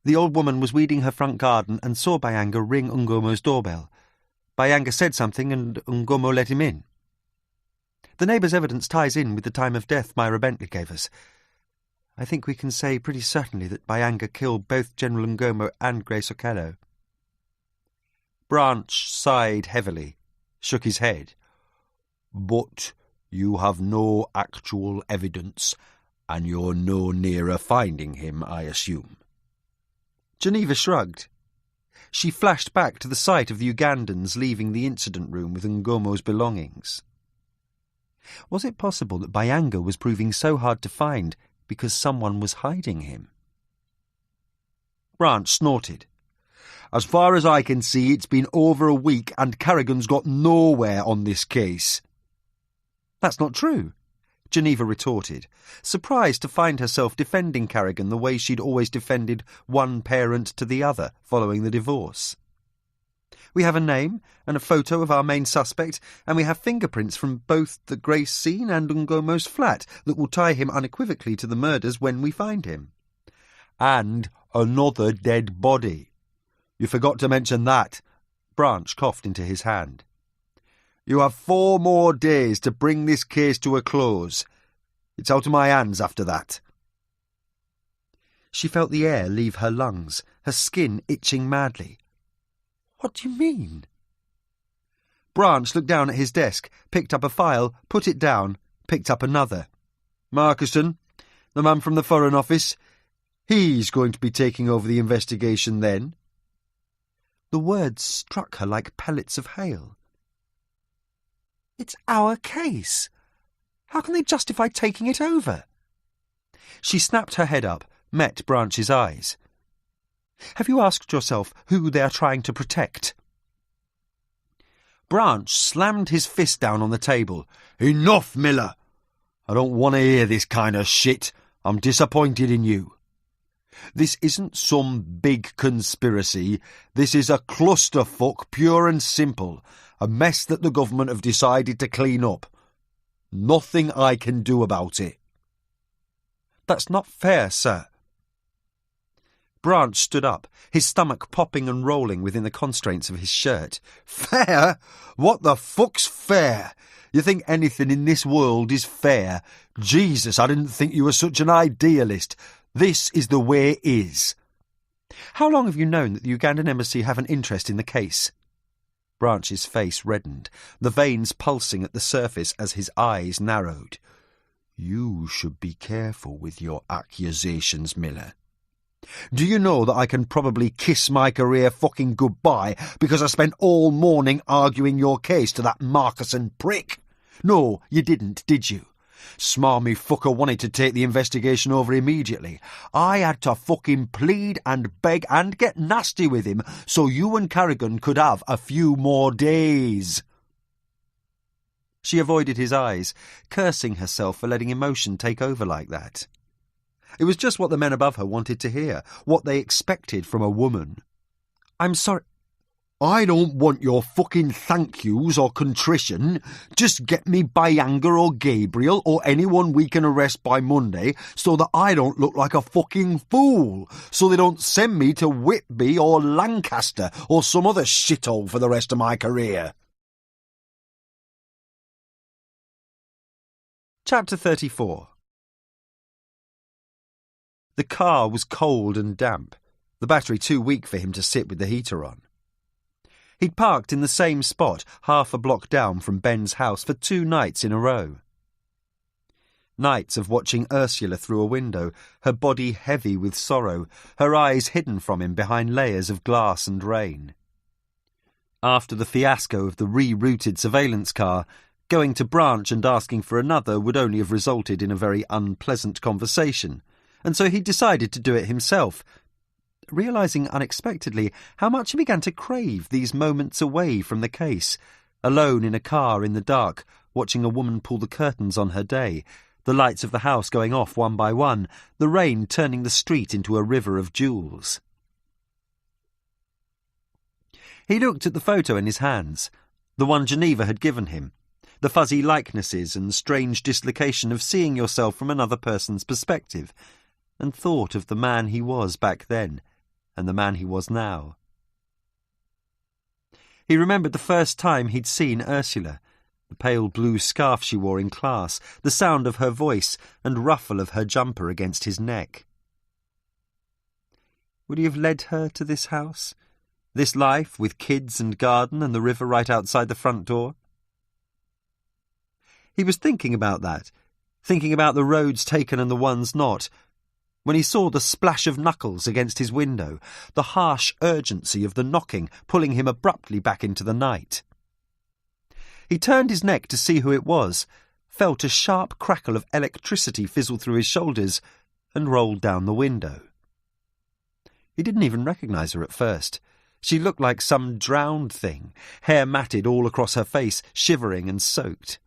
The old woman was weeding her front garden and saw Bayanga ring Ngomo's doorbell. Bayanga said something and Ngomo let him in. The neighbour's evidence ties in with the time of death Myra Bentley gave us. I think we can say pretty certainly that Bayanga killed both General Ngomo and Grace Okello. Branch sighed heavily, shook his head. But you have no actual evidence, and you're no nearer finding him, I assume. Geneva shrugged. She flashed back to the sight of the Ugandans leaving the incident room with Ngomo's belongings. Was it possible that Bayanga was proving so hard to find because someone was hiding him? Branch snorted. As far as I can see, it's been over a week and Carrigan's got nowhere on this case. That's not true, Geneva retorted, surprised to find herself defending Carrigan the way she'd always defended one parent to the other following the divorce. We have a name and a photo of our main suspect, and we have fingerprints from both the Grace scene and Ngomo's flat that will tie him unequivocally to the murders when we find him. And another dead body. You forgot to mention that. Branch coughed into his hand. You have 4 more days to bring this case to a close. It's out of my hands after that. She felt the air leave her lungs, her skin itching madly. What do you mean? Branch looked down at his desk, picked up a file, put it down, picked up another. Markison, the man from the Foreign Office, he's going to be taking over the investigation then. The words struck her like pellets of hail. It's our case. How can they justify taking it over? She snapped her head up, met Branch's eyes. Have you asked yourself who they are trying to protect? Branch slammed his fist down on the table. Enough, Miller! I don't want to hear this kind of shit. I'm disappointed in you. This isn't some big conspiracy. This is a clusterfuck, pure and simple. A mess that the government have decided to clean up. Nothing I can do about it. That's not fair, sir. Branch stood up, his stomach popping and rolling within the constraints of his shirt. Fair? What the fuck's fair? You think anything in this world is fair? Jesus, I didn't think you were such an idealist. This is the way it is. How long have you known that the Ugandan embassy have an interest in the case? Branch's face reddened, the veins pulsing at the surface as his eyes narrowed. You should be careful with your accusations, Miller. Do you know that I can probably kiss my career fucking goodbye because I spent all morning arguing your case to that Markison prick? No, you didn't, did you? Smarmy fucker wanted to take the investigation over immediately. I had to fucking plead and beg and get nasty with him so you and Carrigan could have a few more days. She avoided his eyes, cursing herself for letting emotion take over like that. It was just what the men above her wanted to hear, what they expected from a woman. I'm sorry. I don't want your fucking thank yous or contrition. Just get me Bayanga or Gabriel or anyone we can arrest by Monday so that I don't look like a fucking fool, so they don't send me to Whitby or Lancaster or some other shithole for the rest of my career. Chapter 34. The car was cold and damp, the battery too weak for him to sit with the heater on. He'd parked in the same spot, half a block down from Ben's house, for 2 nights in a row. Nights of watching Ursula through a window, her body heavy with sorrow, her eyes hidden from him behind layers of glass and rain. After the fiasco of the rerouted surveillance car, going to branch and asking for another would only have resulted in a very unpleasant conversation, and so he decided to do it himself, realising unexpectedly how much he began to crave these moments away from the case, alone in a car in the dark, watching a woman pull the curtains on her day, the lights of the house going off one by one, the rain turning the street into a river of jewels. He looked at the photo in his hands, the one Geneva had given him, the fuzzy likenesses and strange dislocation of seeing yourself from another person's perspective, and thought of the man he was back then, and the man he was now. He remembered the first time he'd seen Ursula, the pale blue scarf she wore in class, the sound of her voice and ruffle of her jumper against his neck. Would he have led her to this house, this life with kids and garden and the river right outside the front door? He was thinking about that, thinking about the roads taken and the ones not, when he saw the splash of knuckles against his window, the harsh urgency of the knocking pulling him abruptly back into the night. He turned his neck to see who it was, felt a sharp crackle of electricity fizzle through his shoulders, and rolled down the window. He didn't even recognise her at first. She looked like some drowned thing, hair matted all across her face, shivering and soaked.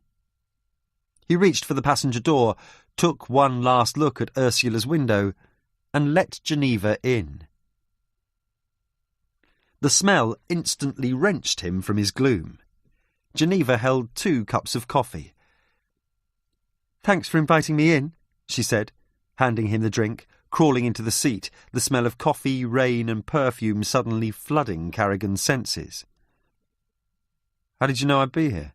He reached for the passenger door, took one last look at Ursula's window, and let Geneva in. The smell instantly wrenched him from his gloom. Geneva held 2 cups of coffee. "Thanks for inviting me in," she said, handing him the drink, crawling into the seat, the smell of coffee, rain and perfume suddenly flooding Carrigan's senses. "How did you know I'd be here?"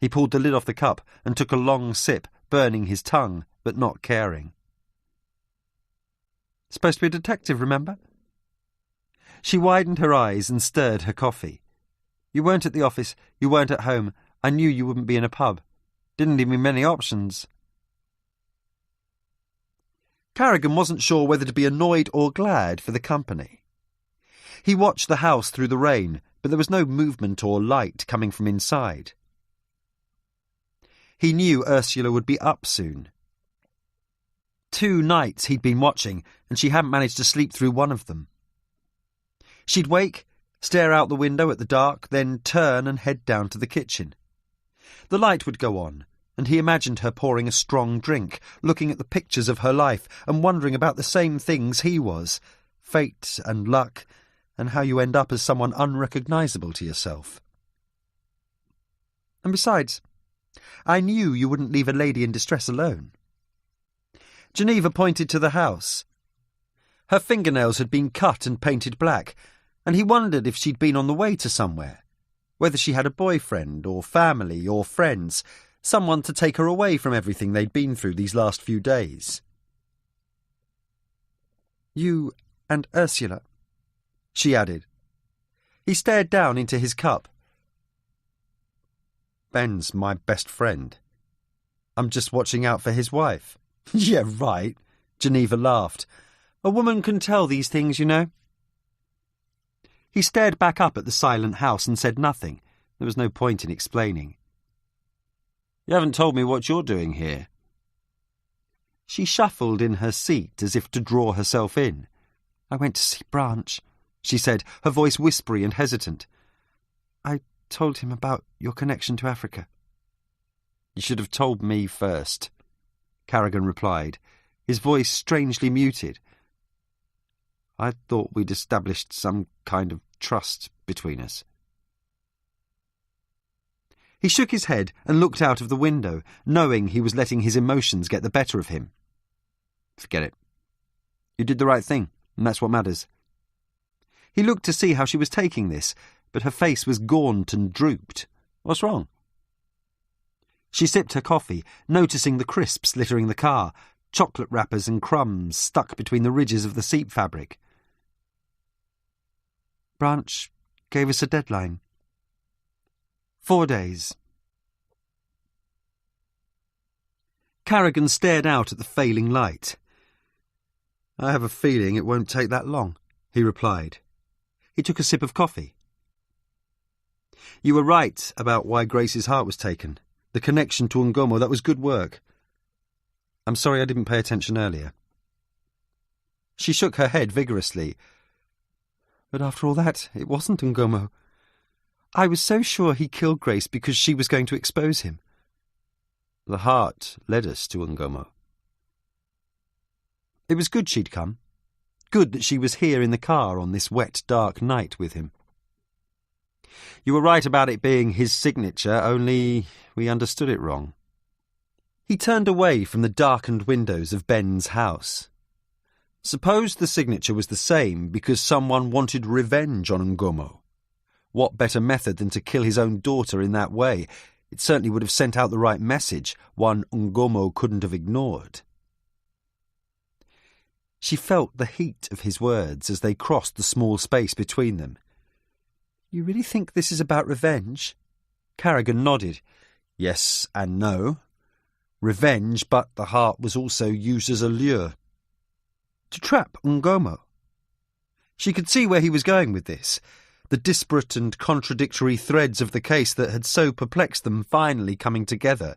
He pulled the lid off the cup and took a long sip, burning his tongue, but not caring. "Supposed to be a detective, remember?" She widened her eyes and stirred her coffee. "You weren't at the office, you weren't at home. I knew you wouldn't be in a pub. Didn't leave me many options." Carrigan wasn't sure whether to be annoyed or glad for the company. He watched the house through the rain, but there was no movement or light coming from inside. He knew Ursula would be up soon. 2 nights he'd been watching, and she hadn't managed to sleep through one of them. She'd wake, stare out the window at the dark, then turn and head down to the kitchen. The light would go on, and he imagined her pouring a strong drink, looking at the pictures of her life and wondering about the same things he was, fate and luck, and how you end up as someone unrecognisable to yourself. "And besides, I knew you wouldn't leave a lady in distress alone." Geneva pointed to the house. Her fingernails had been cut and painted black, and he wondered if she'd been on the way to somewhere, whether she had a boyfriend or family or friends, someone to take her away from everything they'd been through these last few days. "You and Ursula," she added. He stared down into his cup. "Ben's my best friend. I'm just watching out for his wife." "Yeah, right," Geneva laughed. "A woman can tell these things, you know." He stared back up at the silent house and said nothing. There was no point in explaining. "You haven't told me what you're doing here." She shuffled in her seat as if to draw herself in. "I went to see Branch," she said, her voice whispery and hesitant. "I told him about your connection to Africa." "You should have told me first," Carrigan replied, his voice strangely muted. "I thought we'd established some kind of trust between us. He shook his head and looked out of the window, knowing he was letting his emotions get the better of him. Forget it. You did the right thing, and that's what matters. He looked to see how she was taking this, but her face was gaunt and drooped. What's wrong? She sipped her coffee, noticing the crisps littering the car, chocolate wrappers and crumbs stuck between the ridges of the seat fabric. Branch gave us a deadline. 4 days. Carrigan stared out at the failing light. I have a feeling it won't take that long, he replied. He took a sip of coffee. You were right about why Grace's heart was taken. The connection to Ngomo, that was good work. I'm sorry I didn't pay attention earlier. She shook her head vigorously. But after all that, it wasn't Ngomo. I was so sure he killed Grace because she was going to expose him. The heart led us to Ngomo. It was good she'd come. Good that she was here in the car on this wet, dark night with him. You were right about it being his signature, only we understood it wrong. He turned away from the darkened windows of Ben's house. Suppose the signature was the same because someone wanted revenge on Ngomo. What better method than to kill his own daughter in that way? It certainly would have sent out the right message, one Ngomo couldn't have ignored. She felt the heat of his words as they crossed the small space between them. You really think this is about revenge? Carrigan nodded. Yes and no. Revenge, but the heart was also used as a lure. To trap Ngomo. She could see where he was going with this. The disparate and contradictory threads of the case that had so perplexed them finally coming together.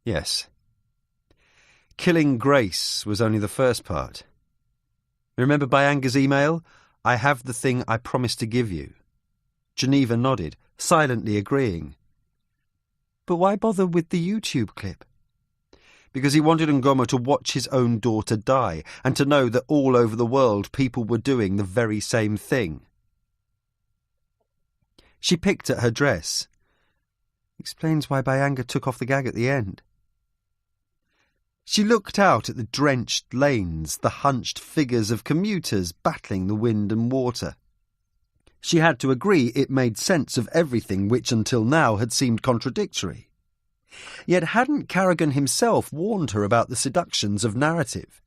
Yes. Killing Grace was only the first part. Remember Bayanga's email? I have the thing I promised to give you. Geneva nodded, silently agreeing. But why bother with the YouTube clip? Because he wanted Ngomo to watch his own daughter die, and to know that all over the world people were doing the very same thing. She picked at her dress. Explains why Bayanga took off the gag at the end. She looked out at the drenched lanes, the hunched figures of commuters battling the wind and water. She had to agree it made sense of everything which until now had seemed contradictory. Yet hadn't Carrigan himself warned her about the seductions of narrative?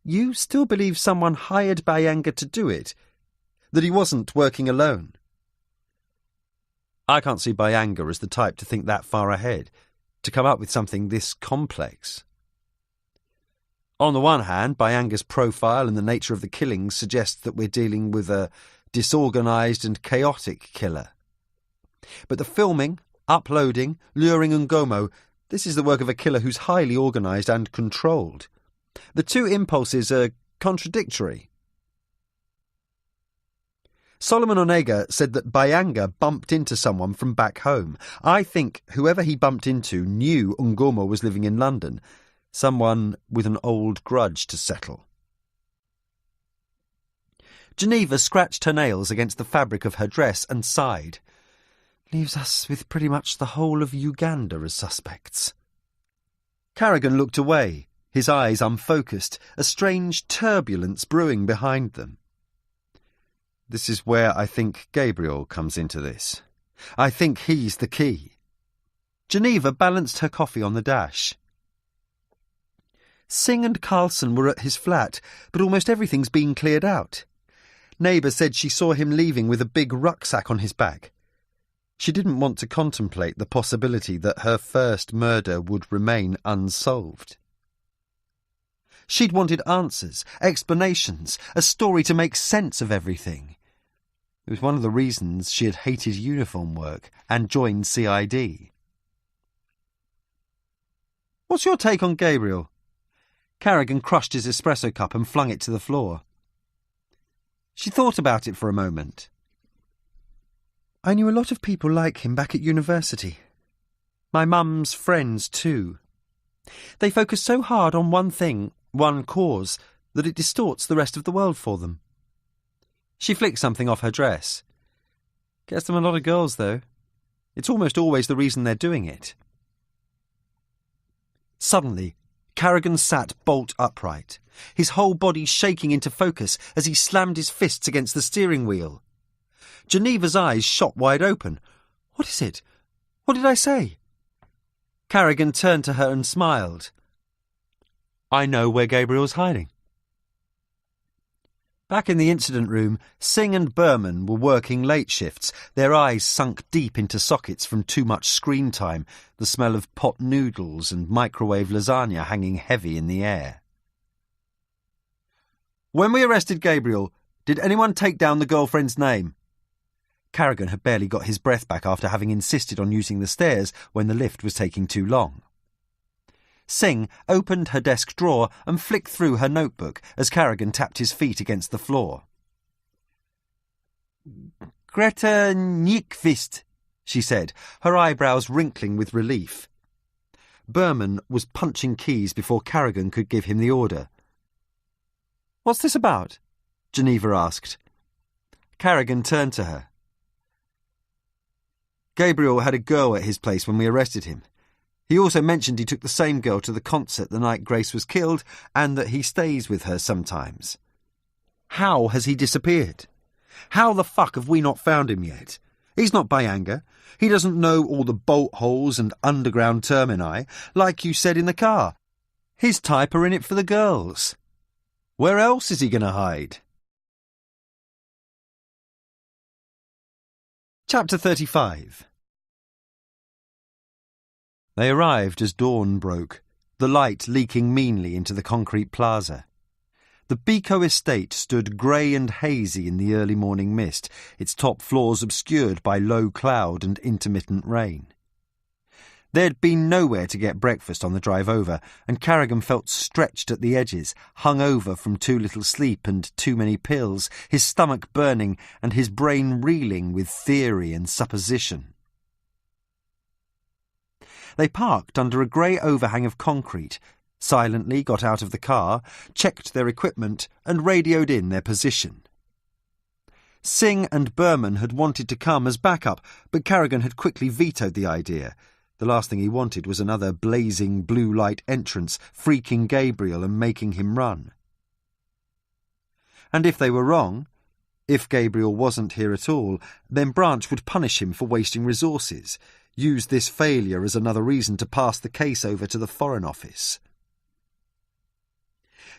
You still believe someone hired Bayanga to do it? That he wasn't working alone? I can't see Bayanga as the type to think that far ahead, to come up with something this complex. On the one hand, Bayanga's profile and the nature of the killings suggests that we're dealing with a disorganised and chaotic killer. But the filming, uploading, luring Ngomo, this is the work of a killer who's highly organised and controlled. The two impulses are contradictory. Solomon Onega said that Bayanga bumped into someone from back home. I think whoever he bumped into knew Ngomo was living in London, someone with an old grudge to settle. Geneva scratched her nails against the fabric of her dress and sighed. Leaves us with pretty much the whole of Uganda as suspects. Carrigan looked away, his eyes unfocused, a strange turbulence brewing behind them. This is where I think Gabriel comes into this. I think he's the key. Geneva balanced her coffee on the dash. Singh and Carlson were at his flat, but almost everything's been cleared out. Neighbour said she saw him leaving with a big rucksack on his back. She didn't want to contemplate the possibility that her first murder would remain unsolved. She'd wanted answers, explanations, a story to make sense of everything. It was one of the reasons she had hated uniform work and joined CID. What's your take on Gabriel? Carrigan crushed his espresso cup and flung it to the floor. She thought about it for a moment. I knew a lot of people like him back at university. My mum's friends too. They focus so hard on one thing, one cause, that it distorts the rest of the world for them. She flicked something off her dress. Gets them a lot of girls, though. It's almost always the reason they're doing it. Suddenly, Carrigan sat bolt upright, his whole body shaking into focus as he slammed his fists against the steering wheel. Geneva's eyes shot wide open. "What is it? What did I say?" Carrigan turned to her and smiled. "I know where Gabriel's hiding." Back in the incident room, Singh and Berman were working late shifts, their eyes sunk deep into sockets from too much screen time, the smell of pot noodles and microwave lasagna hanging heavy in the air. "When we arrested Gabriel, did anyone take down the girlfriend's name?" Carrigan had barely got his breath back after having insisted on using the stairs when the lift was taking too long. Singh opened her desk drawer and flicked through her notebook as Carrigan tapped his feet against the floor. "Greta Nyqvist," she said, her eyebrows wrinkling with relief. Berman was punching keys before Carrigan could give him the order. "What's this about?" Geneva asked. Carrigan turned to her. "Gabriel had a girl at his place when we arrested him. He also mentioned he took the same girl to the concert the night Grace was killed and that he stays with her sometimes. How has he disappeared? How the fuck have we not found him yet? He's not Bayanga. He doesn't know all the bolt holes and underground termini, like you said in the car. His type are in it for the girls. Where else is he going to hide?" Chapter 35. They arrived as dawn broke, the light leaking meanly into the concrete plaza. The Biko estate stood grey and hazy in the early morning mist, its top floors obscured by low cloud and intermittent rain. There'd been nowhere to get breakfast on the drive over, and Carrigan felt stretched at the edges, hung over from too little sleep and too many pills, his stomach burning and his brain reeling with theory and supposition. They parked under a grey overhang of concrete, silently got out of the car, checked their equipment and radioed in their position. Singh and Berman had wanted to come as backup, but Carrigan had quickly vetoed the idea. The last thing he wanted was another blazing blue light entrance, freaking Gabriel and making him run. And if they were wrong, if Gabriel wasn't here at all, then Branch would punish him for wasting resources, use this failure as another reason to pass the case over to the Foreign Office.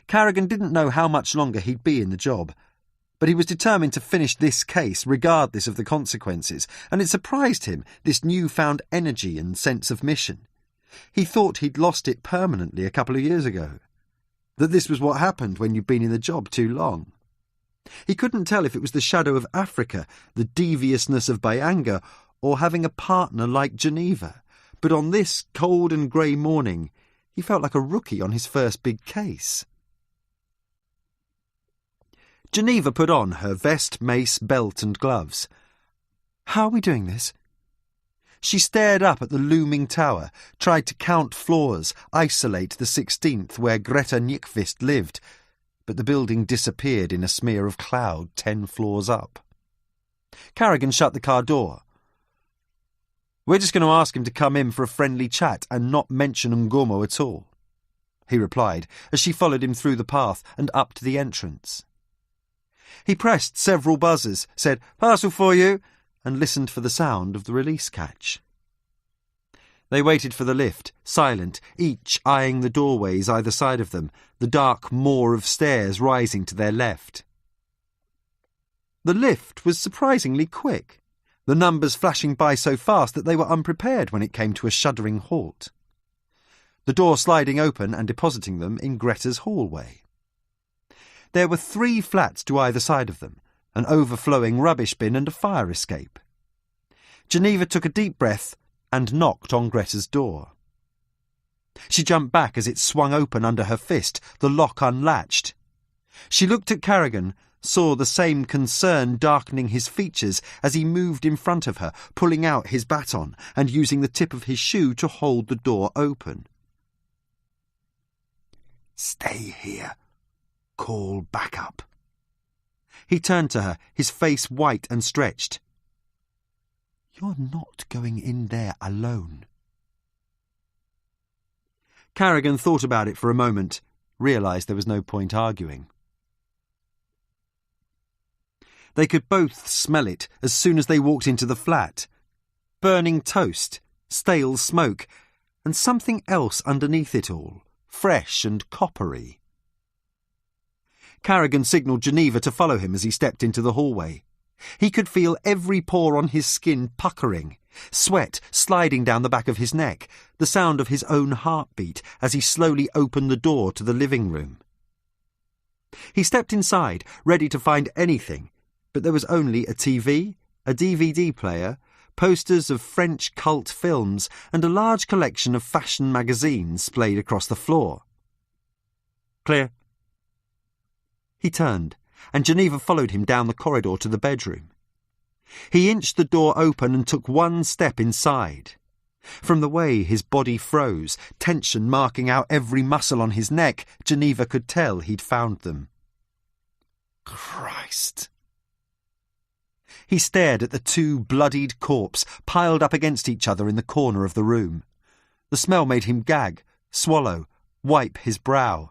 Carrigan didn't know how much longer he'd be in the job, but he was determined to finish this case regardless of the consequences, and it surprised him, this newfound energy and sense of mission. He thought he'd lost it permanently a couple of years ago, that this was what happened when you'd been in the job too long. He couldn't tell if it was the shadow of Africa, the deviousness of Bayanga, or having a partner like Geneva, but on this cold and grey morning he felt like a rookie on his first big case. Geneva put on her vest, mace, belt and gloves. "How are we doing this?" She stared up at the looming tower, tried to count floors, isolate the 16th where Greta Nyqvist lived, but the building disappeared in a smear of cloud 10 floors up. Carrigan shut the car door. "We're just going to ask him to come in for a friendly chat and not mention Ngomo at all," he replied as she followed him through the path and up to the entrance. He pressed several buzzers, said, "Parcel for you," and listened for the sound of the release catch. They waited for the lift, silent, each eyeing the doorways either side of them, the dark moor of stairs rising to their left. The lift was surprisingly quick, the numbers flashing by so fast that they were unprepared when it came to a shuddering halt. The door sliding open and depositing them in Greta's hallway. There were 3 flats to either side of them, an overflowing rubbish bin and a fire escape. Geneva took a deep breath and knocked on Greta's door. She jumped back as it swung open under her fist, the lock unlatched. She looked at Carrigan, saw the same concern darkening his features as he moved in front of her, pulling out his baton and using the tip of his shoe to hold the door open. "Stay here. Call backup." He turned to her, his face white and stretched. "You're not going in there alone." Carrigan thought about it for a moment, realised there was no point arguing. They could both smell it as soon as they walked into the flat. Burning toast, stale smoke, and something else underneath it all, fresh and coppery. Carrigan signalled Geneva to follow him as he stepped into the hallway. He could feel every pore on his skin puckering, sweat sliding down the back of his neck, the sound of his own heartbeat as he slowly opened the door to the living room. He stepped inside, ready to find anything, but there was only a TV, a DVD player, posters of French cult films, and a large collection of fashion magazines splayed across the floor. "Clear." He turned, and Geneva followed him down the corridor to the bedroom. He inched the door open and took one step inside. From the way his body froze, tension marking out every muscle on his neck, Geneva could tell he'd found them. Christ! He stared at the two bloodied corpses piled up against each other in the corner of the room. The smell made him gag, swallow, wipe his brow.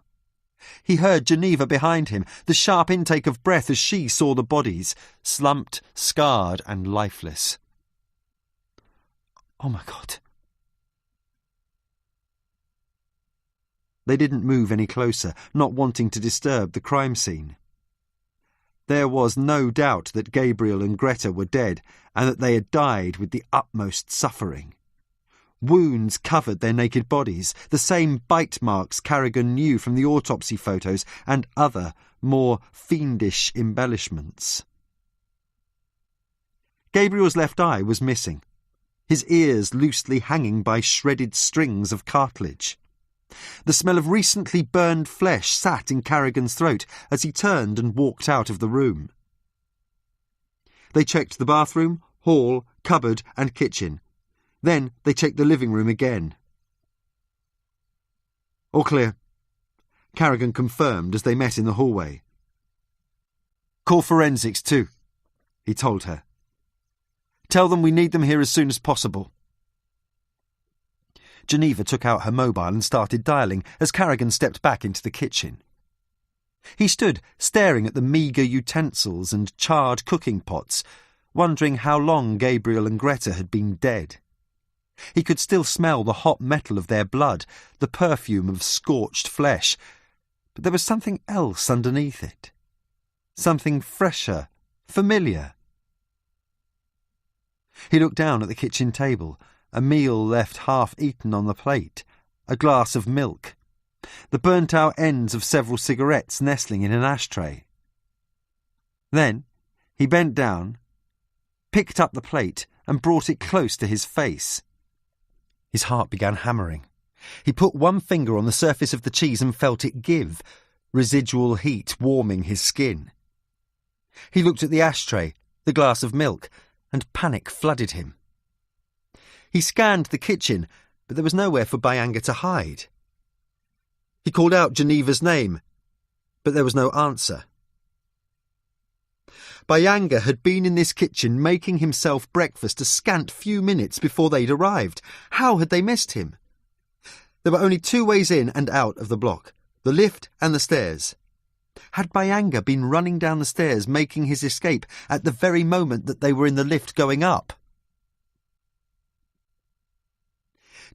He heard Geneva behind him, the sharp intake of breath as she saw the bodies, slumped, scarred and lifeless. "Oh my God." They didn't move any closer, not wanting to disturb the crime scene. There was no doubt that Gabriel and Greta were dead and that they had died with the utmost suffering. Wounds covered their naked bodies, the same bite marks Carrigan knew from the autopsy photos and other, more fiendish embellishments. Gabriel's left eye was missing, his ears loosely hanging by shredded strings of cartilage. The smell of recently burned flesh sat in Carrigan's throat as he turned and walked out of the room. They checked the bathroom, hall, cupboard and kitchen. Then they checked the living room again. "All clear," Carrigan confirmed as they met in the hallway. "Call forensics too," he told her. "Tell them we need them here as soon as possible." Geneva took out her mobile and started dialing as Carrigan stepped back into the kitchen. He stood staring at the meagre utensils and charred cooking pots, wondering how long Gabriel and Greta had been dead. He could still smell the hot metal of their blood, the perfume of scorched flesh, but there was something else underneath it. Something fresher, familiar. He looked down at the kitchen table, a meal left half-eaten on the plate, a glass of milk, the burnt-out ends of several cigarettes nestling in an ashtray. Then he bent down, picked up the plate and brought it close to his face. His heart began hammering. He put one finger on the surface of the cheese and felt it give, residual heat warming his skin. He looked at the ashtray, the glass of milk, and panic flooded him. He scanned the kitchen, but there was nowhere for Byanga to hide. He called out Geneva's name, but there was no answer. Byanga had been in this kitchen making himself breakfast a scant few minutes before they'd arrived. How had they missed him? There were only two ways in and out of the block, the lift and the stairs. Had Byanga been running down the stairs making his escape at the very moment that they were in the lift going up?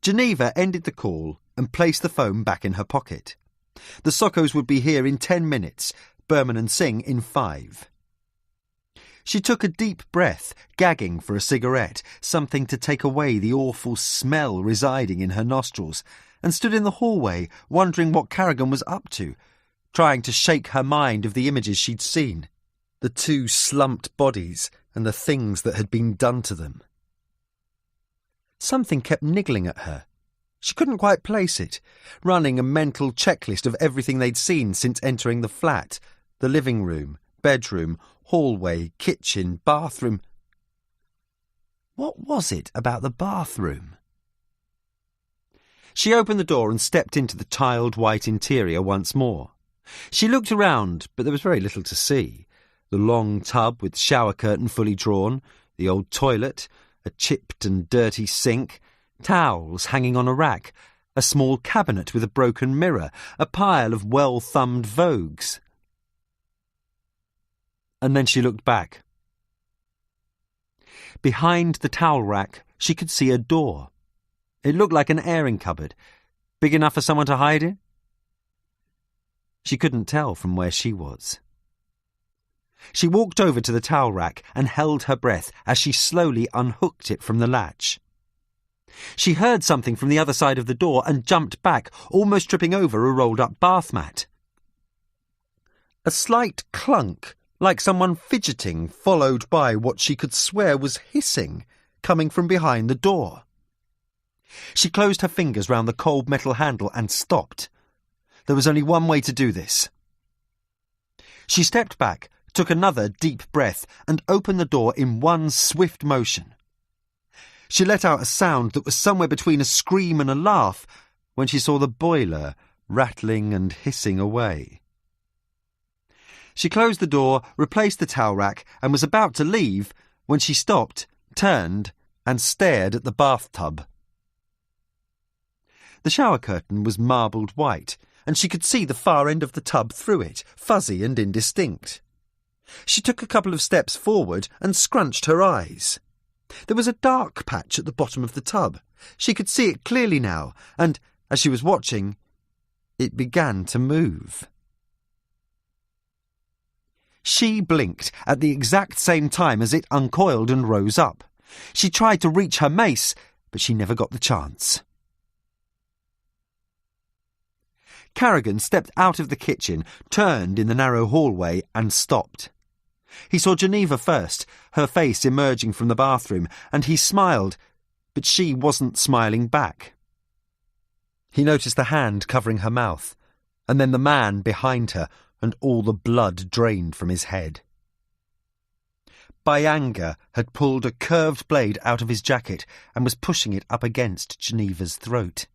Geneva ended the call and placed the phone back in her pocket. The Sockos would be here in 10 minutes, Berman and Singh in 5. She took a deep breath, gagging for a cigarette, something to take away the awful smell residing in her nostrils, and stood in the hallway, wondering what Carrigan was up to, trying to shake her mind of the images she'd seen, the two slumped bodies and the things that had been done to them. Something kept niggling at her. She couldn't quite place it, running a mental checklist of everything they'd seen since entering the flat, the living room, bedroom, hallway, kitchen, bathroom. What was it about the bathroom? She opened the door and stepped into the tiled white interior once more. She looked around, but there was very little to see. The long tub with shower curtain fully drawn, the old toilet, a chipped and dirty sink, towels hanging on a rack, a small cabinet with a broken mirror, a pile of well-thumbed Vogues. And then she looked back. Behind the towel rack, she could see a door. It looked like an airing cupboard, big enough for someone to hide in. She couldn't tell from where she was. She walked over to the towel rack and held her breath as she slowly unhooked it from the latch. She heard something from the other side of the door and jumped back, almost tripping over a rolled-up bath mat. A slight clunk, like someone fidgeting, followed by what she could swear was hissing, coming from behind the door. She closed her fingers round the cold metal handle and stopped. There was only one way to do this. She stepped back, took another deep breath, and opened the door in one swift motion. She let out a sound that was somewhere between a scream and a laugh when she saw the boiler rattling and hissing away. She closed the door, replaced the towel rack, and was about to leave when she stopped, turned, and stared at the bathtub. The shower curtain was marbled white, and she could see the far end of the tub through it, fuzzy and indistinct. She took a couple of steps forward and scrunched her eyes. There was a dark patch at the bottom of the tub. She could see it clearly now, and, as she was watching, it began to move. She blinked at the exact same time as it uncoiled and rose up. She tried to reach her mace, but she never got the chance. Carrigan stepped out of the kitchen, turned in the narrow hallway, and stopped. He saw Geneva first, her face emerging from the bathroom, and he smiled, but she wasn't smiling back. He noticed the hand covering her mouth, and then the man behind her, and all the blood drained from his head. Byanga had pulled a curved blade out of his jacket and was pushing it up against Geneva's throat.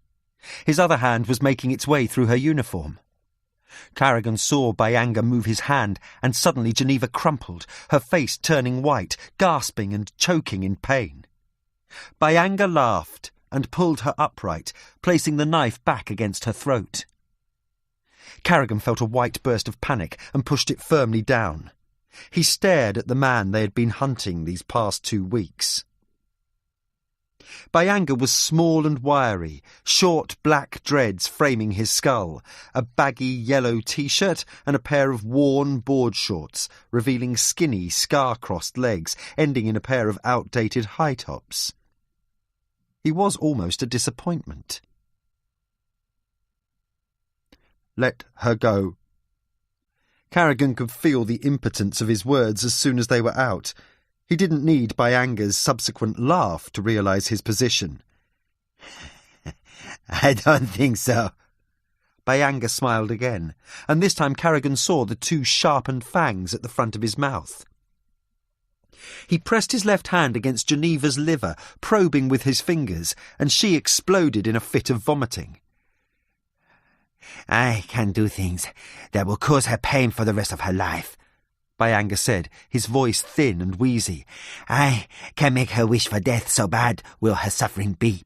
His other hand was making its way through her uniform. Carrigan saw Byanga move his hand, and suddenly Geneva crumpled, her face turning white, gasping and choking in pain. Byanga laughed and pulled her upright, placing the knife back against her throat. Carrigan felt a white burst of panic and pushed it firmly down. He stared at the man they had been hunting these past 2 weeks. Byanga was small and wiry, short black dreads framing his skull, a baggy yellow T-shirt and a pair of worn board shorts, revealing skinny, scar-crossed legs, ending in a pair of outdated high tops. He was almost a disappointment. "Let her go." Carrigan could feel the impotence of his words as soon as they were out. He didn't need Byanga's subsequent laugh to realise his position. "I don't think so." Byanga smiled again, and this time Carrigan saw the 2 sharpened fangs at the front of his mouth. He pressed his left hand against Geneva's liver, probing with his fingers, and she exploded in a fit of vomiting. "I can do things that will cause her pain for the rest of her life," Byanga said, his voice thin and wheezy. "I can make her wish for death, so bad will her suffering be.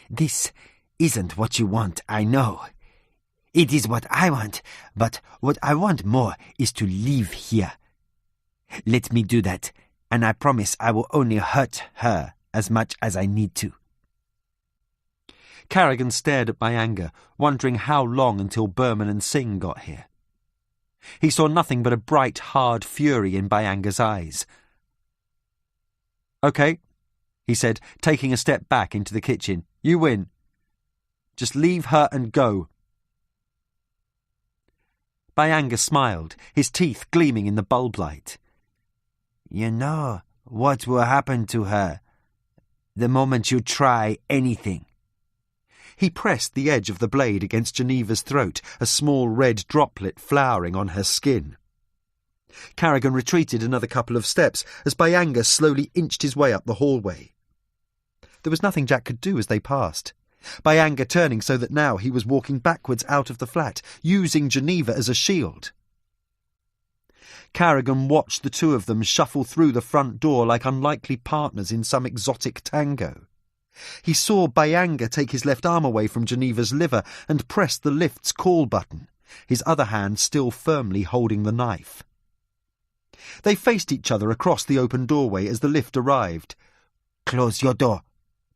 This isn't what you want, I know. It is what I want, but what I want more is to live here. Let me do that, and I promise I will only hurt her as much as I need to." Carrigan stared at Byanga, wondering how long until Berman and Singh got here. He saw nothing but a bright, hard fury in Byanga's eyes. "Okay," he said, taking a step back into the kitchen. "You win. Just leave her and go." Byanga smiled, his teeth gleaming in the bulb light. "You know what will happen to her the moment you try anything." He pressed the edge of the blade against Geneva's throat, a small red droplet flowering on her skin. Carrigan retreated another couple of steps as Byanga slowly inched his way up the hallway. There was nothing Jack could do as they passed. Byanga turning so that now he was walking backwards out of the flat, using Geneva as a shield. Carrigan watched the two of them shuffle through the front door like unlikely partners in some exotic tango. He saw Bayanga take his left arm away from Geneva's liver and press the lift's call button, his other hand still firmly holding the knife. They faced each other across the open doorway as the lift arrived. "Close your door,"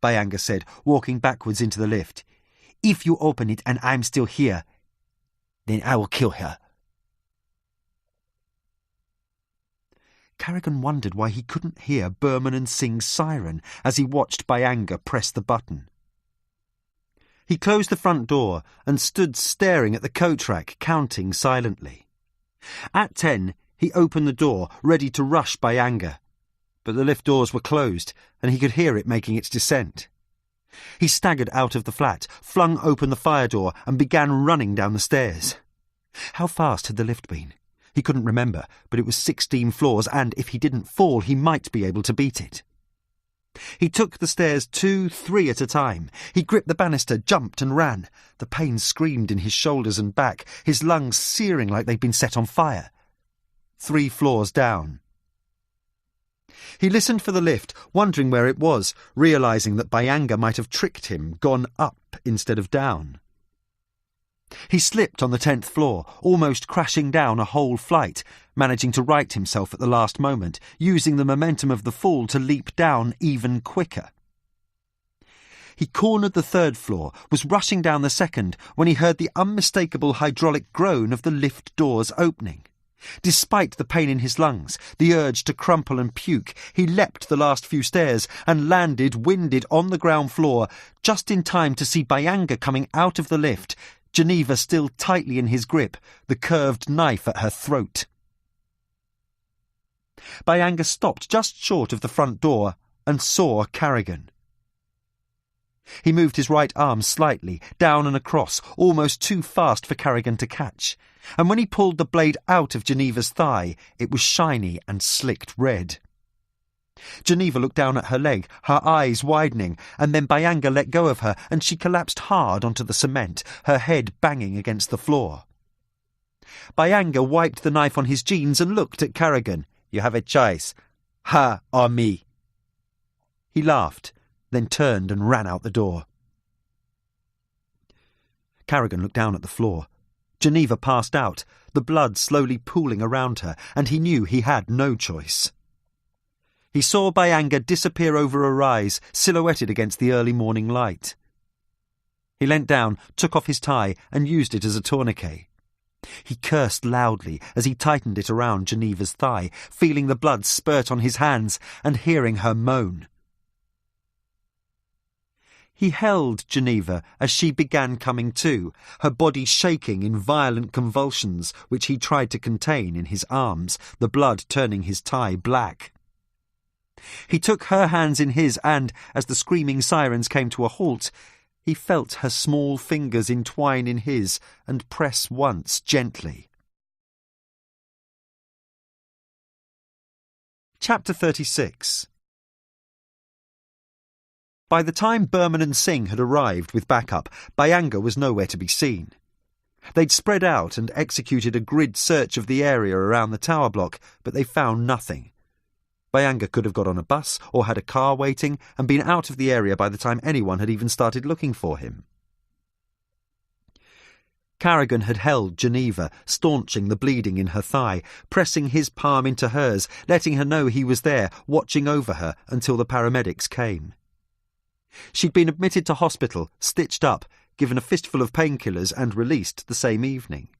Bayanga said, walking backwards into the lift. "If you open it and I'm still here, then I will kill her." Carrigan wondered why he couldn't hear Berman and Singh's siren as he watched Bayanga press the button. He closed the front door and stood staring at the coat rack, counting silently. At 10, he opened the door, ready to rush Bayanga, but the lift doors were closed and he could hear it making its descent. He staggered out of the flat, flung open the fire door and began running down the stairs. How fast had the lift been? He couldn't remember, but it was 16 floors, and if he didn't fall, he might be able to beat it. He took the stairs 2, 3 at a time. He gripped the banister, jumped and ran. The pain screamed in his shoulders and back, his lungs searing like they'd been set on fire. 3 floors down. He listened for the lift, wondering where it was, realising that Bayanga might have tricked him, gone up instead of down. He slipped on the 10th floor, almost crashing down a whole flight, managing to right himself at the last moment, using the momentum of the fall to leap down even quicker. He cornered the 3rd floor, was rushing down the 2nd, when he heard the unmistakable hydraulic groan of the lift doors opening. Despite the pain in his lungs, the urge to crumple and puke, he leapt the last few stairs and landed, winded, on the ground floor, just in time to see Bayanga coming out of the lift, Geneva still tightly in his grip, the curved knife at her throat. Bayanga stopped just short of the front door and saw Carrigan. He moved his right arm slightly, down and across, almost too fast for Carrigan to catch, and when he pulled the blade out of Geneva's thigh, it was shiny and slicked red. Geneva looked down at her leg, her eyes widening, and then Bayanga let go of her and she collapsed hard onto the cement, her head banging against the floor. Bayanga wiped the knife on his jeans and looked at Carrigan. "You have a choice. Her or me." He laughed, then turned and ran out the door. Carrigan looked down at the floor. Geneva passed out, the blood slowly pooling around her, and he knew he had no choice. He saw Bayanga disappear over a rise, silhouetted against the early morning light. He leant down, took off his tie, and used it as a tourniquet. He cursed loudly as he tightened it around Geneva's thigh, feeling the blood spurt on his hands and hearing her moan. He held Geneva as she began coming to, her body shaking in violent convulsions which he tried to contain in his arms, the blood turning his tie black. He took her hands in his and, as the screaming sirens came to a halt, he felt her small fingers entwine in his and press once gently. Chapter 36. By the time Berman and Singh had arrived with backup, Bayanga was nowhere to be seen. They'd spread out and executed a grid search of the area around the tower block, but they found nothing. Bayanga could have got on a bus or had a car waiting and been out of the area by the time anyone had even started looking for him. Carrigan had held Geneva, staunching the bleeding in her thigh, pressing his palm into hers, letting her know he was there, watching over her until the paramedics came. She'd been admitted to hospital, stitched up, given a fistful of painkillers and released the same evening.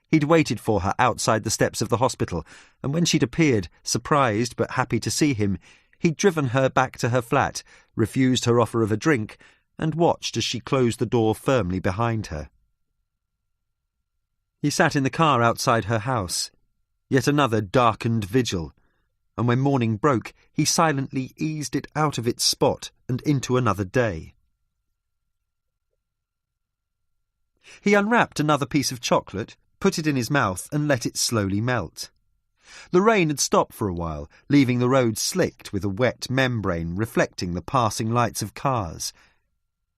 He'd waited for her outside the steps of the hospital, and when she'd appeared, surprised but happy to see him, he'd driven her back to her flat, refused her offer of a drink, and watched as she closed the door firmly behind her. He sat in the car outside her house, yet another darkened vigil, and when morning broke, he silently eased it out of its spot and into another day. He unwrapped another piece of chocolate, put it in his mouth and let it slowly melt. The rain had stopped for a while, leaving the road slicked with a wet membrane reflecting the passing lights of cars.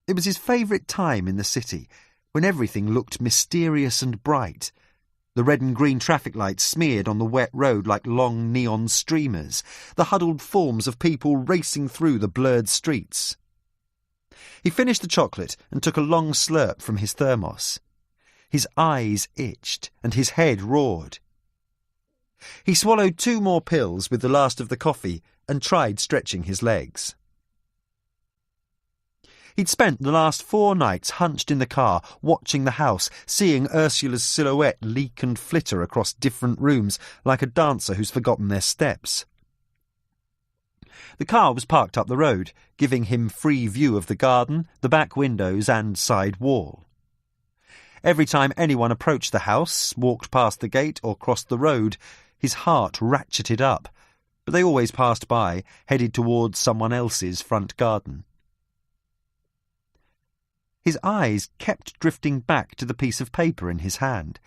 It was his favourite time in the city, when everything looked mysterious and bright. the red and green traffic lights smeared on the wet road like long neon streamers, the huddled forms of people racing through the blurred streets. He finished the chocolate and took a long slurp from his thermos. His eyes itched and his head roared. He swallowed 2 more pills with the last of the coffee and tried stretching his legs. He'd spent the last 4 nights hunched in the car, watching the house, seeing Ursula's silhouette leak and flitter across different rooms like a dancer who's forgotten their steps. The car was parked up the road, giving him free view of the garden, the back windows and side wall. Every time anyone approached the house, walked past the gate or crossed the road, his heart ratcheted up, but they always passed by, headed towards someone else's front garden. His eyes kept drifting back to the piece of paper in his hand,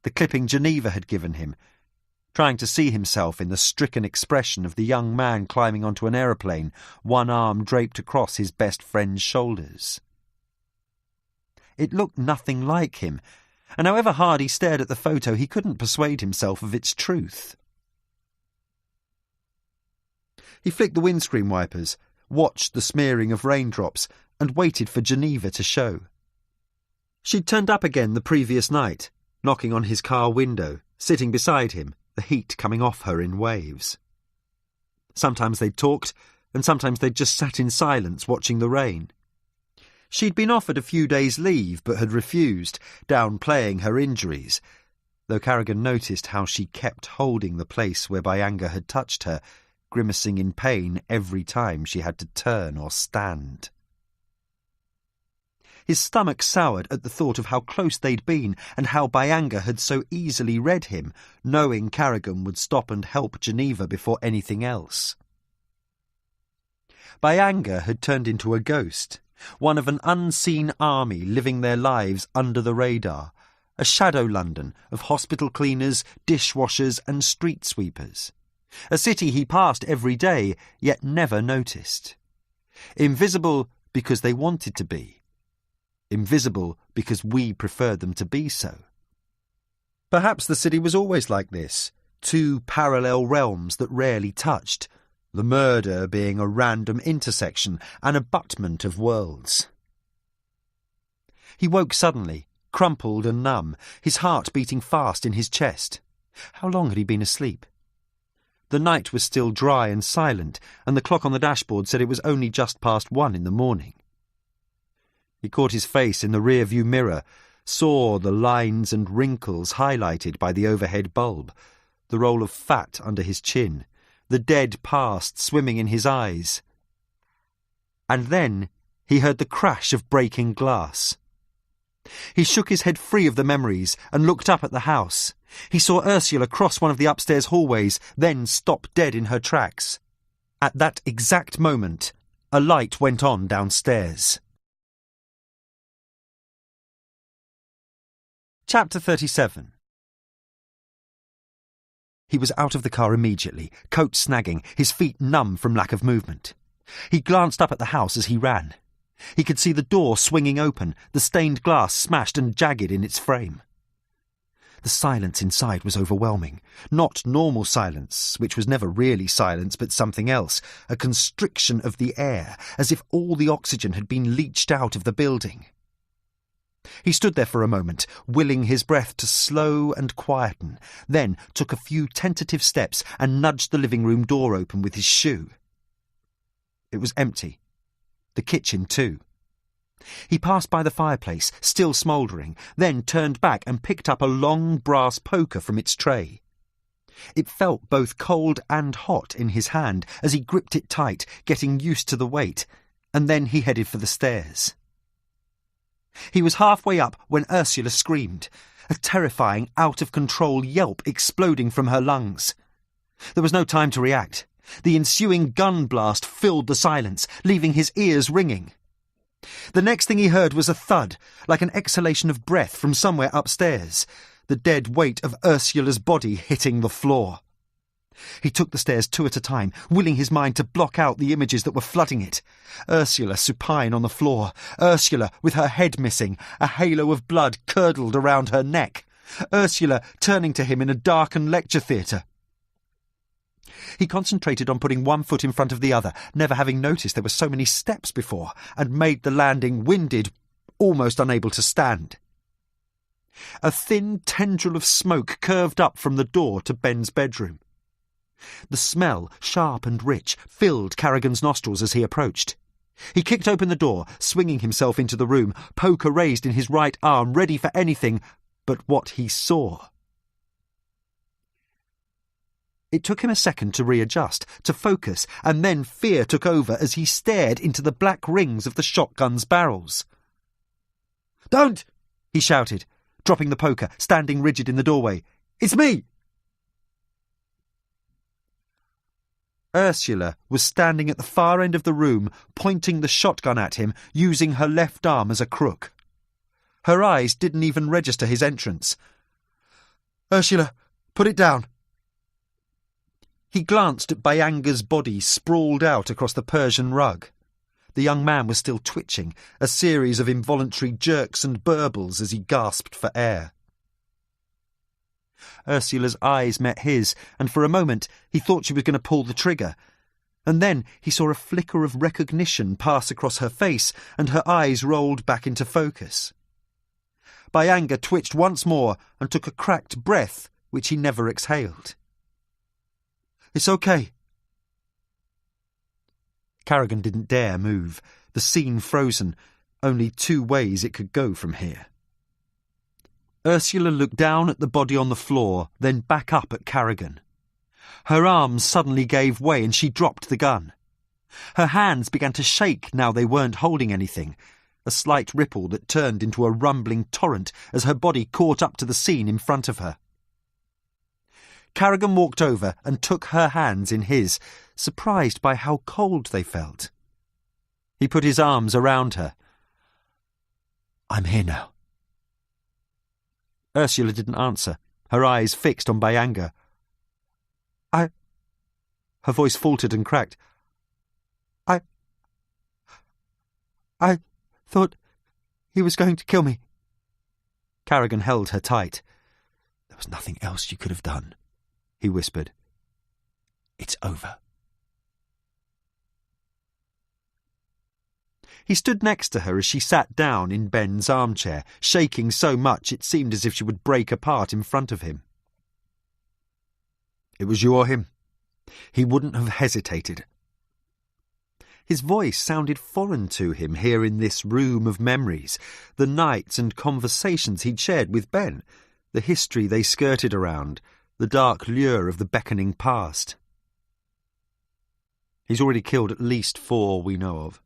the clipping Geneva had given him, trying to see himself in the stricken expression of the young man climbing onto an aeroplane, one arm draped across his best friend's shoulders. It looked nothing like him, and however hard he stared at the photo, he couldn't persuade himself of its truth. He flicked the windscreen wipers, watched the smearing of raindrops, and waited for Geneva to show. She'd turned up again the previous night, knocking on his car window, sitting beside him, the heat coming off her in waves. Sometimes they'd talked, and sometimes they'd just sat in silence watching the rain. She'd been offered a few days' leave, but had refused, downplaying her injuries, though Carrigan noticed how she kept holding the place where Byanga had touched her, grimacing in pain every time she had to turn or stand. His stomach soured at the thought of how close they'd been and how Byanga had so easily read him, knowing Carrigan would stop and help Geneva before anything else. Byanga had turned into a ghost, one of an unseen army living their lives under the radar, a shadow London of hospital cleaners, dishwashers and street sweepers, a city he passed every day yet never noticed. Invisible because they wanted to be. Invisible because we preferred them to be so. Perhaps the city was always like this, 2 parallel realms that rarely touched, the murder being a random intersection, an abutment of worlds. He woke suddenly, crumpled and numb, his heart beating fast in his chest. How long had he been asleep? The night was still dry and silent, and the clock on the dashboard said it was only just past 1 in the morning. He caught his face in the rear-view mirror, saw the lines and wrinkles highlighted by the overhead bulb, the roll of fat under his chin, the dead past swimming in his eyes. And then he heard the crash of breaking glass. He shook his head free of the memories and looked up at the house. He saw Ursula cross one of the upstairs hallways, then stop dead in her tracks. At that exact moment, a light went on downstairs. Chapter 37. He was out of the car immediately, coat snagging, his feet numb from lack of movement. He glanced up at the house as he ran. He could see the door swinging open, the stained glass smashed and jagged in its frame. The silence inside was overwhelming. Not normal silence, which was never really silence but something else, a constriction of the air, as if all the oxygen had been leached out of the building. He stood there for a moment, willing his breath to slow and quieten, then took a few tentative steps and nudged the living room door open with his shoe. It was empty. The kitchen, too. He passed by the fireplace, still smouldering, then turned back and picked up a long brass poker from its tray. It felt both cold and hot in his hand as he gripped it tight, getting used to the weight, and then he headed for the stairs. He was halfway up when Ursula screamed, a terrifying, out-of-control yelp exploding from her lungs. There was no time to react. The ensuing gun blast filled the silence, leaving his ears ringing. The next thing he heard was a thud, like an exhalation of breath from somewhere upstairs, the dead weight of Ursula's body hitting the floor. He took the stairs 2 at a time, willing his mind to block out the images that were flooding it. Ursula supine on the floor, Ursula with her head missing, a halo of blood curdled around her neck. Ursula turning to him in a darkened lecture theatre. He concentrated on putting one foot in front of the other, never having noticed there were so many steps before, and made the landing winded, almost unable to stand. A thin tendril of smoke curved up from the door to Ben's bedroom. The smell, sharp and rich, filled Carrigan's nostrils as he approached. He kicked open the door, swinging himself into the room, poker raised in his right arm, ready for anything but what he saw. It took him a second to readjust, to focus, and then fear took over as he stared into the black rings of the shotgun's barrels. "Don't!" he shouted, dropping the poker, standing rigid in the doorway. "It's me!" Ursula was standing at the far end of the room, pointing the shotgun at him, using her left arm as a crook. Her eyes didn't even register his entrance. "Ursula, put it down." He glanced at Bayanga's body sprawled out across the Persian rug. The young man was still twitching, a series of involuntary jerks and burbles as he gasped for air. Ursula's eyes met his, and for a moment he thought she was going to pull the trigger. And then he saw a flicker of recognition pass across her face, and her eyes rolled back into focus. Bayanga twitched once more and took a cracked breath, which he never exhaled. "It's okay." Carrigan didn't dare move, the scene frozen, only two ways it could go from here. Ursula looked down at the body on the floor, then back up at Carrigan. Her arms suddenly gave way and she dropped the gun. Her hands began to shake now they weren't holding anything, a slight ripple that turned into a rumbling torrent as her body caught up to the scene in front of her. Carrigan walked over and took her hands in his, surprised by how cold they felt. He put his arms around her. "I'm here now." Ursula didn't answer, her eyes fixed on Bayanga. Her voice faltered and cracked. I thought he was going to kill me." Carrigan held her tight. "There was nothing else you could have done," he whispered. "It's over." He stood next to her as she sat down in Ben's armchair, shaking so much it seemed as if she would break apart in front of him. "It was you or him?" He wouldn't have hesitated. His voice sounded foreign to him here in this room of memories, the nights and conversations he'd shared with Ben, the history they skirted around, the dark lure of the beckoning past. "He's already killed at least 4 we know of."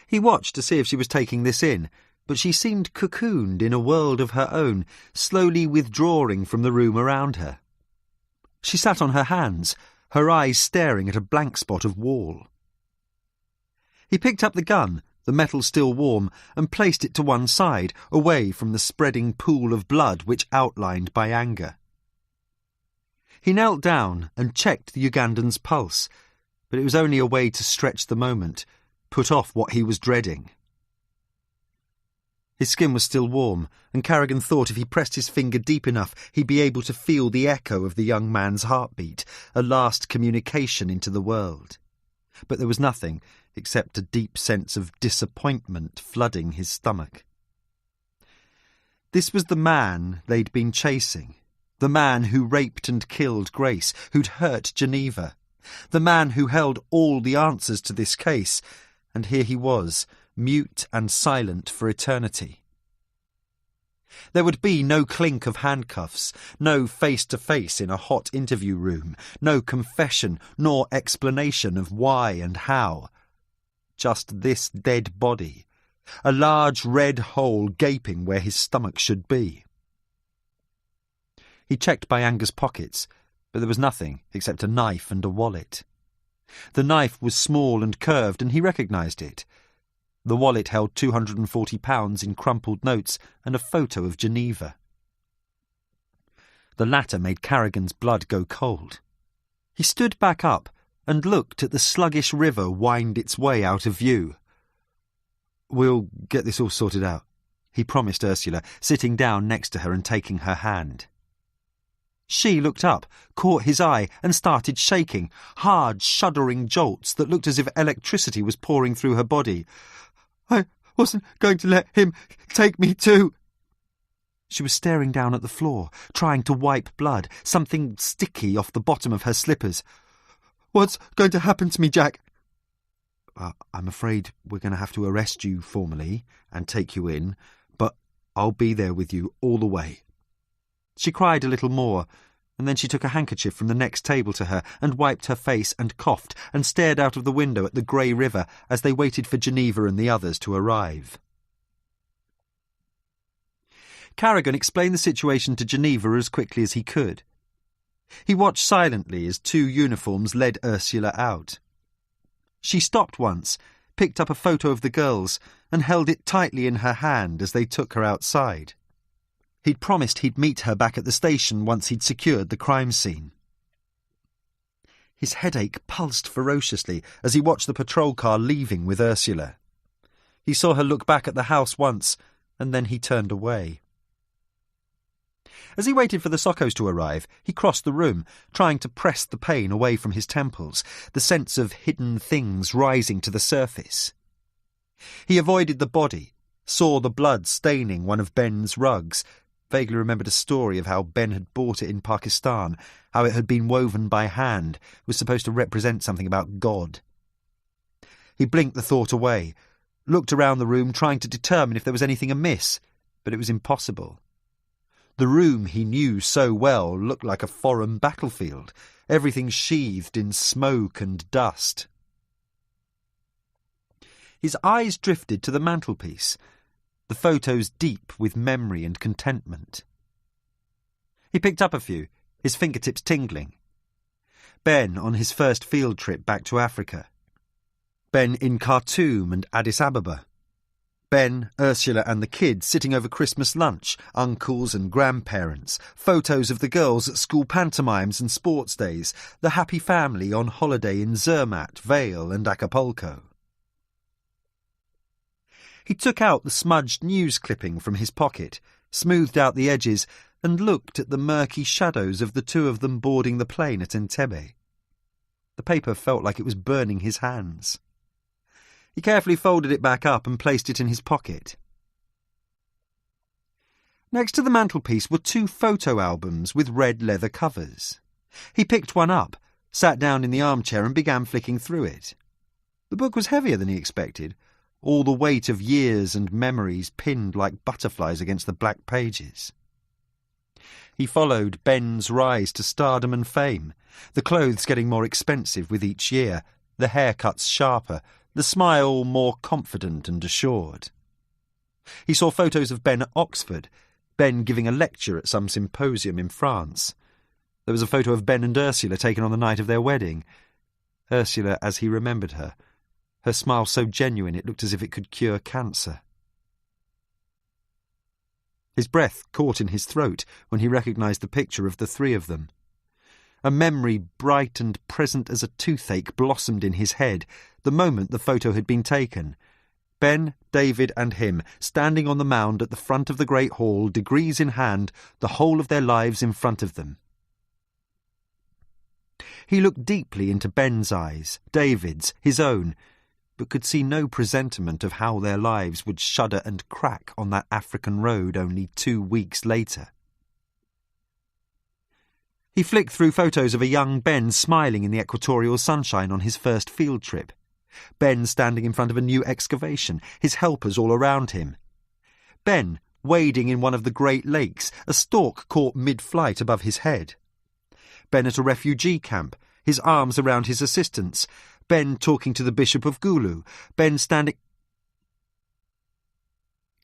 He watched to see if she was taking this in, but she seemed cocooned in a world of her own, slowly withdrawing from the room around her. She sat on her hands, her eyes staring at a blank spot of wall. He picked up the gun, the metal still warm, and placed it to one side, away from the spreading pool of blood which outlined Bayanga. He knelt down and checked the Ugandan's pulse, but it was only a way to stretch the moment, put off what he was dreading. His skin was still warm, and Carrigan thought if he pressed his finger deep enough he'd be able to feel the echo of the young man's heartbeat, a last communication into the world. But there was nothing except a deep sense of disappointment flooding his stomach. This was the man they'd been chasing, the man who raped and killed Grace, who'd hurt Geneva, the man who held all the answers to this case, and here he was, mute and silent for eternity. There would be no clink of handcuffs, no face-to-face in a hot interview room, no confession nor explanation of why and how. Just this dead body, a large red hole gaping where his stomach should be. He checked Bayanga's pockets, but there was nothing except a knife and a wallet. The knife was small and curved, and he recognised it. The wallet held £240 in crumpled notes and a photo of Geneva. The latter made Carrigan's blood go cold. He stood back up and looked at the sluggish river wind its way out of view. "We'll get this all sorted out," he promised Ursula, sitting down next to her and taking her hand. She looked up, caught his eye, and started shaking, hard, shuddering jolts that looked as if electricity was pouring through her body. "I wasn't going to let him take me too." She was staring down at the floor, trying to wipe blood, something sticky off the bottom of her slippers. "What's going to happen to me, Jack?" "I'm afraid we're going to have to arrest you formally and take you in, but I'll be there with you all the way." She cried a little more, and then she took a handkerchief from the next table to her and wiped her face and coughed and stared out of the window at the grey river as they waited for Geneva and the others to arrive. Carrigan explained the situation to Geneva as quickly as he could. He watched silently as 2 uniforms led Ursula out. She stopped once, picked up a photo of the girls, and held it tightly in her hand as they took her outside. He'd promised he'd meet her back at the station once he'd secured the crime scene. His headache pulsed ferociously as he watched the patrol car leaving with Ursula. He saw her look back at the house once, and then he turned away. As he waited for the Sockos to arrive, he crossed the room, trying to press the pain away from his temples, the sense of hidden things rising to the surface. He avoided the body, saw the blood staining one of Ben's rugs, vaguely remembered a story of how Ben had bought it in Pakistan, how it had been woven by hand, was supposed to represent something about God. He blinked the thought away, looked around the room trying to determine if there was anything amiss, but it was impossible. The room he knew so well looked like a foreign battlefield, everything sheathed in smoke and dust. His eyes drifted to the mantelpiece, the photos deep with memory and contentment. He picked up a few, his fingertips tingling. Ben on his first field trip back to Africa. Ben in Khartoum and Addis Ababa. Ben, Ursula and the kids sitting over Christmas lunch, uncles and grandparents, photos of the girls at school pantomimes and sports days, the happy family on holiday in Zermatt, Vail and Acapulco. He took out the smudged news clipping from his pocket, smoothed out the edges, and looked at the murky shadows of the 2 of them boarding the plane at Entebbe. The paper felt like it was burning his hands. He carefully folded it back up and placed it in his pocket. Next to the mantelpiece were 2 photo albums with red leather covers. He picked one up, sat down in the armchair and began flicking through it. The book was heavier than he expected, all the weight of years and memories pinned like butterflies against the black pages. He followed Ben's rise to stardom and fame, the clothes getting more expensive with each year, the haircuts sharper, the smile more confident and assured. He saw photos of Ben at Oxford, Ben giving a lecture at some symposium in France. There was a photo of Ben and Ursula taken on the night of their wedding. Ursula as he remembered her, her smile so genuine it looked as if it could cure cancer. His breath caught in his throat when he recognised the picture of the 3 of them. A memory bright and present as a toothache blossomed in his head the moment the photo had been taken. Ben, David and him, standing on the mound at the front of the great hall, degrees in hand, the whole of their lives in front of them. He looked deeply into Ben's eyes, David's, his own, but could see no presentiment of how their lives would shudder and crack on that African road only 2 weeks later. He flicked through photos of a young Ben smiling in the equatorial sunshine on his first field trip. Ben standing in front of a new excavation, his helpers all around him. Ben wading in one of the Great Lakes, a stork caught mid-flight above his head. Ben at a refugee camp, his arms around his assistants. Ben talking to the Bishop of Gulu. Ben standing...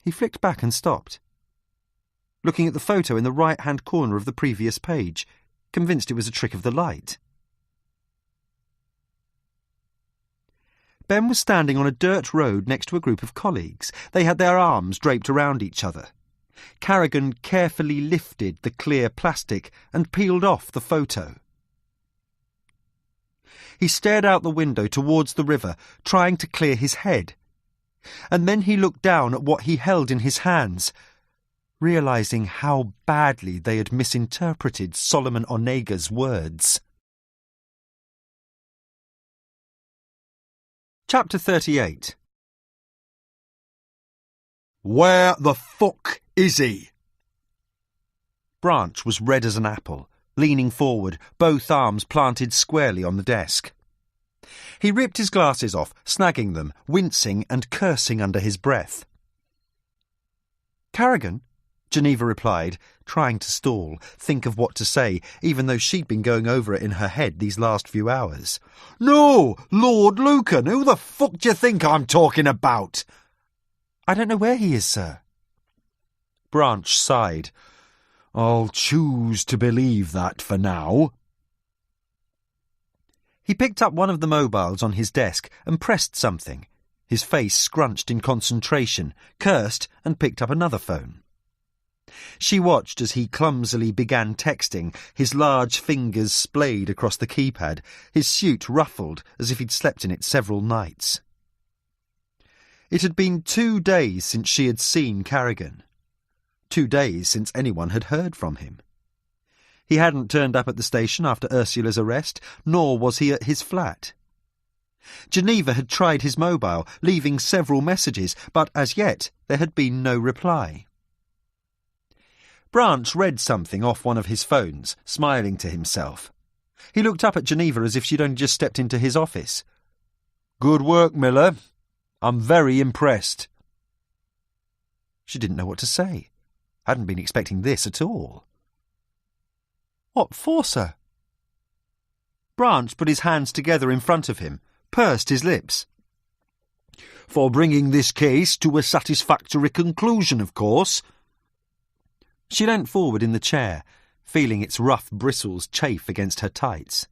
He flicked back and stopped, looking at the photo in the right-hand corner of the previous page, convinced it was a trick of the light. Ben was standing on a dirt road next to a group of colleagues. They had their arms draped around each other. Carrigan carefully lifted the clear plastic and peeled off the photo. He stared out the window towards the river, trying to clear his head. And then he looked down at what he held in his hands, realising how badly they had misinterpreted Solomon Onega's words. Chapter 38. Where the fuck is he? Branch was red as an apple, leaning forward, both arms planted squarely on the desk. He ripped his glasses off, snagging them, wincing and cursing under his breath. "Carrigan," Geneva replied, trying to stall, think of what to say, even though she'd been going over it in her head these last few hours. "No, Lord Lucan, who the fuck do you think I'm talking about?" "I don't know where he is, sir." Branch sighed. "I'll choose to believe that for now." He picked up one of the mobiles on his desk and pressed something. His face scrunched in concentration, cursed and picked up another phone. She watched as he clumsily began texting, his large fingers splayed across the keypad, his suit ruffled as if he'd slept in it several nights. It had been 2 days since she had seen Carrigan. 2 days since anyone had heard from him. He hadn't turned up at the station after Ursula's arrest, nor was he at his flat. Geneva had tried his mobile, leaving several messages, but as yet there had been no reply. Branch read something off one of his phones, smiling to himself. He looked up at Geneva as if she'd only just stepped into his office. "Good work, Miller. I'm very impressed." She didn't know what to say. Hadn't been expecting this at all. "What for, sir?" Branch put his hands together in front of him, pursed his lips. "For bringing this case to a satisfactory conclusion, of course." She leant forward in the chair, feeling its rough bristles chafe against her tights.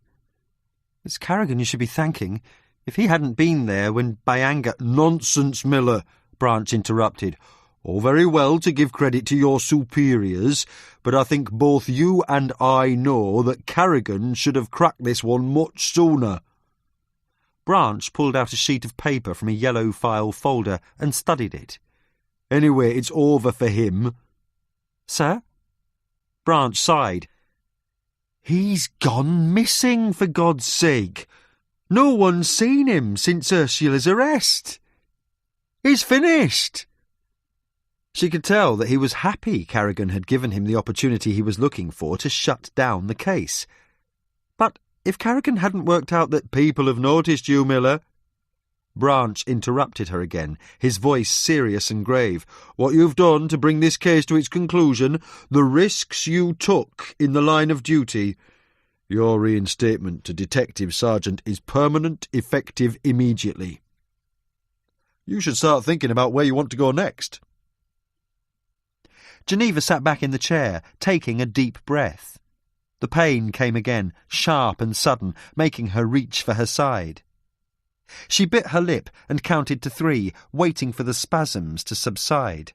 "It's Carrigan you should be thanking. If he hadn't been there when Bayanga—" "Nonsense, Miller," Branch interrupted. "All very well to give credit to your superiors, but I think both you and I know that Carrigan should have cracked this one much sooner." Branch pulled out a sheet of paper from a yellow file folder and studied it. "Anyway, it's over for him." "Sir?" Branch sighed. "He's gone missing, for God's sake. No one's seen him since Ursula's arrest. He's finished." She could tell that he was happy Carrigan had given him the opportunity he was looking for to shut down the case. But if Carrigan hadn't worked out that— "People have noticed you, Miller." Branch interrupted her again, his voice serious and grave. "What you've done to bring this case to its conclusion, the risks you took in the line of duty. Your reinstatement to Detective Sergeant is permanent, effective immediately. You should start thinking about where you want to go next." Geneva sat back in the chair, taking a deep breath. The pain came again, sharp and sudden, making her reach for her side. She bit her lip and counted to 3, waiting for the spasms to subside.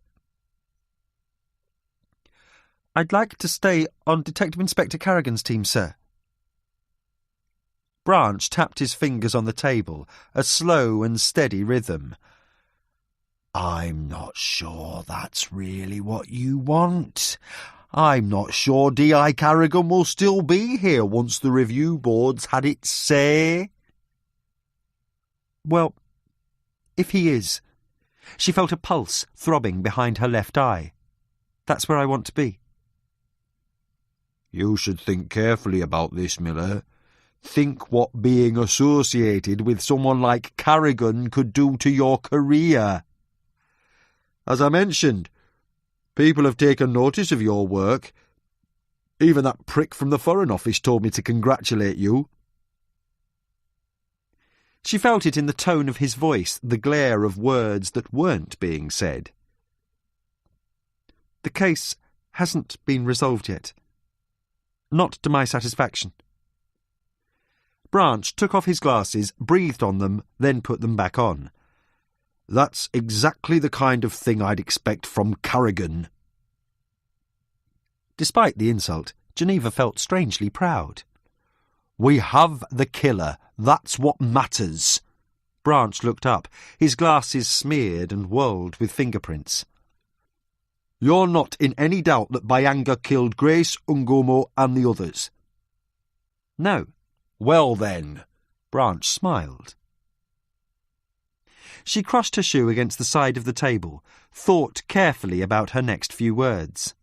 "I'd like to stay on Detective Inspector Carrigan's team, sir." Branch tapped his fingers on the table, a slow and steady rhythm. "I'm not sure that's really what you want. I'm not sure D.I. Carrigan will still be here once the review board's had its say." "Well, if he is..." She felt a pulse throbbing behind her left eye. "That's where I want to be." "You should think carefully about this, Miller. Think what being associated with someone like Carrigan could do to your career. As I mentioned, people have taken notice of your work. Even that prick from the Foreign Office told me to congratulate you." She felt it in the tone of his voice, the glare of words that weren't being said. "The case hasn't been resolved yet. Not to my satisfaction." Branch took off his glasses, breathed on them, then put them back on. "That's exactly the kind of thing I'd expect from Carrigan." Despite the insult, Geneva felt strangely proud. "We have the killer. That's what matters." Branch looked up, his glasses smeared and whorled with fingerprints. "You're not in any doubt that Bayanga killed Grace, Ungomo and the others?" "No." "Well then." Branch smiled. She crushed her shoe against the side of the table, thought carefully about her next few words.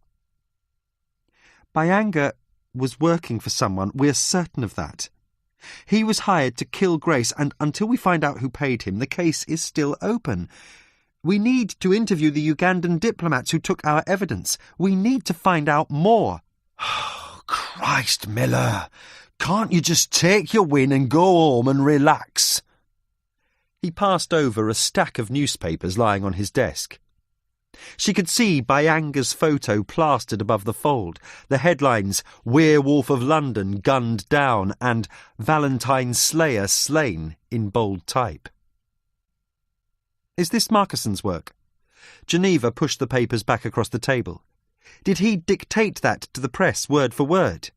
"Bayanga was working for someone, we're certain of that. He was hired to kill Grace, and until we find out who paid him, the case is still open. We need to interview the Ugandan diplomats who took our evidence. We need to find out more." Christ, Miller, can't you just take your win and go home and relax? He passed over a stack of newspapers lying on his desk. She could see Bayanga's photo plastered above the fold, the headlines "Werewolf of London gunned down" and "Valentine Slayer slain" in bold type. "Is this Markison's work?" Geneva pushed the papers back across the table. "Did he dictate that to the press word for word?"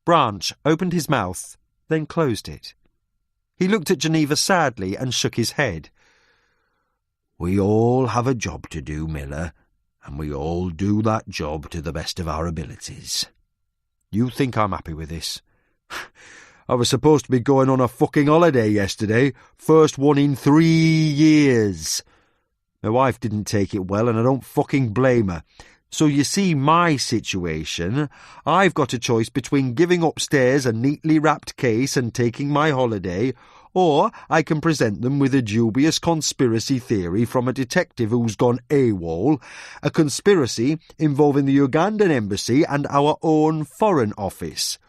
Branch opened his mouth, then closed it. He looked at Geneva sadly and shook his head. "We all have a job to do, Miller, and we all do that job to the best of our abilities. You think I'm happy with this? I was supposed to be going on a fucking holiday yesterday, first one in 3 years. My wife didn't take it well, and I don't fucking blame her. So you see my situation. I've got a choice between giving upstairs a neatly wrapped case and taking my holiday, or I can present them with a dubious conspiracy theory from a detective who's gone AWOL, a conspiracy involving the Ugandan embassy and our own foreign office.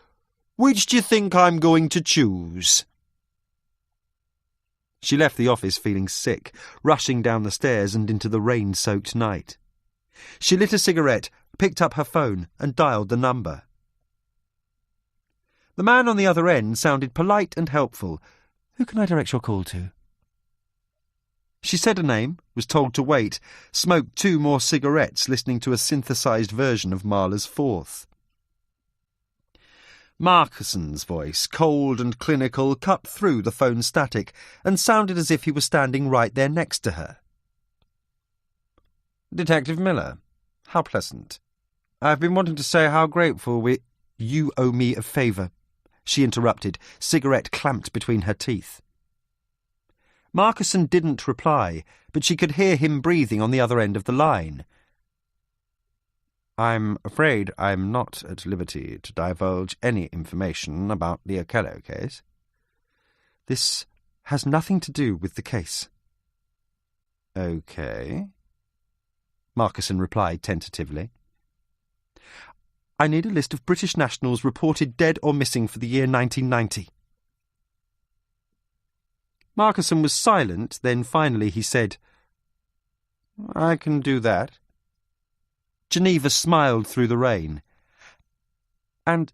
Which do you think I'm going to choose?" She left the office feeling sick, rushing down the stairs and into the rain-soaked night. She lit a cigarette, picked up her phone and dialed the number. The man on the other end sounded polite and helpful. "Who can I direct your call to?" She said a name, was told to wait, smoked 2 more cigarettes listening to a synthesized version of Mahler's Fourth. Markison's voice, cold and clinical, cut through the phone static and sounded as if he was standing right there next to her. "Detective Miller, how pleasant. I've been wanting to say how grateful we—" "You owe me a favour," she interrupted, cigarette clamped between her teeth. Markison didn't reply, but she could hear him breathing on the other end of the line. "I'm afraid I'm not at liberty to divulge any information about the Okello case." "This has nothing to do with the case." "OK," Markison replied tentatively. "I need a list of British nationals reported dead or missing for the year 1990. Markison was silent, then finally he said, "I can do that." Geneva smiled through the rain. "And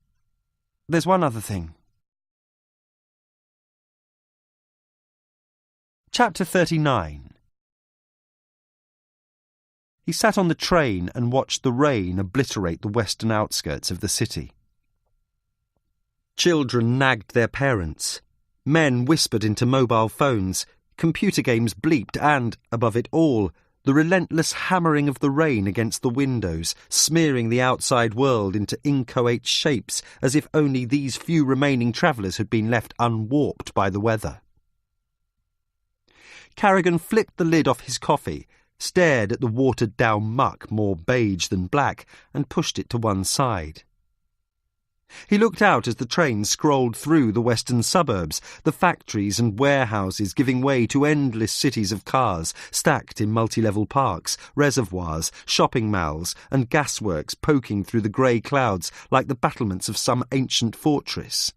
there's one other thing." Chapter 39. He sat on the train and watched the rain obliterate the western outskirts of the city. Children nagged their parents. Men whispered into mobile phones. Computer games bleeped and, above it all, the relentless hammering of the rain against the windows, smearing the outside world into inchoate shapes as if only these few remaining travellers had been left unwarped by the weather. Carrigan flicked the lid off his coffee, stared at the watered-down muck, more beige than black, and pushed it to one side. He looked out as the train scrolled through the western suburbs, the factories and warehouses giving way to endless cities of cars stacked in multi-level parks, reservoirs, shopping malls and gasworks poking through the grey clouds like the battlements of some ancient fortress.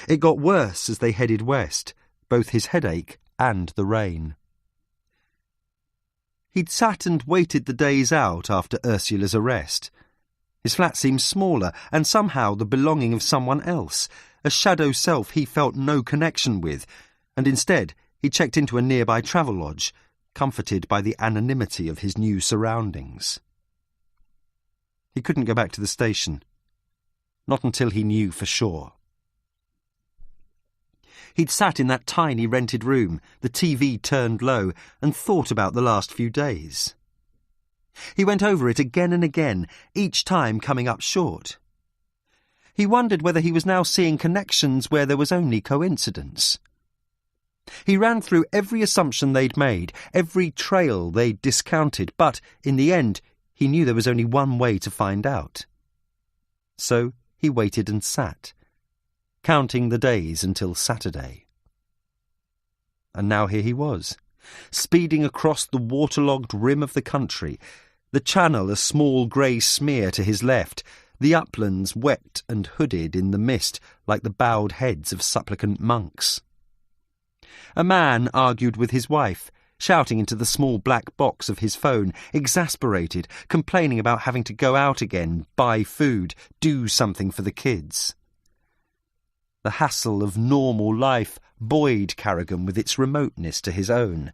It got worse as they headed west, both his headache and the rain. He'd sat and waited the days out after Ursula's arrest. His flat seemed smaller and somehow the belonging of someone else, a shadow self he felt no connection with, and instead he checked into a nearby travel lodge, comforted by the anonymity of his new surroundings. He couldn't go back to the station. Not until he knew for sure. He'd sat in that tiny rented room, the TV turned low, and thought about the last few days. He went over it again and again, each time coming up short. He wondered whether he was now seeing connections where there was only coincidence. He ran through every assumption they'd made, every trail they'd discounted, but, in the end, he knew there was only one way to find out. So he waited and sat, counting the days until Saturday. And now here he was, speeding across the waterlogged rim of the country, the Channel a small grey smear to his left, the uplands wet and hooded in the mist like the bowed heads of supplicant monks. A man argued with his wife, shouting into the small black box of his phone, exasperated, complaining about having to go out again, buy food, do something for the kids. The hassle of normal life buoyed Carrigan with its remoteness to his own,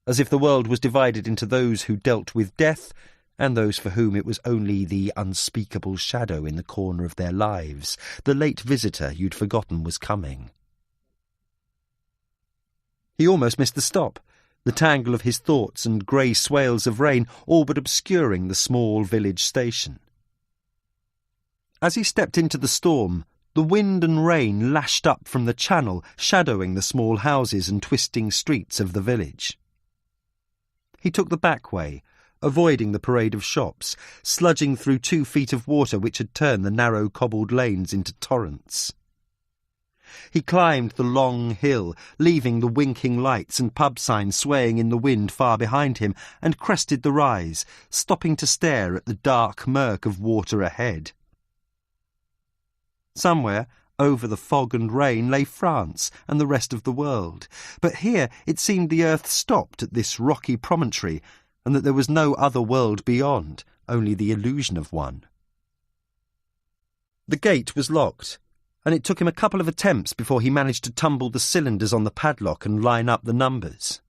as if the world was divided into those who dealt with death and those for whom it was only the unspeakable shadow in the corner of their lives, the late visitor you'd forgotten was coming. He almost missed the stop, the tangle of his thoughts and grey swales of rain all but obscuring the small village station. As he stepped into the storm, the wind and rain lashed up from the Channel, shadowing the small houses and twisting streets of the village. He took the back way, avoiding the parade of shops, sludging through 2 feet of water which had turned the narrow cobbled lanes into torrents. He climbed the long hill, leaving the winking lights and pub signs swaying in the wind far behind him, and crested the rise, stopping to stare at the dark murk of water ahead. Somewhere, over the fog and rain, lay France and the rest of the world, but here it seemed the earth stopped at this rocky promontory, and that there was no other world beyond, only the illusion of one. The gate was locked, and it took him a couple of attempts before he managed to tumble the cylinders on the padlock and line up the numbers.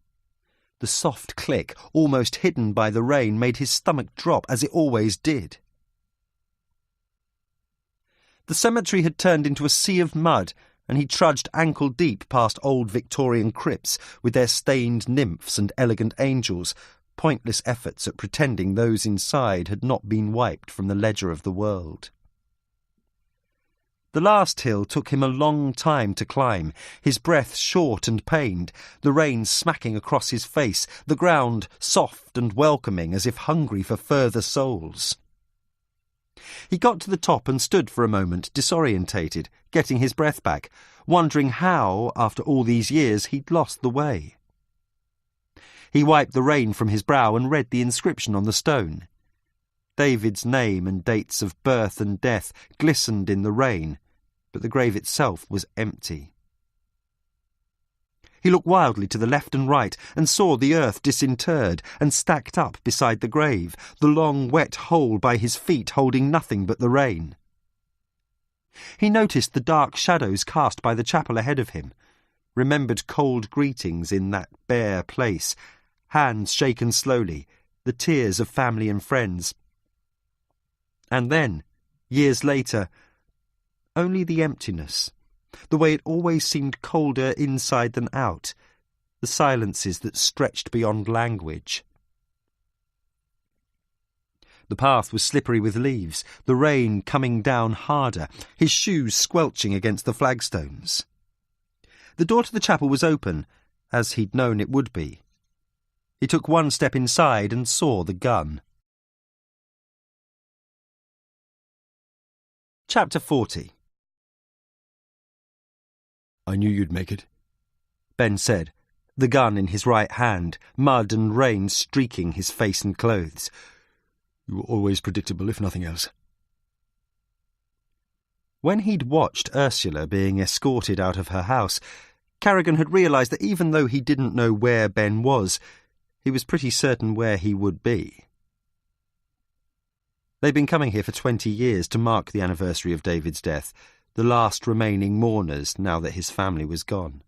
The soft click, almost hidden by the rain, made his stomach drop, as it always did. The cemetery had turned into a sea of mud, and he trudged ankle-deep past old Victorian crypts with their stained nymphs and elegant angels, pointless efforts at pretending those inside had not been wiped from the ledger of the world. The last hill took him a long time to climb, his breath short and pained, the rain smacking across his face, the ground soft and welcoming as if hungry for further souls. He got to the top and stood for a moment, disorientated, getting his breath back, wondering how, after all these years, he'd lost the way. He wiped the rain from his brow and read the inscription on the stone. David's name and dates of birth and death glistened in the rain, but the grave itself was empty. He looked wildly to the left and right and saw the earth disinterred and stacked up beside the grave, the long wet hole by his feet holding nothing but the rain. He noticed the dark shadows cast by the chapel ahead of him, remembered cold greetings in that bare place, hands shaken slowly, the tears of family and friends. And then, years later, only the emptiness, the way it always seemed colder inside than out, the silences that stretched beyond language. The path was slippery with leaves, the rain coming down harder, his shoes squelching against the flagstones. The door to the chapel was open, as he'd known it would be. He took one step inside and saw the gun. Chapter 40. "I knew you'd make it," Ben said, the gun in his right hand, mud and rain streaking his face and clothes. "You were always predictable, if nothing else." When he'd watched Ursula being escorted out of her house, Carrigan had realised that even though he didn't know where Ben was, he was pretty certain where he would be. They'd been coming here for 20 years to mark the anniversary of David's death, the last remaining mourners now that his family was gone.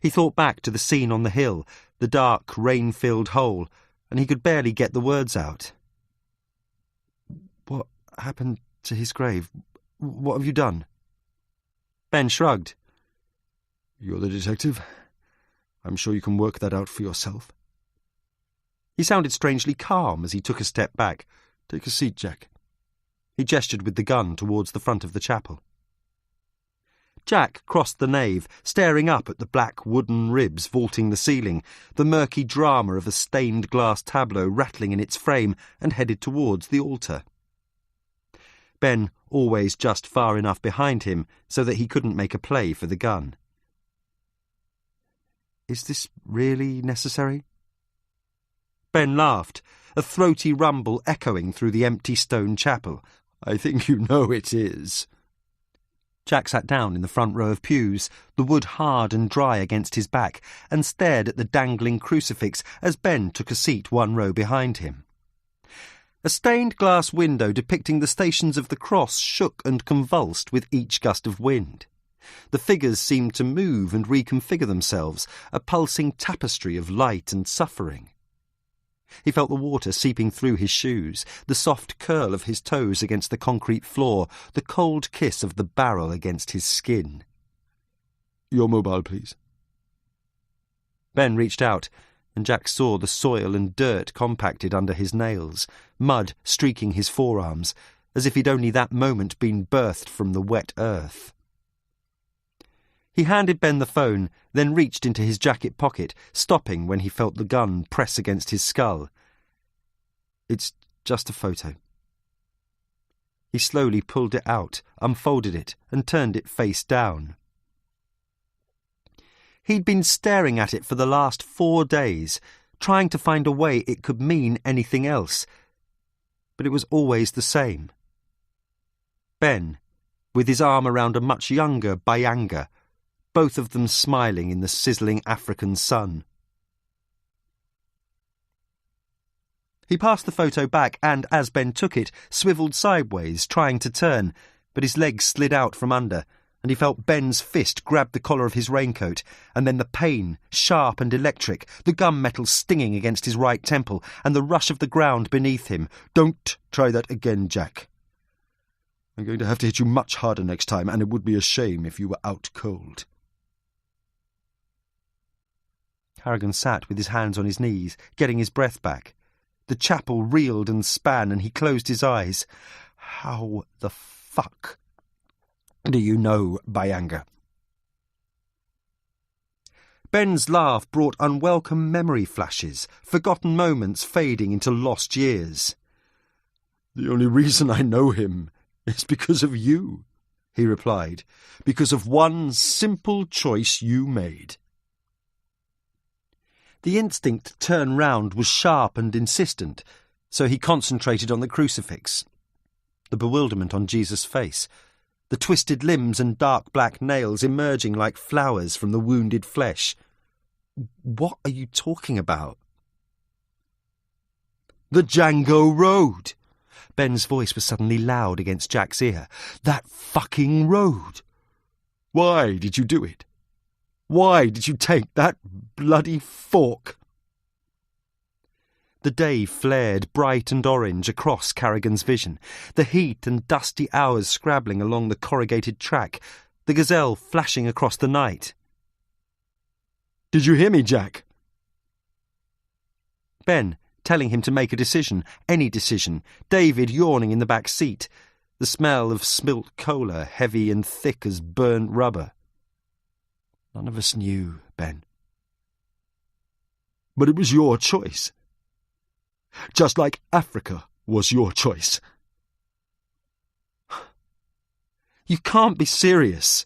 He thought back to the scene on the hill, the dark, rain-filled hole, and he could barely get the words out. "What happened to his grave? What have you done?" Ben shrugged. You're the detective. I'm sure you can work that out for yourself. He sounded strangely calm as he took a step back. Take a seat, Jack. He gestured with the gun towards the front of the chapel. Jack crossed the nave, staring up at the black wooden ribs vaulting the ceiling, the murky drama of a stained glass tableau rattling in its frame, and headed towards the altar. Ben always just far enough behind him so that he couldn't make a play for the gun. Is this really necessary? Ben laughed, a throaty rumble echoing through the empty stone chapel. I think you know it is. Jack sat down in the front row of pews, the wood hard and dry against his back, and stared at the dangling crucifix as Ben took a seat one row behind him. A stained glass window depicting the Stations of the Cross shook and convulsed with each gust of wind. The figures seemed to move and reconfigure themselves, a pulsing tapestry of light and suffering. He felt the water seeping through his shoes, the soft curl of his toes against the concrete floor, the cold kiss of the barrel against his skin. Your mobile, please. Ben reached out, and Jack saw the soil and dirt compacted under his nails, mud streaking his forearms, as if he'd only that moment been birthed from the wet earth. He handed Ben the phone, then reached into his jacket pocket, stopping when he felt the gun press against his skull. It's just a photo. He slowly pulled it out, unfolded it, and turned it face down. He'd been staring at it for the last 4 days, trying to find a way it could mean anything else. But it was always the same. Ben, with his arm around a much younger Bayanga, both of them smiling in the sizzling African sun. He passed the photo back and, as Ben took it, swivelled sideways, trying to turn, but his legs slid out from under, and he felt Ben's fist grab the collar of his raincoat, and then the pain, sharp and electric, the gunmetal stinging against his right temple, and the rush of the ground beneath him. Don't try that again, Jack. I'm going to have to hit you much harder next time, and it would be a shame if you were out cold. Harrigan sat with his hands on his knees, getting his breath back. The chapel reeled and span, and he closed his eyes. How the fuck do you know Bayanga? Ben's laugh brought unwelcome memory flashes, forgotten moments fading into lost years. The only reason I know him is because of you, he replied, because of one simple choice you made. The instinct to turn round was sharp and insistent, so he concentrated on the crucifix. The bewilderment on Jesus' face, the twisted limbs and dark black nails emerging like flowers from the wounded flesh. What are you talking about? The Django Road. Ben's voice was suddenly loud against Jack's ear. That fucking road. Why did you do it? Why did you take that bloody fork? The day flared bright and orange across Carrigan's vision, the heat and dusty hours scrabbling along the corrugated track, the gazelle flashing across the night. Did you hear me, Jack? Ben telling him to make a decision, any decision, David yawning in the back seat, the smell of spilt cola heavy and thick as burnt rubber. None of us knew, Ben. But it was your choice. Just like Africa was your choice. You can't be serious.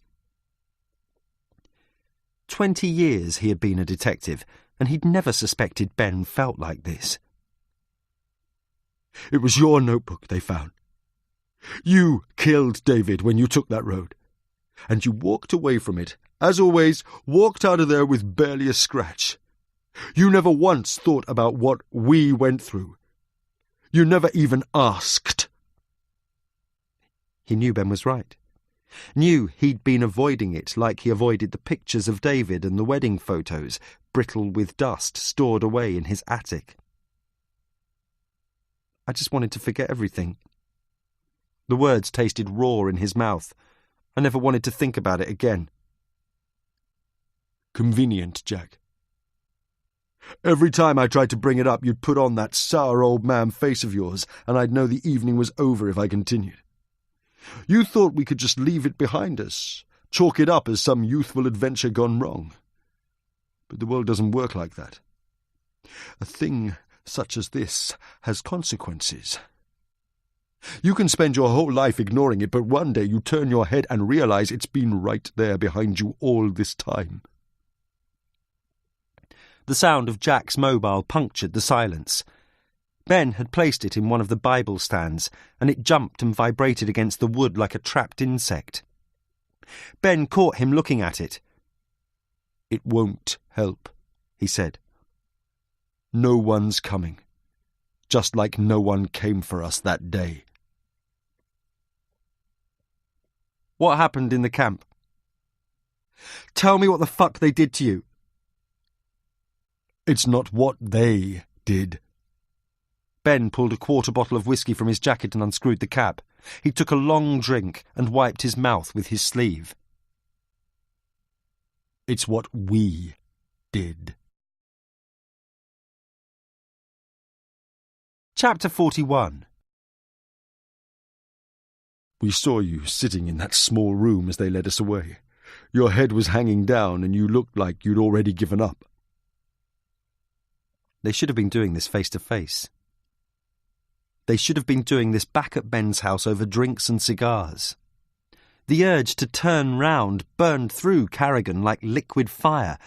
20 years he had been a detective, and he'd never suspected Ben felt like this. It was your notebook they found. You killed David when you took that road, and you walked away from it. As always, walked out of there with barely a scratch. You never once thought about what we went through. You never even asked. He knew Ben was right. Knew he'd been avoiding it like he avoided the pictures of David and the wedding photos, brittle with dust stored away in his attic. I just wanted to forget everything. The words tasted raw in his mouth. I never wanted to think about it again. convenient, Jack. Every time I tried to bring it up, you'd put on that sour old man face of yours, and I'd know the evening was over if I continued. You thought we could just leave it behind us, chalk it up as some youthful adventure gone wrong. But the world doesn't work like that. A thing such as this has consequences. You can spend your whole life ignoring it, but one day you turn your head and realize it's been right there behind you all this time. The sound of Jack's mobile punctured the silence. Ben had placed it in one of the Bible stands, and it jumped and vibrated against the wood like a trapped insect. Ben caught him looking at it. "It won't help," he said. "No one's coming, just like no one came for us that day." What happened in the camp? Tell me what the fuck they did to you. It's not what they did. Ben pulled a quarter bottle of whiskey from his jacket and unscrewed the cap. He took a long drink and wiped his mouth with his sleeve. It's what we did. Chapter 41. We saw you sitting in that small room as they led us away. Your head was hanging down and you looked like you'd already given up. They should have been doing this face to face. They should have been doing this back at Ben's house over drinks and cigars. The urge to turn round burned through Carrigan like liquid fire,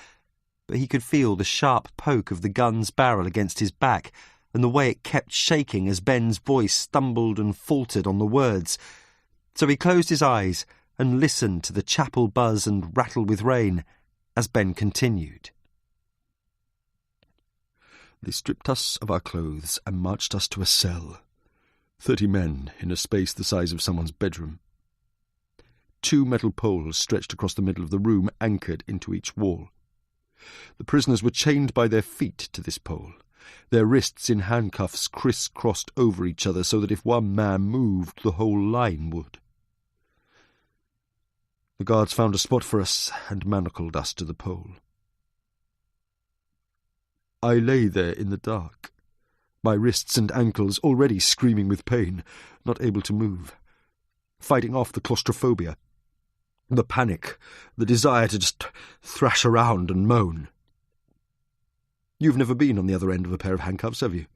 but he could feel the sharp poke of the gun's barrel against his back and the way it kept shaking as Ben's voice stumbled and faltered on the words. So he closed his eyes and listened to the chapel buzz and rattle with rain as Ben continued. They stripped us of our clothes and marched us to a cell. 30 men in a space the size of someone's bedroom. 2 metal poles stretched across the middle of the room, anchored into each wall. The prisoners were chained by their feet to this pole, their wrists in handcuffs criss-crossed over each other so that if one man moved, the whole line would. The guards found a spot for us and manacled us to the pole. I lay there in the dark, my wrists and ankles already screaming with pain, not able to move, fighting off the claustrophobia, the panic, the desire to just thrash around and moan. You've never been on the other end of a pair of handcuffs, have you?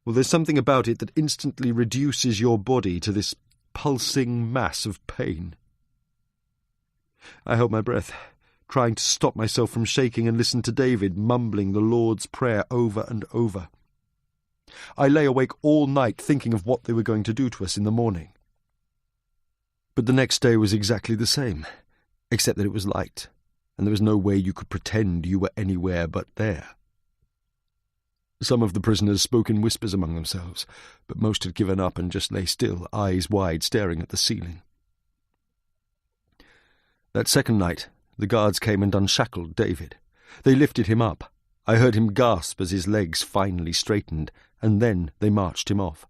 Well, there's something about it that instantly reduces your body to this pulsing mass of pain. I held my breath, trying to stop myself from shaking, and listened to David mumbling the Lord's Prayer over and over. I lay awake all night thinking of what they were going to do to us in the morning. But the next day was exactly the same, except that it was light, and there was no way you could pretend you were anywhere but there. Some of the prisoners spoke in whispers among themselves, but most had given up and just lay still, eyes wide, staring at the ceiling. That second night, the guards came and unshackled David. They lifted him up. I heard him gasp as his legs finally straightened, and then they marched him off.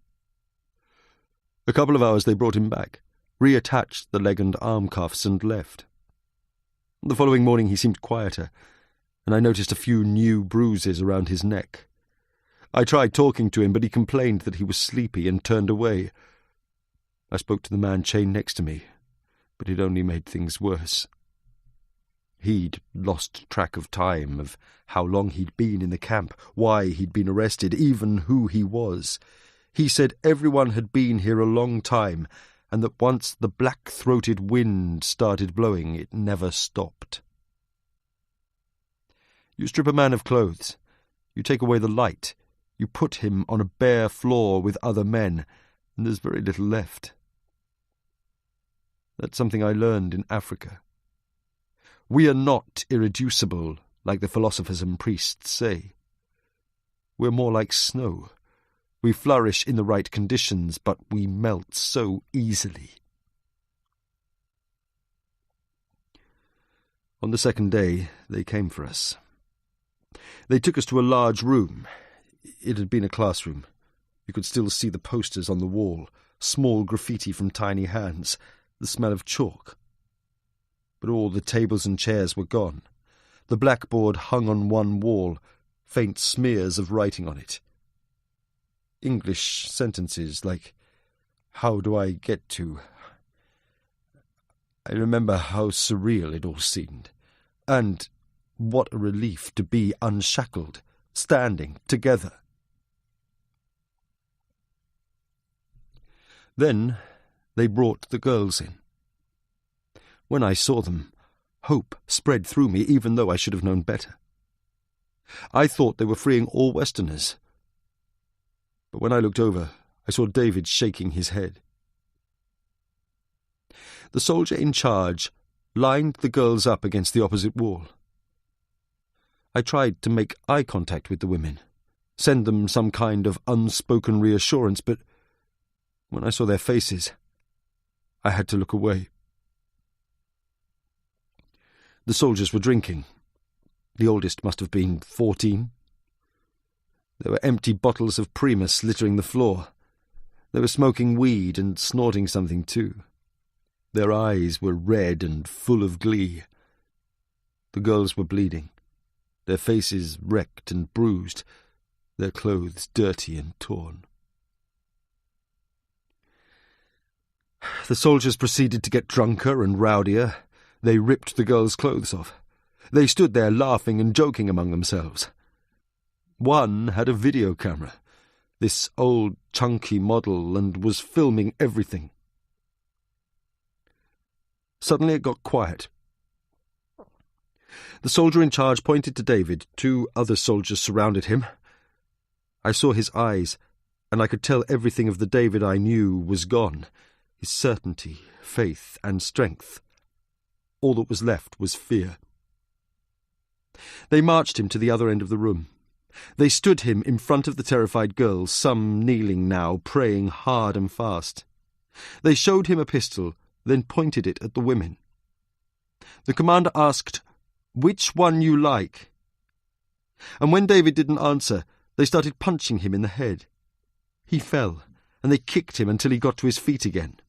A couple of hours they brought him back, reattached the leg and arm cuffs, and left. The following morning he seemed quieter, and I noticed a few new bruises around his neck. I tried talking to him, but he complained that he was sleepy and turned away. I spoke to the man chained next to me, but it only made things worse. He'd lost track of time, of how long he'd been in the camp, why he'd been arrested, even who he was. He said everyone had been here a long time, and that once the black-throated wind started blowing, it never stopped. You strip a man of clothes, you take away the light, you put him on a bare floor with other men, and there's very little left. That's something I learned in Africa. We are not irreducible, like the philosophers and priests say. We're more like snow. We flourish in the right conditions, but we melt so easily. On the second day, they came for us. They took us to a large room. It had been a classroom. You could still see the posters on the wall, small graffiti from tiny hands, the smell of chalk. But all the tables and chairs were gone. The blackboard hung on one wall, faint smears of writing on it. English sentences like, "How do I get to?" I remember how surreal it all seemed, and what a relief to be unshackled, standing together. Then they brought the girls in. When I saw them, hope spread through me, even though I should have known better. I thought they were freeing all Westerners. But when I looked over, I saw David shaking his head. The soldier in charge lined the girls up against the opposite wall. I tried to make eye contact with the women, send them some kind of unspoken reassurance, but when I saw their faces, I had to look away. The soldiers were drinking. The oldest must have been 14. There were empty bottles of Primus littering the floor. They were smoking weed and snorting something too. Their eyes were red and full of glee. The girls were bleeding, their faces wrecked and bruised, their clothes dirty and torn. The soldiers proceeded to get drunker and rowdier. They ripped the girls' clothes off. They stood there laughing and joking among themselves. One had a video camera, this old chunky model, and was filming everything. Suddenly it got quiet. The soldier in charge pointed to David. 2 other soldiers surrounded him. I saw his eyes, and I could tell everything of the David I knew was gone. His certainty, faith, and strength. All that was left was fear. They marched him to the other end of the room. They stood him in front of the terrified girls, some kneeling now, praying hard and fast. They showed him a pistol, then pointed it at the women. The commander asked, "Which one you like?" And when David didn't answer, they started punching him in the head. He fell, and they kicked him until he got to his feet again.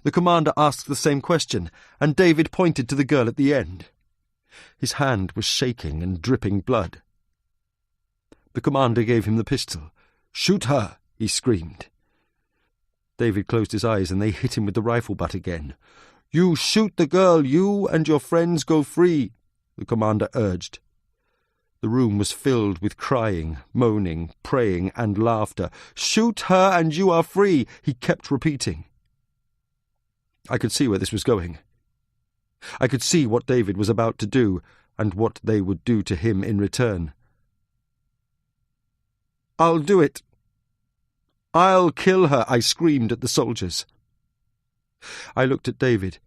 The commander asked the same question, and David pointed to the girl at the end. His hand was shaking and dripping blood. The commander gave him the pistol. "Shoot her!" he screamed. David closed his eyes, and they hit him with the rifle butt again. "You shoot the girl, you and your friends go free," the commander urged. The room was filled with crying, moaning, praying, and laughter. "Shoot her and you are free," he kept repeating. I could see where this was going. I could see what David was about to do, and what they would do to him in return. "I'll do it. I'll kill her," I screamed at the soldiers. I looked at David.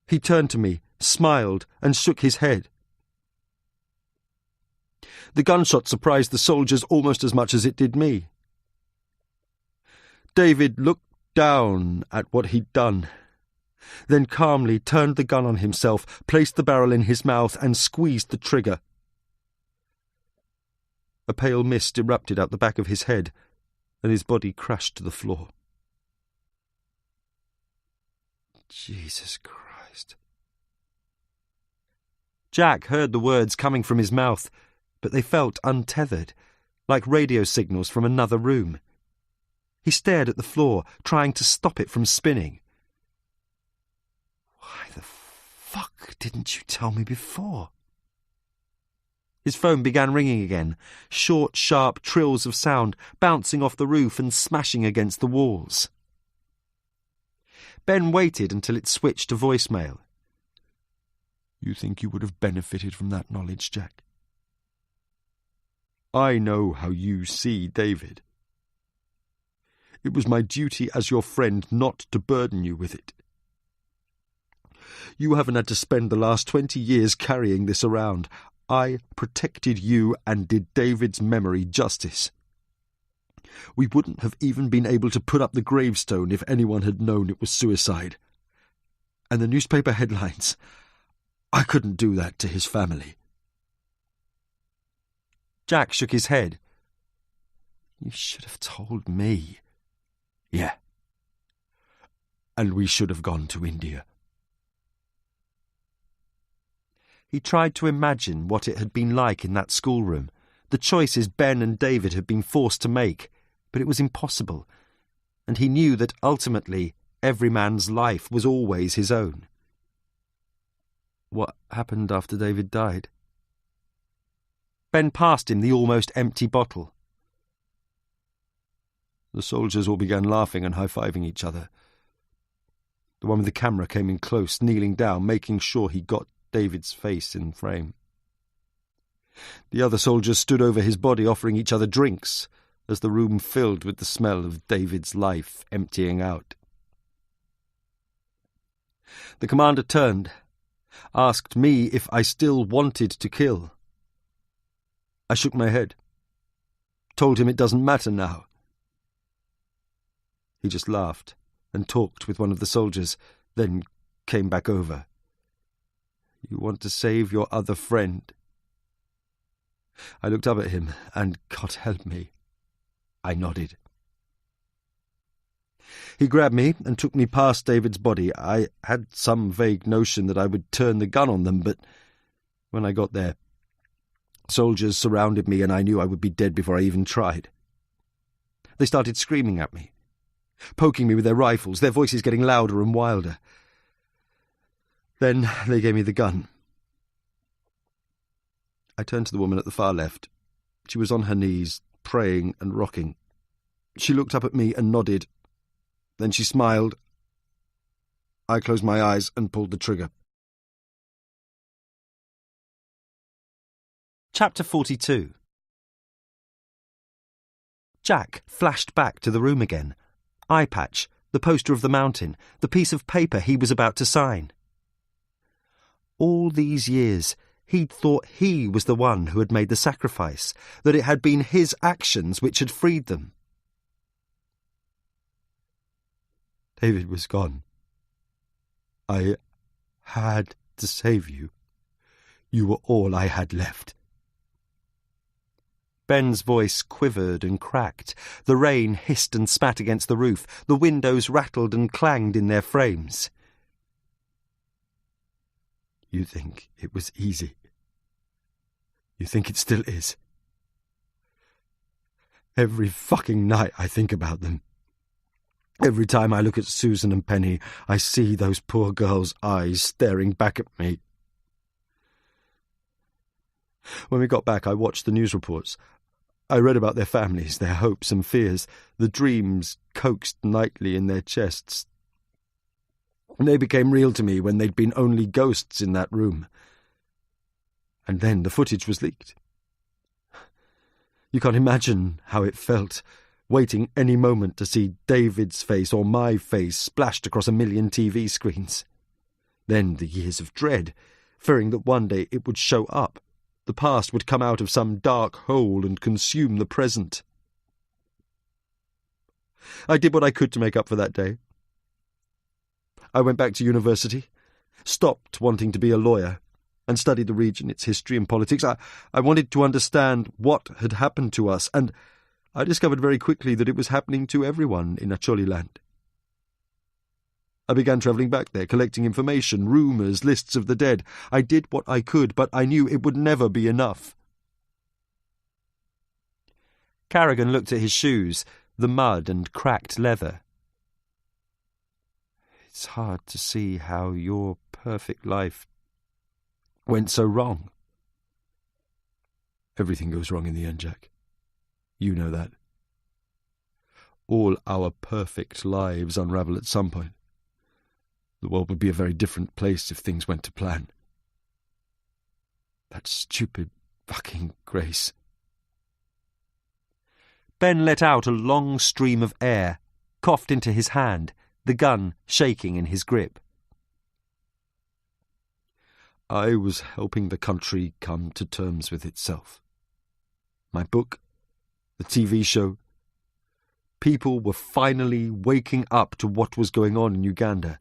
He turned to me, smiled, and shook his head. The gunshot surprised the soldiers almost as much as it did me. David looked down at what he'd done, then calmly turned the gun on himself, placed the barrel in his mouth, and squeezed the trigger. A pale mist erupted out the back of his head, and his body crashed to the floor. Jesus Christ. Jack heard the words coming from his mouth, but they felt untethered, like radio signals from another room. He stared at the floor, trying to stop it from spinning. "Why the fuck didn't you tell me before?" His phone began ringing again, short, sharp trills of sound bouncing off the roof and smashing against the walls. Ben waited until it switched to voicemail. "You think you would have benefited from that knowledge, Jack? I know how you see David. It was my duty as your friend not to burden you with it. You haven't had to spend the last 20 years carrying this around. I protected you and did David's memory justice. We wouldn't have even been able to put up the gravestone if anyone had known it was suicide. And the newspaper headlines, I couldn't do that to his family." Jack shook his head. "You should have told me." "Yeah. And we should have gone to India." He tried to imagine what it had been like in that schoolroom, the choices Ben and David had been forced to make, but it was impossible, and he knew that ultimately every man's life was always his own. What happened after David died? Ben passed him the almost empty bottle. The soldiers all began laughing and high-fiving each other. The one with the camera came in close, kneeling down, making sure he got David's face in frame. The other soldiers stood over his body, offering each other drinks, as the room filled with the smell of David's life emptying out. The commander turned, asked me if I still wanted to kill. I shook my head, told him it doesn't matter now. He just laughed and talked with one of the soldiers, then came back over. You want to save your other friend? I looked up at him, and God help me, I nodded. He grabbed me and took me past David's body. I had some vague notion that I would turn the gun on them, but when I got there, soldiers surrounded me and I knew I would be dead before I even tried. They started screaming at me, poking me with their rifles, their voices getting louder and wilder. Then they gave me the gun. I turned to the woman at the far left. She was on her knees, praying and rocking. She looked up at me and nodded. Then she smiled. I closed my eyes and pulled the trigger. Chapter 42. Jack flashed back to the room again. Eye patch, the poster of the mountain, the piece of paper he was about to sign. All these years, he'd thought he was the one who had made the sacrifice, that it had been his actions which had freed them. David was gone. I had to save you. You were all I had left. Ben's voice quivered and cracked. The rain hissed and spat against the roof. The windows rattled and clanged in their frames. You think it was easy. You think it still is. Every fucking night I think about them. Every time I look at Susan and Penny, I see those poor girls' eyes staring back at me. When we got back, I watched the news reports. I read about their families, their hopes and fears, the dreams coaxed nightly in their chests. They became real to me when they'd been only ghosts in that room. And then the footage was leaked. You can't imagine how it felt, waiting any moment to see David's face or my face splashed across 1,000,000 TV screens. Then the years of dread, fearing that one day it would show up. The past would come out of some dark hole and consume the present. I did what I could to make up for that day. I went back to university, stopped wanting to be a lawyer, and studied the region, its history and politics. I wanted to understand what had happened to us, and I discovered very quickly that it was happening to everyone in Acholi land. I began travelling back there, collecting information, rumours, lists of the dead. I did what I could, but I knew it would never be enough. Carrigan looked at his shoes, the mud and cracked leather. It's hard to see how your perfect life went so wrong. Everything goes wrong in the end, Jack. You know that. All our perfect lives unravel at some point. The world would be a very different place if things went to plan. That stupid fucking Grace. Ben let out a long stream of air, coughed into his hand, the gun shaking in his grip. I was helping the country come to terms with itself. My book, the TV show. People were finally waking up to what was going on in Uganda.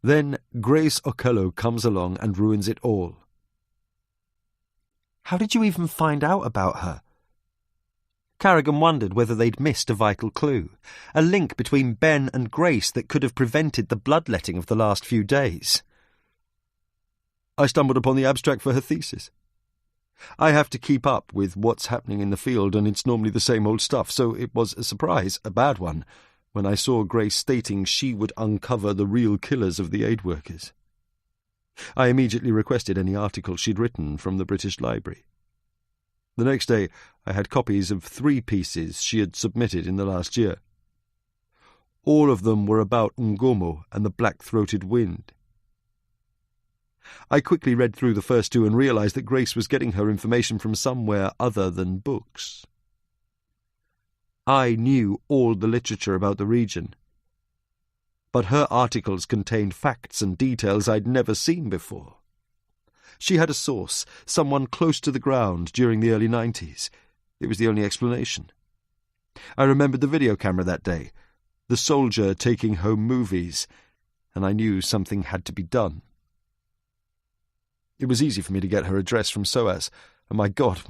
Then Grace Okello comes along and ruins it all. How did you even find out about her? Carrigan wondered whether they'd missed a vital clue, a link between Ben and Grace that could have prevented the bloodletting of the last few days. I stumbled upon the abstract for her thesis. I have to keep up with what's happening in the field, and it's normally the same old stuff, so it was a surprise, a bad one, when I saw Grace stating she would uncover the real killers of the aid workers. I immediately requested any articles she'd written from the British Library. The next day I had copies of 3 pieces she had submitted in the last year. All of them were about Ngomo and the black-throated wind. I quickly read through the first 2 and realized that Grace was getting her information from somewhere other than books. I knew all the literature about the region, but her articles contained facts and details I'd never seen before. She had a source, someone close to the ground during the early 90s. It was the only explanation. I remembered the video camera that day, the soldier taking home movies, and I knew something had to be done. It was easy for me to get her address from SOAS, and my God,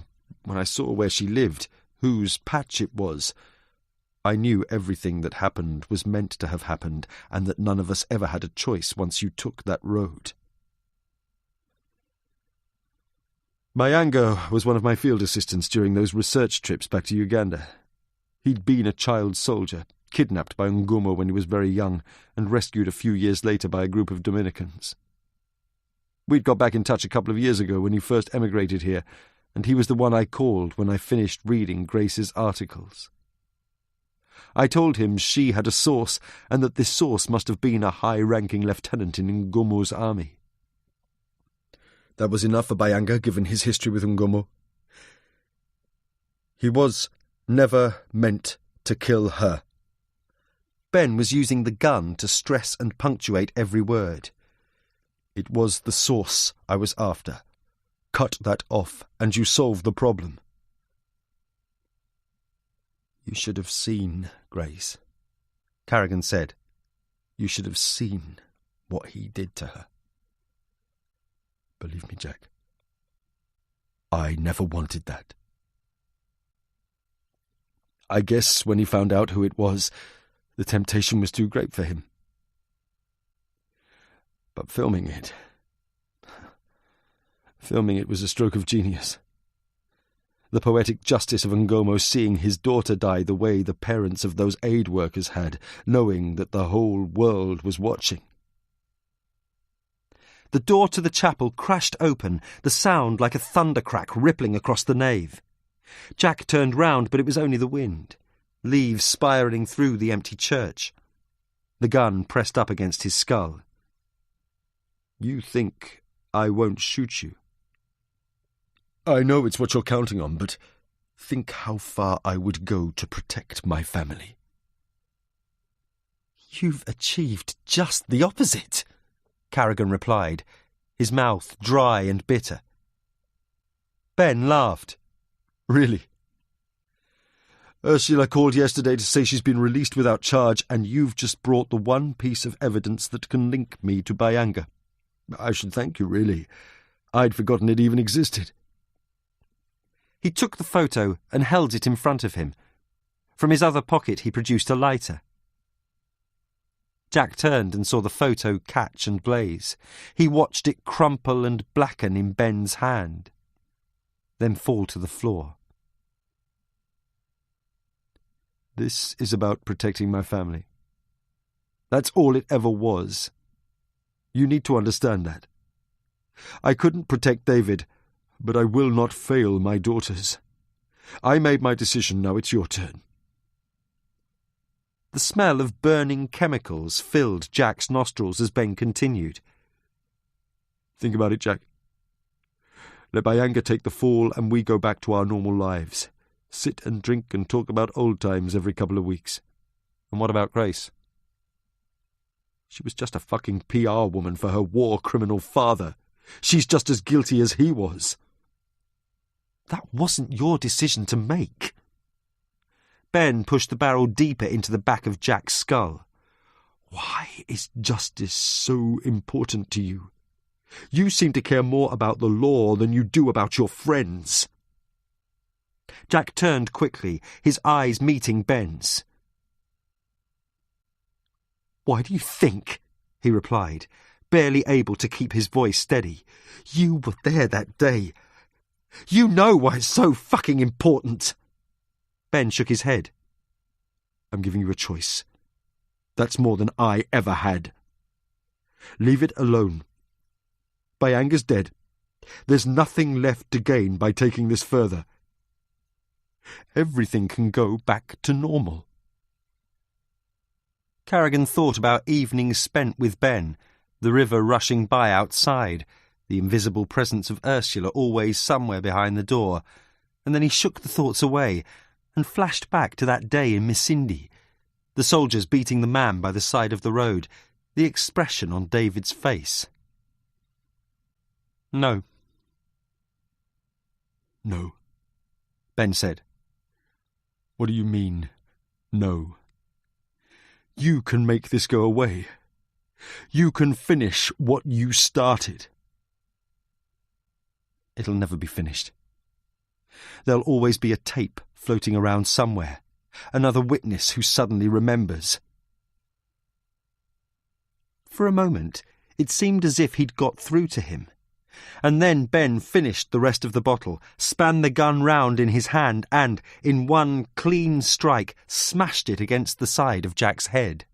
when I saw where she lived, whose patch it was, I knew everything that happened was meant to have happened, and that none of us ever had a choice once you took that road. Mayanga was one of my field assistants during those research trips back to Uganda. He'd been a child soldier, kidnapped by Ngomo when he was very young, and rescued a few years later by a group of Dominicans. We'd got back in touch a couple of years ago when he first emigrated here, and he was the one I called when I finished reading Grace's articles. I told him she had a source, and that this source must have been a high-ranking lieutenant in Ngomo's army. That was enough for Bayanga, given his history with Ngomo. He was never meant to kill her. Ben was using the gun to stress and punctuate every word. It was the source I was after. Cut that off, and you solve the problem. You should have seen, Grace, Carrigan said. You should have seen what he did to her. Believe me, Jack, I never wanted that. I guess when he found out who it was, the temptation was too great for him. But filming it was a stroke of genius. The poetic justice of Ngomo seeing his daughter die the way the parents of those aid workers had, knowing that the whole world was watching. The door to the chapel crashed open, the sound like a thunder crack rippling across the nave. Jack turned round, but it was only the wind, leaves spiralling through the empty church. The gun pressed up against his skull. You think I won't shoot you? I know it's what you're counting on, but think how far I would go to protect my family. You've achieved just the opposite, Carrigan replied, his mouth dry and bitter. Ben laughed. Really? Ursula called yesterday to say she's been released without charge, and you've just brought the one piece of evidence that can link me to Bayanga. I should thank you, really. I'd forgotten it even existed. He took the photo and held it in front of him. From his other pocket he produced a lighter. Jack turned and saw the photo catch and blaze. He watched it crumple and blacken in Ben's hand, then fall to the floor. This is about protecting my family. That's all it ever was. You need to understand that. I couldn't protect David, but I will not fail my daughters. I made my decision, now it's your turn. The smell of burning chemicals filled Jack's nostrils as Ben continued. Think about it, Jack. Let Bayanga take the fall and we go back to our normal lives. Sit and drink and talk about old times every couple of weeks. And what about Grace? She was just a fucking PR woman for her war criminal father. She's just as guilty as he was. That wasn't your decision to make. Ben pushed the barrel deeper into the back of Jack's skull. Why is justice so important to you? You seem to care more about the law than you do about your friends. Jack turned quickly, his eyes meeting Ben's. Why do you think, he replied, barely able to keep his voice steady. "You were there that day. You know why it's so fucking important." Ben shook his head. "I'm giving you a choice. That's more than I ever had. Leave it alone. Bayanga's dead. There's nothing left to gain by taking this further. Everything can go back to normal." Carrigan thought about evenings spent with Ben, the river rushing by outside, the invisible presence of Ursula always somewhere behind the door, and then he shook the thoughts away and flashed back to that day in Misindi, the soldiers beating the man by the side of the road, the expression on David's face. "No." "No," Ben said. "What do you mean, no? You can make this go away. You can finish what you started." "It'll never be finished. There'll always be a tape floating around somewhere, another witness who suddenly remembers." For a moment, it seemed as if he'd got through to him. And then Ben finished the rest of the bottle, span the gun round in his hand and, in one clean strike, smashed it against the side of Jack's head.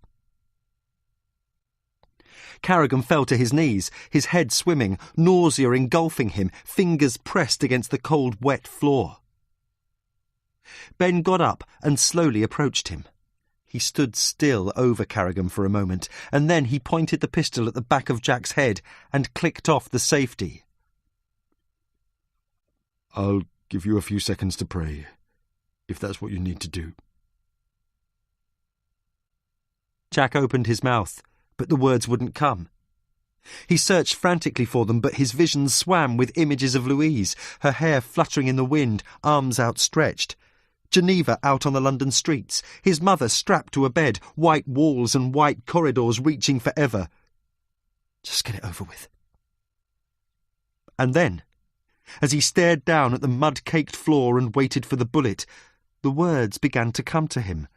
Carrigan fell to his knees, his head swimming, nausea engulfing him, fingers pressed against the cold, wet floor. Ben got up and slowly approached him. He stood still over Carrigan for a moment, and then he pointed the pistol at the back of Jack's head and clicked off the safety. "I'll give you a few seconds to pray, if that's what you need to do." Jack opened his mouth, but the words wouldn't come. He searched frantically for them, but his vision swam with images of Louise, her hair fluttering in the wind, arms outstretched. Geneva out on the London streets, his mother strapped to a bed, white walls and white corridors reaching forever. Just get it over with. And then, as he stared down at the mud-caked floor and waited for the bullet, the words began to come to him.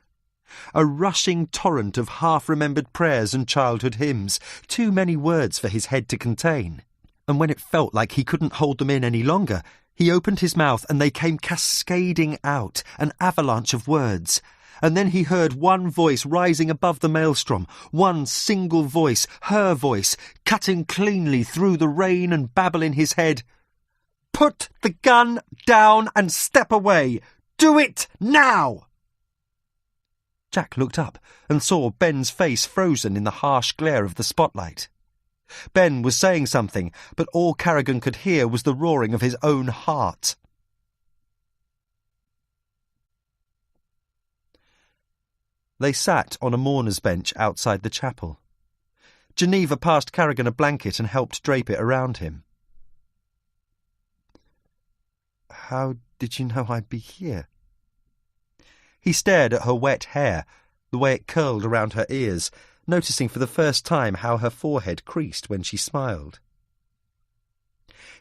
A rushing torrent of half-remembered prayers and childhood hymns, too many words for his head to contain. And when it felt like he couldn't hold them in any longer, he opened his mouth and they came cascading out, an avalanche of words. And then he heard one voice rising above the maelstrom, one single voice, her voice, cutting cleanly through the rain and babble in his head. "Put the gun down and step away! Do it now!" Jack looked up and saw Ben's face frozen in the harsh glare of the spotlight. Ben was saying something, but all Carrigan could hear was the roaring of his own heart. They sat on a mourner's bench outside the chapel. Geneva passed Carrigan a blanket and helped drape it around him. "How did you know I'd be here?" He stared at her wet hair, the way it curled around her ears, noticing for the first time how her forehead creased when she smiled.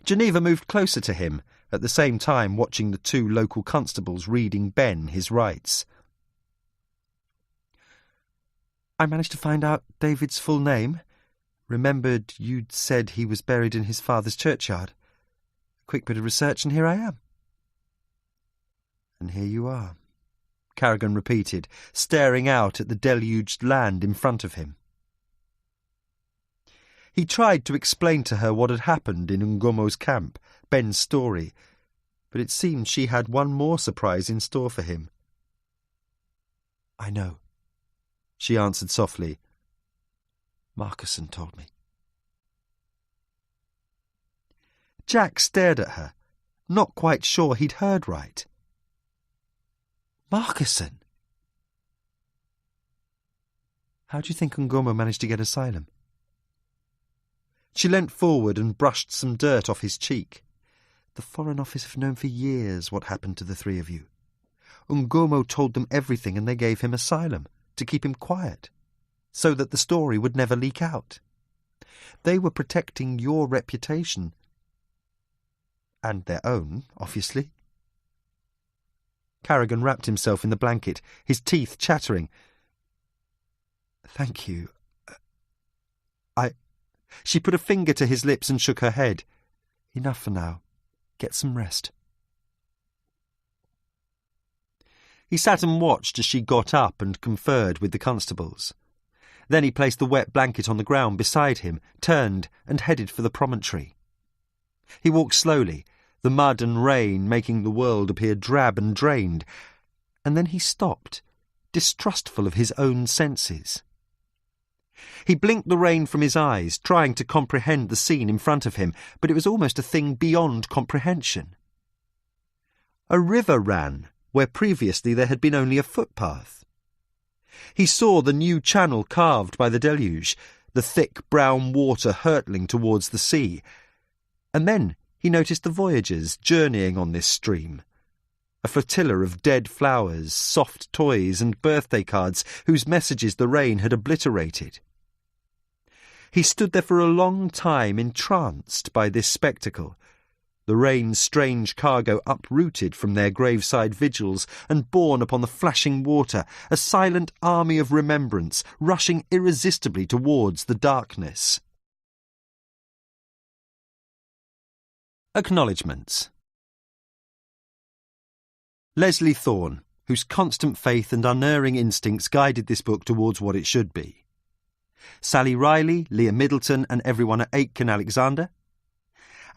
Geneva moved closer to him, at the same time watching the two local constables reading Ben his rights. "I managed to find out David's full name. Remembered you'd said he was buried in his father's churchyard. A quick bit of research and here I am." "And here you are," Carrigan repeated, staring out at the deluged land in front of him. He tried to explain to her what had happened in Ngomo's camp, Ben's story, but it seemed she had one more surprise in store for him. "I know," she answered softly. "Marcusson told me." Jack stared at her, not quite sure he'd heard right. "Marcusson? How do you think Ngomo managed to get asylum?" She leant forward and brushed some dirt off his cheek. "The Foreign Office have known for years what happened to the three of you. Ngomo told them everything and they gave him asylum, to keep him quiet, so that the story would never leak out. They were protecting your reputation. And their own, obviously." Carrigan wrapped himself in the blanket, his teeth chattering. "Thank you. She put a finger to his lips and shook her head. Enough for now. Get some rest. He sat and watched as she got up and conferred with the constables. Then he placed the wet blanket on the ground beside him, turned and headed for the promontory. He walked slowly, the mud and rain making the world appear drab and drained, and then he stopped, distrustful of his own senses. He blinked the rain from his eyes, trying to comprehend the scene in front of him, but it was almost a thing beyond comprehension. A river ran where previously there had been only a footpath. He saw the new channel carved by the deluge, the thick brown water hurtling towards the sea, and then he noticed the voyagers journeying on this stream, a flotilla of dead flowers, soft toys and birthday cards whose messages the rain had obliterated. He stood there for a long time entranced by this spectacle, the rain's strange cargo uprooted from their graveside vigils and borne upon the flashing water, a silent army of remembrance rushing irresistibly towards the darkness. Acknowledgements. Leslie Thorne, whose constant faith and unerring instincts guided this book towards what it should be. Sally Riley, Leah Middleton and everyone at Aitken Alexander.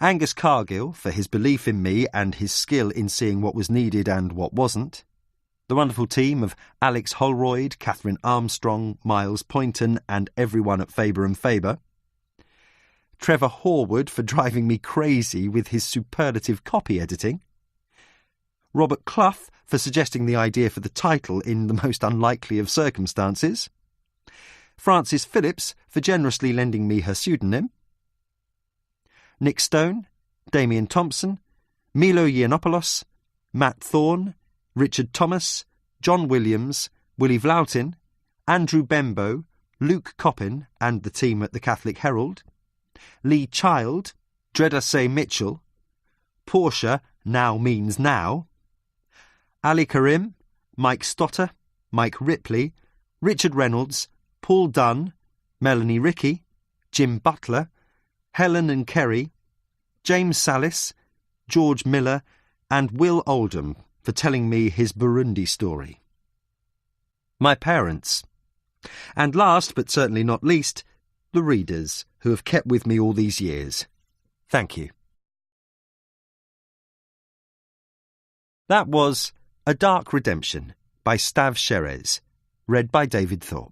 Angus Cargill, for his belief in me and his skill in seeing what was needed and what wasn't. The wonderful team of Alex Holroyd, Catherine Armstrong, Miles Poynton and everyone at Faber and Faber. Trevor Horwood for driving me crazy with his superlative copy editing. Robert Clough for suggesting the idea for the title in the most unlikely of circumstances. Frances Phillips for generously lending me her pseudonym. Nick Stone, Damien Thompson, Milo Yiannopoulos, Matt Thorne, Richard Thomas, John Williams, Willie Vloughton, Andrew Bembo, Luke Coppin and the team at the Catholic Herald, Lee Child, Dredda Say Mitchell, Portia, Now Means Now, Ali Karim, Mike Stotter, Mike Ripley, Richard Reynolds, Paul Dunn, Melanie Rickey, Jim Butler, Helen and Kerry, James Salis, George Miller and Will Oldham for telling me his Burundi story. My parents. And last, but certainly not least, the readers who have kept with me all these years. Thank you. That was A Dark Redemption by Stav Sherez, read by David Thorpe.